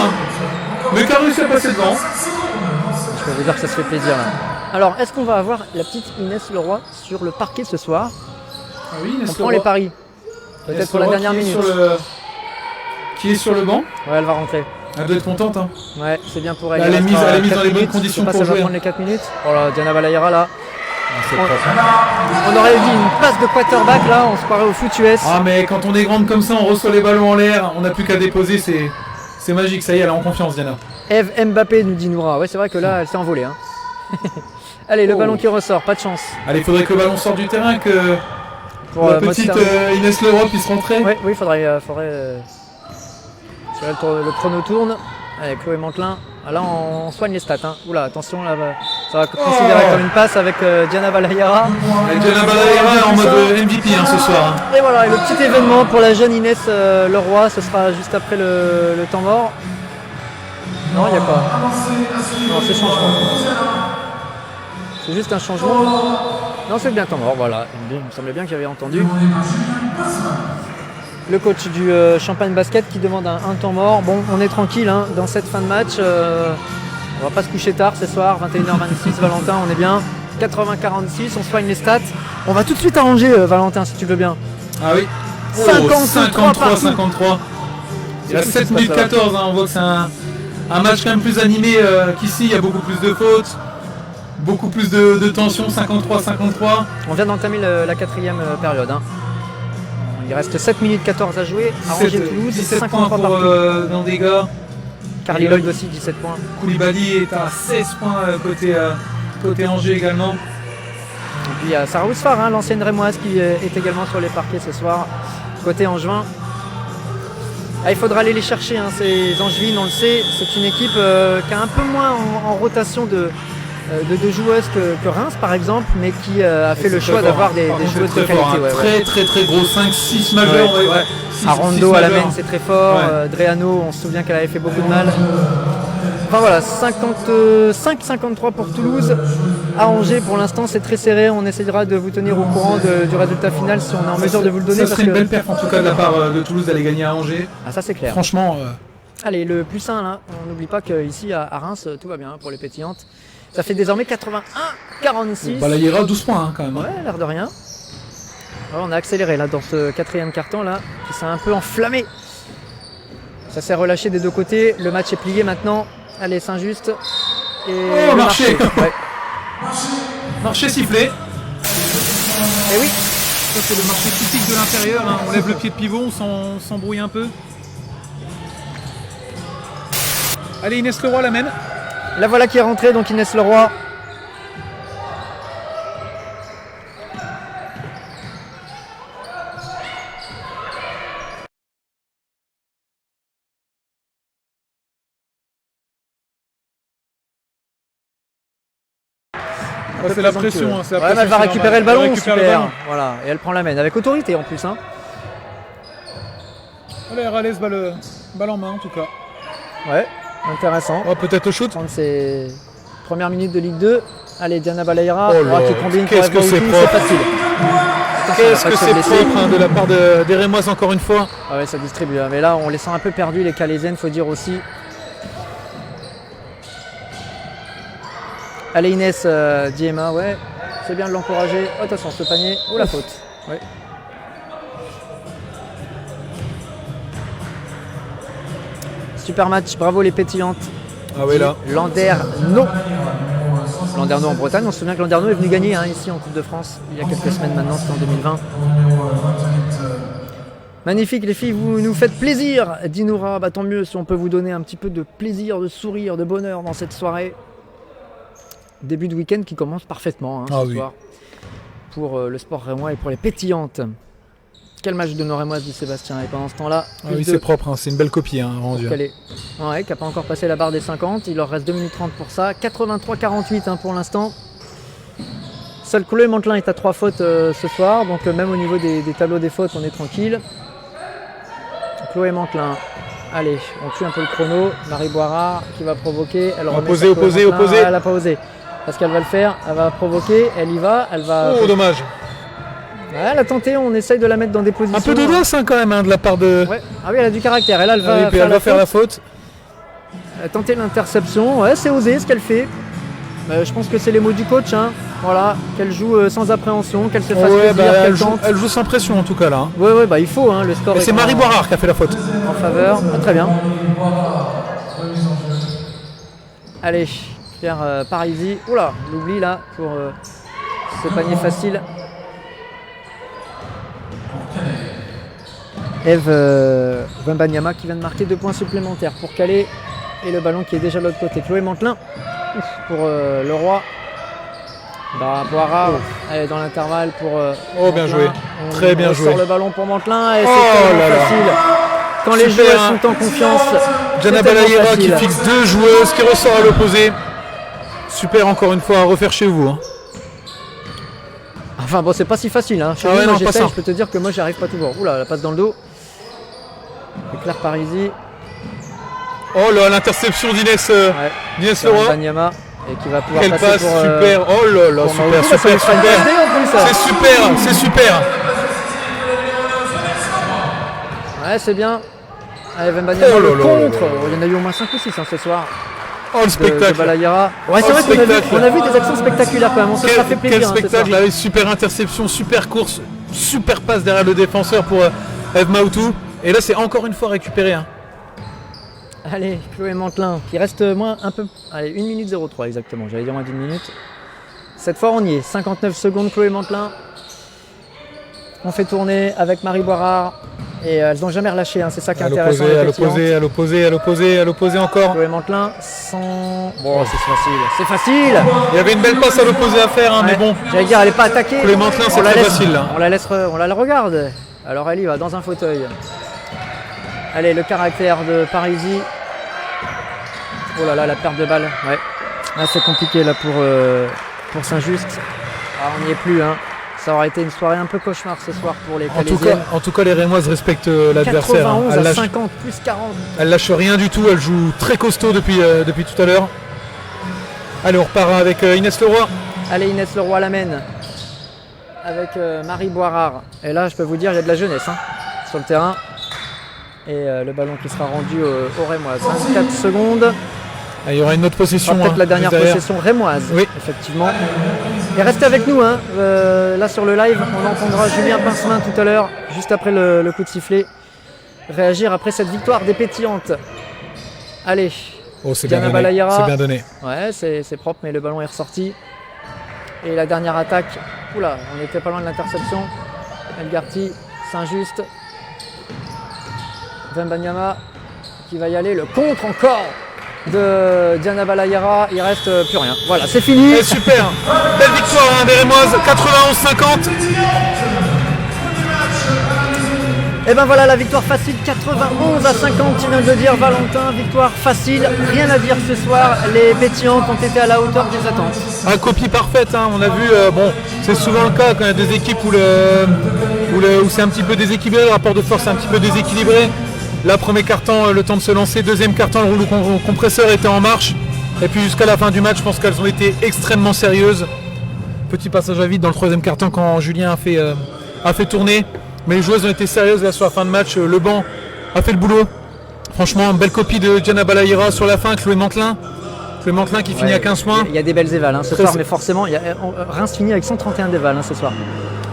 mais qui a réussi à passer devant. Je peux vous dire que ça se fait plaisir là. Alors, est-ce qu'on va avoir la petite Inès Leroy sur le parquet ce soir? Oui, on prend les paris. Peut-être pour la dernière minute. Qui est sur le banc? Ouais, elle va rentrer. Elle doit être contente. Hein. Ouais, c'est bien pour elle. Elle est mise dans les bonnes conditions pour jouer. Elle va prendre les 4 minutes. Oh là, Diana Balayara là. On aurait dit une passe de quarterback là, on se croirait au foot US. Ah mais quand on est grande comme ça, on reçoit les ballons en l'air, on n'a plus qu'à déposer, c'est magique, ça y est, elle est en confiance Diana. Eve Mbappé nous dit Noura, ouais c'est vrai que là elle s'est envolée. Hein. Allez, le ballon qui ressort, pas de chance. Allez, il faudrait que le ballon sorte du terrain, que pour la petite Inès Leroy puisse rentrer. Oui, il faudrait le chrono tourne. Allez, Chloé Mantelin. Ah, là, on soigne les stats. Hein. Oula, attention, là, ça va considérer comme une passe avec Diana Balayera. Diana Balayera en mode MVP ce soir. Et voilà, et le petit événement pour la jeune Inès Leroy, ce sera juste après le temps mort. Non, il n'y a pas. Non, c'est changement. C'est juste un changement. Non, c'est bien temps mort, voilà. Il me semblait bien que j'avais entendu. Le coach du Champagne Basket qui demande un temps mort. Bon, on est tranquille hein, dans cette fin de match. On va pas se coucher tard ce soir, 21h26, Valentin, on est bien. 80-46, on soigne les stats. On va tout de suite arranger Valentin, si tu veux bien. Ah oui. 53-53. Il y a 7 minutes 14, hein, on voit que c'est un match quand même plus animé qu'ici. Il y a beaucoup plus de fautes, beaucoup plus de tension, 53-53. On vient d'entamer la quatrième période. Hein. Il reste 7 minutes 14 à jouer. Angers-Toulouse, 17 points pour Nandega. Carly Lloyd aussi, 17 points. Koulibaly est à 16 points côté Angers également. Et puis il y a Sarah Ousfar, hein, l'ancienne Rémoise, qui est également sur les parquets ce soir, côté Angevin. Ah, il faudra aller les chercher, hein, ces Angevines, on le sait. C'est une équipe qui a un peu moins en rotation de joueuses que Reims par exemple, mais qui a fait le choix d'avoir des joueuses de qualité. Hein. Très gros, 5-6 majeurs. Arondo à la main, c'est très fort. Dreano, on se souvient qu'elle avait fait beaucoup de mal. Enfin voilà, 55-53 pour Toulouse. À Angers, pour l'instant, c'est très serré. On essaiera de vous tenir au courant du résultat final si on est en mesure de vous le donner. Ça serait une belle perf en tout cas de la part de Toulouse d'aller gagner à Angers. Ah, ça c'est clair. Franchement. Allez, le plus 1 là, on n'oublie pas qu'ici à Reims, tout va bien pour les pétillantes. Ça fait désormais 81-46. Balayera 12 points hein, quand même. Ouais, l'air de rien. Alors, on a accéléré là dans ce quatrième carton là, qui s'est un peu enflammé. Ça s'est relâché des deux côtés. Le match est plié maintenant. Allez, Saint-Just. Et marché. Ouais. Marché sifflé. Et oui. Ça c'est le marché typique de l'intérieur. Hein. On lève le pied de pivot, on s'embrouille un peu. Allez, Inès Leroy l'amène. La voilà qui est rentrée, donc Inès Leroy. C'est la pression. Elle va récupérer le ballon, super. Voilà, et elle prend la main avec autorité en plus. Hein. Allez, Ralès, balle en main en tout cas. Ouais, intéressant. Oh, peut-être le shoot. Prendre ses premières minutes de Ligue 2. Allez, Diana Balayera, qui combine. Qu'est-ce que c'est propre. C'est facile. Qu'est-ce que c'est propre hein, de la part des Rémoises encore une fois. Ah ouais, ça distribue. Mais là, on les sent un peu perdus, les Calaisiennes, faut dire aussi. Allez Inès, dit Emma, ouais, c'est bien de l'encourager. Oh, attention, ce panier, oh la faute. Ouais. Super match, bravo les pétillantes. Ah oui là. Landerneau. Landerneau en Bretagne, on se souvient que Landerneau est venu gagner hein, ici en Coupe de France il y a quelques semaines maintenant, c'était en 2020. Magnifique les filles, vous nous faites plaisir, dit Noura. Bah, tant mieux si on peut vous donner un petit peu de plaisir, de sourire, de bonheur dans cette soirée. Début de week-end qui commence parfaitement hein, ce soir pour le sport rémois et pour les pétillantes. Quel match de nos Rémoises, dit Sébastien. Et pendant ce temps-là, c'est propre, hein, c'est une belle copie hein, rendue. Ouais, qui n'a pas encore passé la barre des 50. Il leur reste 2 minutes 30 pour ça. 83-48 hein, pour l'instant. Seul Chloé Mantelin est à 3 fautes ce soir. Donc même au niveau des tableaux des fautes, on est tranquille. Chloé Mantelin. Allez, on tue un peu le chrono. Marie Boirard qui va provoquer. Elle opposé. Elle n'a pas osé. Parce qu'elle va le faire, elle va provoquer, elle y va, elle va... Oh, dommage. Ouais, elle a tenté, on essaye de la mettre dans des positions... Un peu d'audace hein, quand même, hein, de la part de... Ouais. Ah oui, elle a du caractère, elle va, faire la faute. Elle a tenté l'interception, ouais, c'est osé ce qu'elle fait. Je pense que c'est les mots du coach, hein. Voilà, qu'elle joue sans appréhension, qu'elle se fasse plaisir, qu'elle tente. Elle joue sans pression en tout cas là. Hein. Ouais, bah il faut, hein, le score... C'est Marie Boirard qui a fait la faute. En faveur, très bien. Allez. Pierre Parisi, oula, l'oubli là pour ce panier facile. Eve Wembanyama qui vient de marquer 2 points supplémentaires pour Calais et le ballon qui est déjà de l'autre côté. Chloé Mantelin pour Leroy. Boirard, elle est dans l'intervalle pour bien joué, très bien joué. On sort le ballon pour Mantelin et c'est facile. Quand les joueurs sont en confiance, Diana tellement Balayera qui facile. fixe 2 joueuses, qui ressort à l'opposé. Super encore une fois à refaire chez vous. Hein. Enfin bon, c'est pas si facile. Hein. Chez Ah nous, ouais, moi, non, pas j'essaye, ça. je peux te dire que moi, j'y arrive pas toujours. Oula, la passe dans le dos. Et Claire Parisi. Oh là, l'interception d'Inès d'Inès Sur Leroy. Banyama. Et qui va pouvoir Quelle passer passe, pour... super. Oh là là, pour super, Maodo. Ça super, lui fera une super. passe D en plus, ça. C'est super, c'est super. Ouais, c'est bien. Allez, Banyama, Oh là le là contre. là là. Il y en a eu au moins 5 ou 6 ce soir. Oh le De spectacle. Balayera. Ouais, c'est Oh, vrai qu'on a, spectacle. on a vu des actions spectaculaires quand même. On se sera fait plaisir. Quel hein, ce spectacle soir. avec super interception, super course, super passe derrière le défenseur pour Eve Maoutou. Et là c'est encore une fois récupéré. Hein. Allez, Chloé Mantelin, qui reste moins un peu... Allez, 1 minute 03 exactement, j'allais dire moins d'une minute. Cette fois on y est, 59 secondes Chloé Mantelin. On fait tourner avec Marie Boirard. Et elles n'ont jamais relâché, hein. C'est ça qui est intéressant. À l'opposé encore. Chloé Mantelin, sans... Bon, c'est facile, c'est facile. Il y avait une belle passe à l'opposé à faire, hein, mais Ouais, bon. j'allais dire, elle n'est pas attaquée. Chloé Mantelin, c'est On la très laisse- facile, là. On la regarde. Alors elle y va, dans un fauteuil. Allez, le caractère de Parisi. Oh là là, la perte de balle. Ouais. Là, c'est compliqué là pour Saint-Just. Ah, on n'y est plus. Hein. Ça aurait été une soirée un peu cauchemar ce soir pour les Calaisiennes. En tout cas, les Rémoises respectent l'adversaire. Hein. 91 à 50 plus 40. Elle lâche rien du tout, elle joue très costaud depuis tout à l'heure. Allez, on repart avec Inès Leroy. Allez, Inès Leroy l'amène. Avec Marie Boirard. Et là, je peux vous dire, il y a de la jeunesse hein, sur le terrain. Et le ballon qui sera rendu aux Rémoises. 24 secondes. Ah, il y aura une autre possession. Ce sera peut-être la dernière juste derrière. possession rémoise, Oui. effectivement. Et restez avec nous, hein. Là sur le live, on entendra Julien Pincemin tout à l'heure, juste après le coup de sifflet, réagir après cette victoire des pétillantes. Allez, Oh, c'est bien Diana donné. Balayera. C'est bien donné. Ouais, c'est propre, mais le ballon est ressorti. Et la dernière attaque, oula, on était pas loin de l'interception. Elgarty, Saint-Just, Wembanyama qui va y aller, le contre encore de Diana Balayera, il reste plus rien. Voilà, c'est fini. Et super, belle victoire hein, des Rémoises, 91-50. Et ben voilà la victoire facile, 91 à 50, tu viens de le dire Valentin, victoire facile, rien à dire ce soir, les pétillantes ont été à la hauteur des attentes. Un copie parfaite, hein. On a vu, bon, c'est souvent le cas quand il y a des équipes où c'est un petit peu déséquilibré, le rapport de force est un petit peu déséquilibré. Là, premier quart-temps, le temps de se lancer, deuxième quart-temps, le rouleau compresseur était en marche. Et puis jusqu'à la fin du match, je pense qu'elles ont été extrêmement sérieuses. Petit passage à vide dans le troisième quart-temps quand Julien a fait tourner. Mais les joueuses ont été sérieuses là sur la fin de match. Le banc a fait le boulot. Franchement, belle copie de Diana Balayera sur la fin, Chloé Mantelin. Chloé Mantelin qui finit à 15 points. Il y a des belles évals hein, ce Très soir, c'est- mais forcément, Reims finit avec 131 dévals hein, ce soir.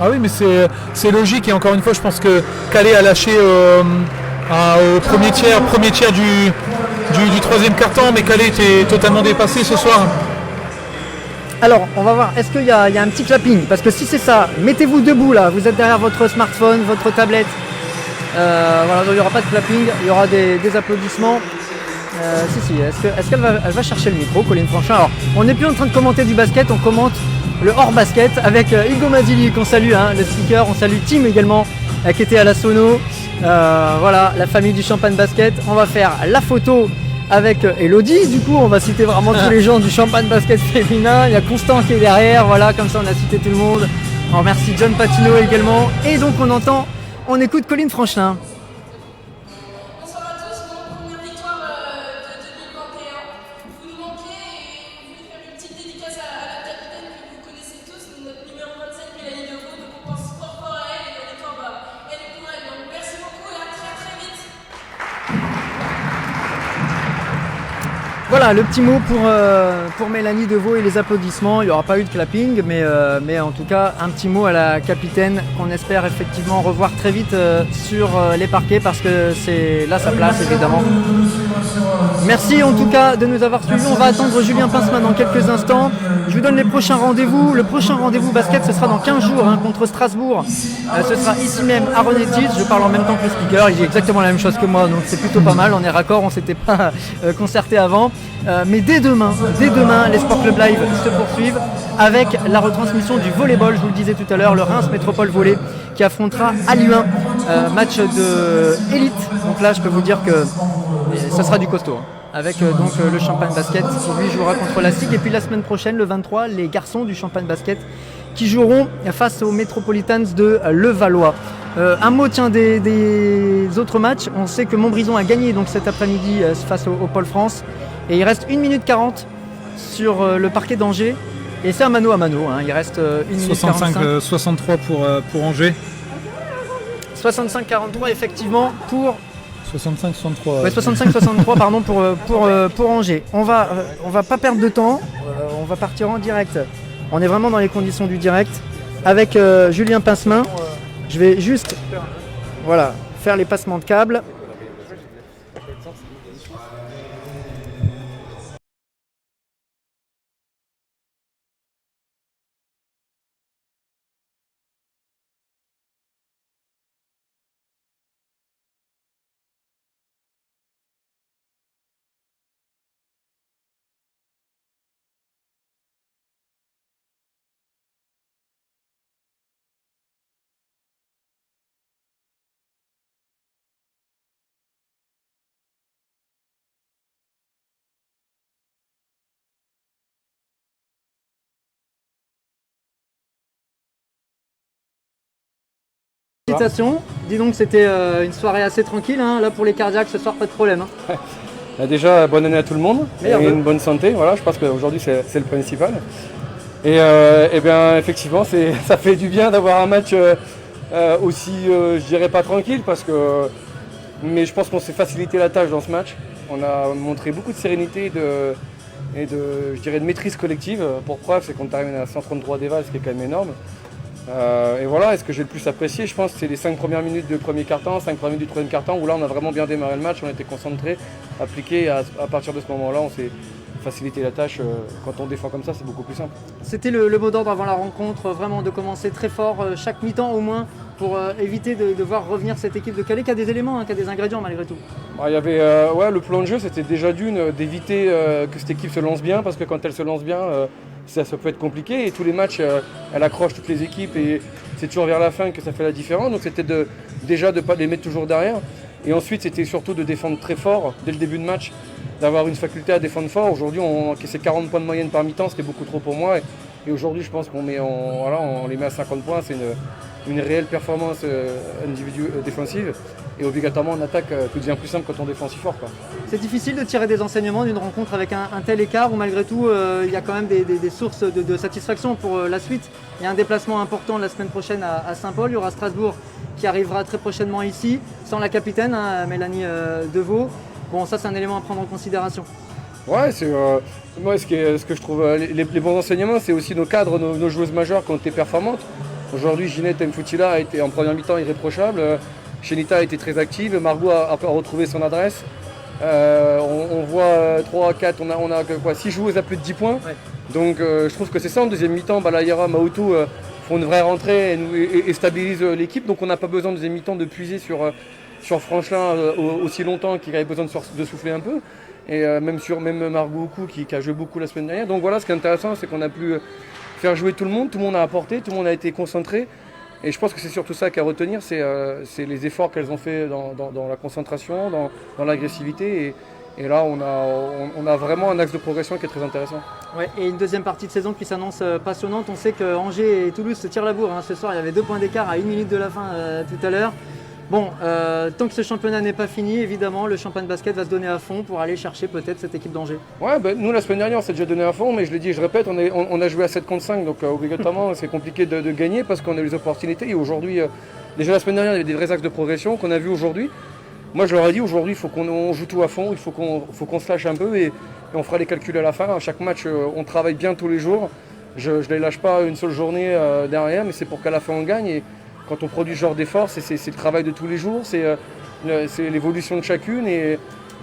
Ah oui, mais c'est logique. Et encore une fois, je pense que Calais a lâché au premier tiers du troisième quart-temps. Mais Calais était totalement dépassé ce soir. Alors, on va voir, est-ce qu'il y a un petit clapping? Parce que si c'est ça, mettez-vous debout là, vous êtes derrière votre smartphone, votre tablette. Voilà, donc il n'y aura pas de clapping, il y aura des applaudissements. Si, est-ce qu'elle va chercher le micro, Colline Franchin? Alors, on n'est plus en train de commenter du basket, on commente le hors-basket avec Hugo Mazili qu'on salue, hein, le speaker, on salue Tim également, qui était à la sono. Voilà, la famille du Champagne Basket. On va faire la photo avec Elodie, du coup on va citer vraiment tous les gens du Champagne Basket féminin. Il y a Constant qui est derrière, voilà, comme ça on a cité tout le monde. On remercie John Patino également. Et donc on écoute Colline Franchin. Bonsoir à tous, pour notre première victoire de 2021. Vous nous manquez et on voulait faire une petite dédicace à la capitaine que vous connaissez tous, notre numéro 27 Mélanie Deveau. Donc on pense fort à elle et la victoire, elle est pour elle. Donc merci beaucoup et à très très vite. Voilà le petit mot pour Mélanie Deveau et les applaudissements. Il n'y aura pas eu de clapping, mais en tout cas un petit mot à la capitaine qu'on espère effectivement revoir très vite sur les parquets parce que c'est là sa place évidemment. Merci en tout cas de nous avoir suivis. On va attendre Julien Pincemin dans quelques instants. Je vous donne les prochains rendez-vous. Le prochain rendez-vous basket ce sera dans 15 jours hein, contre Strasbourg. Ce sera ici même à Renétis. Je parle en même temps que le speaker. Il dit exactement la même chose que moi, donc c'est plutôt pas mal. On est raccord, on s'était pas concerté avant. Mais dès demain, les Sport Club Live se poursuivent avec la retransmission du volleyball. Je vous le disais tout à l'heure, le Reims Métropole Volley qui affrontera Aluin, match de élite. Donc là, je peux vous dire que ça sera du costaud. Avec donc le Champagne Basket qui lui jouera contre la SIG. Et puis la semaine prochaine, le 23, les garçons du Champagne Basket qui joueront face aux Metropolitans de Levallois. Un mot des autres matchs. On sait que Montbrison a gagné donc cet après-midi face au Pôle France. Et il reste 1 minute 40 sur le parquet d'Angers. Et c'est un mano à mano. Il reste 1 minute 45. 63 pour Angers. 65-43 effectivement pour... 65-63. Ouais, 65-63 pardon pour Angers. On va pas perdre de temps. On va partir en direct. On est vraiment dans les conditions du direct avec Julien Pincemin. Je vais juste faire les passements de câbles. Félicitations. Dis donc, c'était une soirée assez tranquille. Là, pour les cardiaques, ce soir, pas de problème. Déjà, bonne année à tout le monde et une bonne santé. Voilà, je pense qu'aujourd'hui, c'est le principal. Et bien, effectivement, ça fait du bien d'avoir un match aussi, je dirais pas tranquille, mais je pense qu'on s'est facilité la tâche dans ce match. On a montré beaucoup de sérénité et de maîtrise collective. Pour preuve, c'est qu'on termine à 133 d'éval, ce qui est quand même énorme. Et voilà, et ce que j'ai le plus apprécié, je pense, c'est les 5 premières minutes de premier quart-temps, 5 premières minutes du troisième quart-temps, où là on a vraiment bien démarré le match, on était concentré, appliqué, et à partir de ce moment-là, on s'est facilité la tâche. Quand on défend comme ça, c'est beaucoup plus simple. C'était le mot d'ordre avant la rencontre, vraiment de commencer très fort, chaque mi-temps au moins, pour éviter de voir revenir cette équipe de Calais qui a des éléments, qui a des ingrédients malgré tout. Il y avait le plan de jeu, c'était déjà d'éviter que cette équipe se lance bien, parce que quand elle se lance bien, ça peut être compliqué, et tous les matchs, elle accroche toutes les équipes, et c'est toujours vers la fin que ça fait la différence. Donc c'était déjà de ne pas les mettre toujours derrière, et ensuite c'était surtout de défendre très fort dès le début de match, d'avoir une faculté à défendre fort. Aujourd'hui, on encaissait 40 points de moyenne par mi-temps, c'était beaucoup trop pour moi, et aujourd'hui je pense qu'on les met à 50 points, c'est une réelle performance individuelle défensive, et obligatoirement en attaque, tout devient plus simple quand on défend si fort, quoi. C'est difficile de tirer des enseignements d'une rencontre avec un tel écart, ou malgré tout il y a quand même des sources de satisfaction pour la suite. Il y a un déplacement important la semaine prochaine à Saint-Paul, il y aura Strasbourg qui arrivera très prochainement ici, sans la capitaine, Mélanie Deveau. Bon, ça c'est un élément à prendre en considération. Ouais, moi ce que je trouve les bons enseignements, c'est aussi nos cadres, nos joueuses majeures qui ont été performantes. Aujourd'hui, Ginette Mfoutila a été en première mi-temps irréprochable, Shenita a été très active, Margot a retrouvé son adresse. On voit 3, 4, on a 6 joueuses à plus de 10 points. Ouais. Donc je trouve que c'est ça. En deuxième mi-temps, Balayera, Maoutou font une vraie rentrée et stabilisent l'équipe. Donc on n'a pas besoin en deuxième mi-temps de puiser sur Franchelin aussi longtemps qu'il avait besoin de souffler un peu. Et même Margot Oukou qui a joué beaucoup la semaine dernière. Donc voilà, ce qui est intéressant, c'est qu'on a pu faire jouer tout le monde a apporté, tout le monde a été concentré. Et je pense que c'est surtout ça qu'à retenir, c'est les efforts qu'elles ont fait dans la concentration, dans l'agressivité. Et là, on a vraiment un axe de progression qui est très intéressant. Ouais, et une deuxième partie de saison qui s'annonce passionnante. On sait que Angers et Toulouse se tirent la bourre. Ce soir, il y avait 2 points d'écart à 1 minute de la fin tout à l'heure. Bon, tant que ce championnat n'est pas fini, évidemment, le Champagne Basket va se donner à fond pour aller chercher peut-être cette équipe d'Angers. Ouais, nous la semaine dernière on s'est déjà donné à fond, mais je l'ai dit et je répète, on a joué à 7 contre 5, donc obligatoirement c'est compliqué de gagner parce qu'on a eu les opportunités. Et aujourd'hui, déjà la semaine dernière il y avait des vrais axes de progression qu'on a vu aujourd'hui. Moi je leur ai dit aujourd'hui il faut qu'on joue tout à fond, il faut qu'on se lâche un peu et on fera les calculs à la fin. À chaque match on travaille bien tous les jours, je ne les lâche pas une seule journée derrière, mais c'est pour qu'à la fin on gagne. Et quand on produit ce genre d'effort, c'est le travail de tous les jours, c'est l'évolution de chacune. Et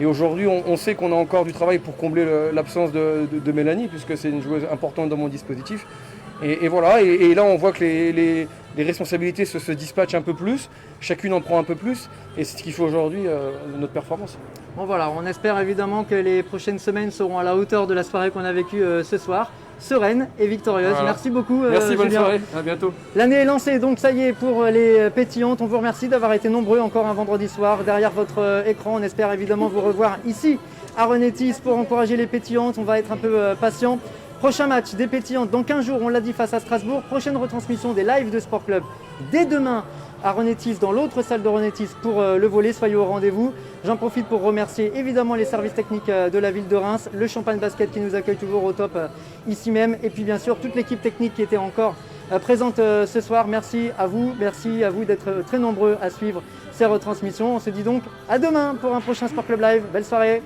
aujourd'hui, on sait qu'on a encore du travail pour combler l'absence de Mélanie, puisque c'est une joueuse importante dans mon dispositif. Et voilà, et là on voit que les responsabilités se dispatchent un peu plus, chacune en prend un peu plus, et c'est ce qui fait aujourd'hui notre performance. Bon voilà, on espère évidemment que les prochaines semaines seront à la hauteur de la soirée qu'on a vécue ce soir. sereine et victorieuse. Voilà. Merci beaucoup. Merci, bonne Julien. soirée, à bientôt. L'année est lancée, donc ça y est pour les pétillantes. On vous remercie d'avoir été nombreux encore un vendredi soir derrière votre écran. On espère évidemment vous revoir ici à Renétis pour encourager les pétillantes. On va être un peu patient. Prochain match des pétillantes dans 15 jours, on l'a dit, face à Strasbourg. Prochaine retransmission des lives de Sport Club dès demain à Renétis, dans l'autre salle de Renétis pour le volley. Soyez au rendez-vous. J'en profite pour remercier évidemment les services techniques de la ville de Reims, le Champagne Basket qui nous accueille toujours au top ici même, et puis bien sûr toute l'équipe technique qui était encore présente ce soir. Merci à vous d'être très nombreux à suivre ces retransmissions. On se dit donc à demain pour un prochain Sport Club Live. Belle soirée.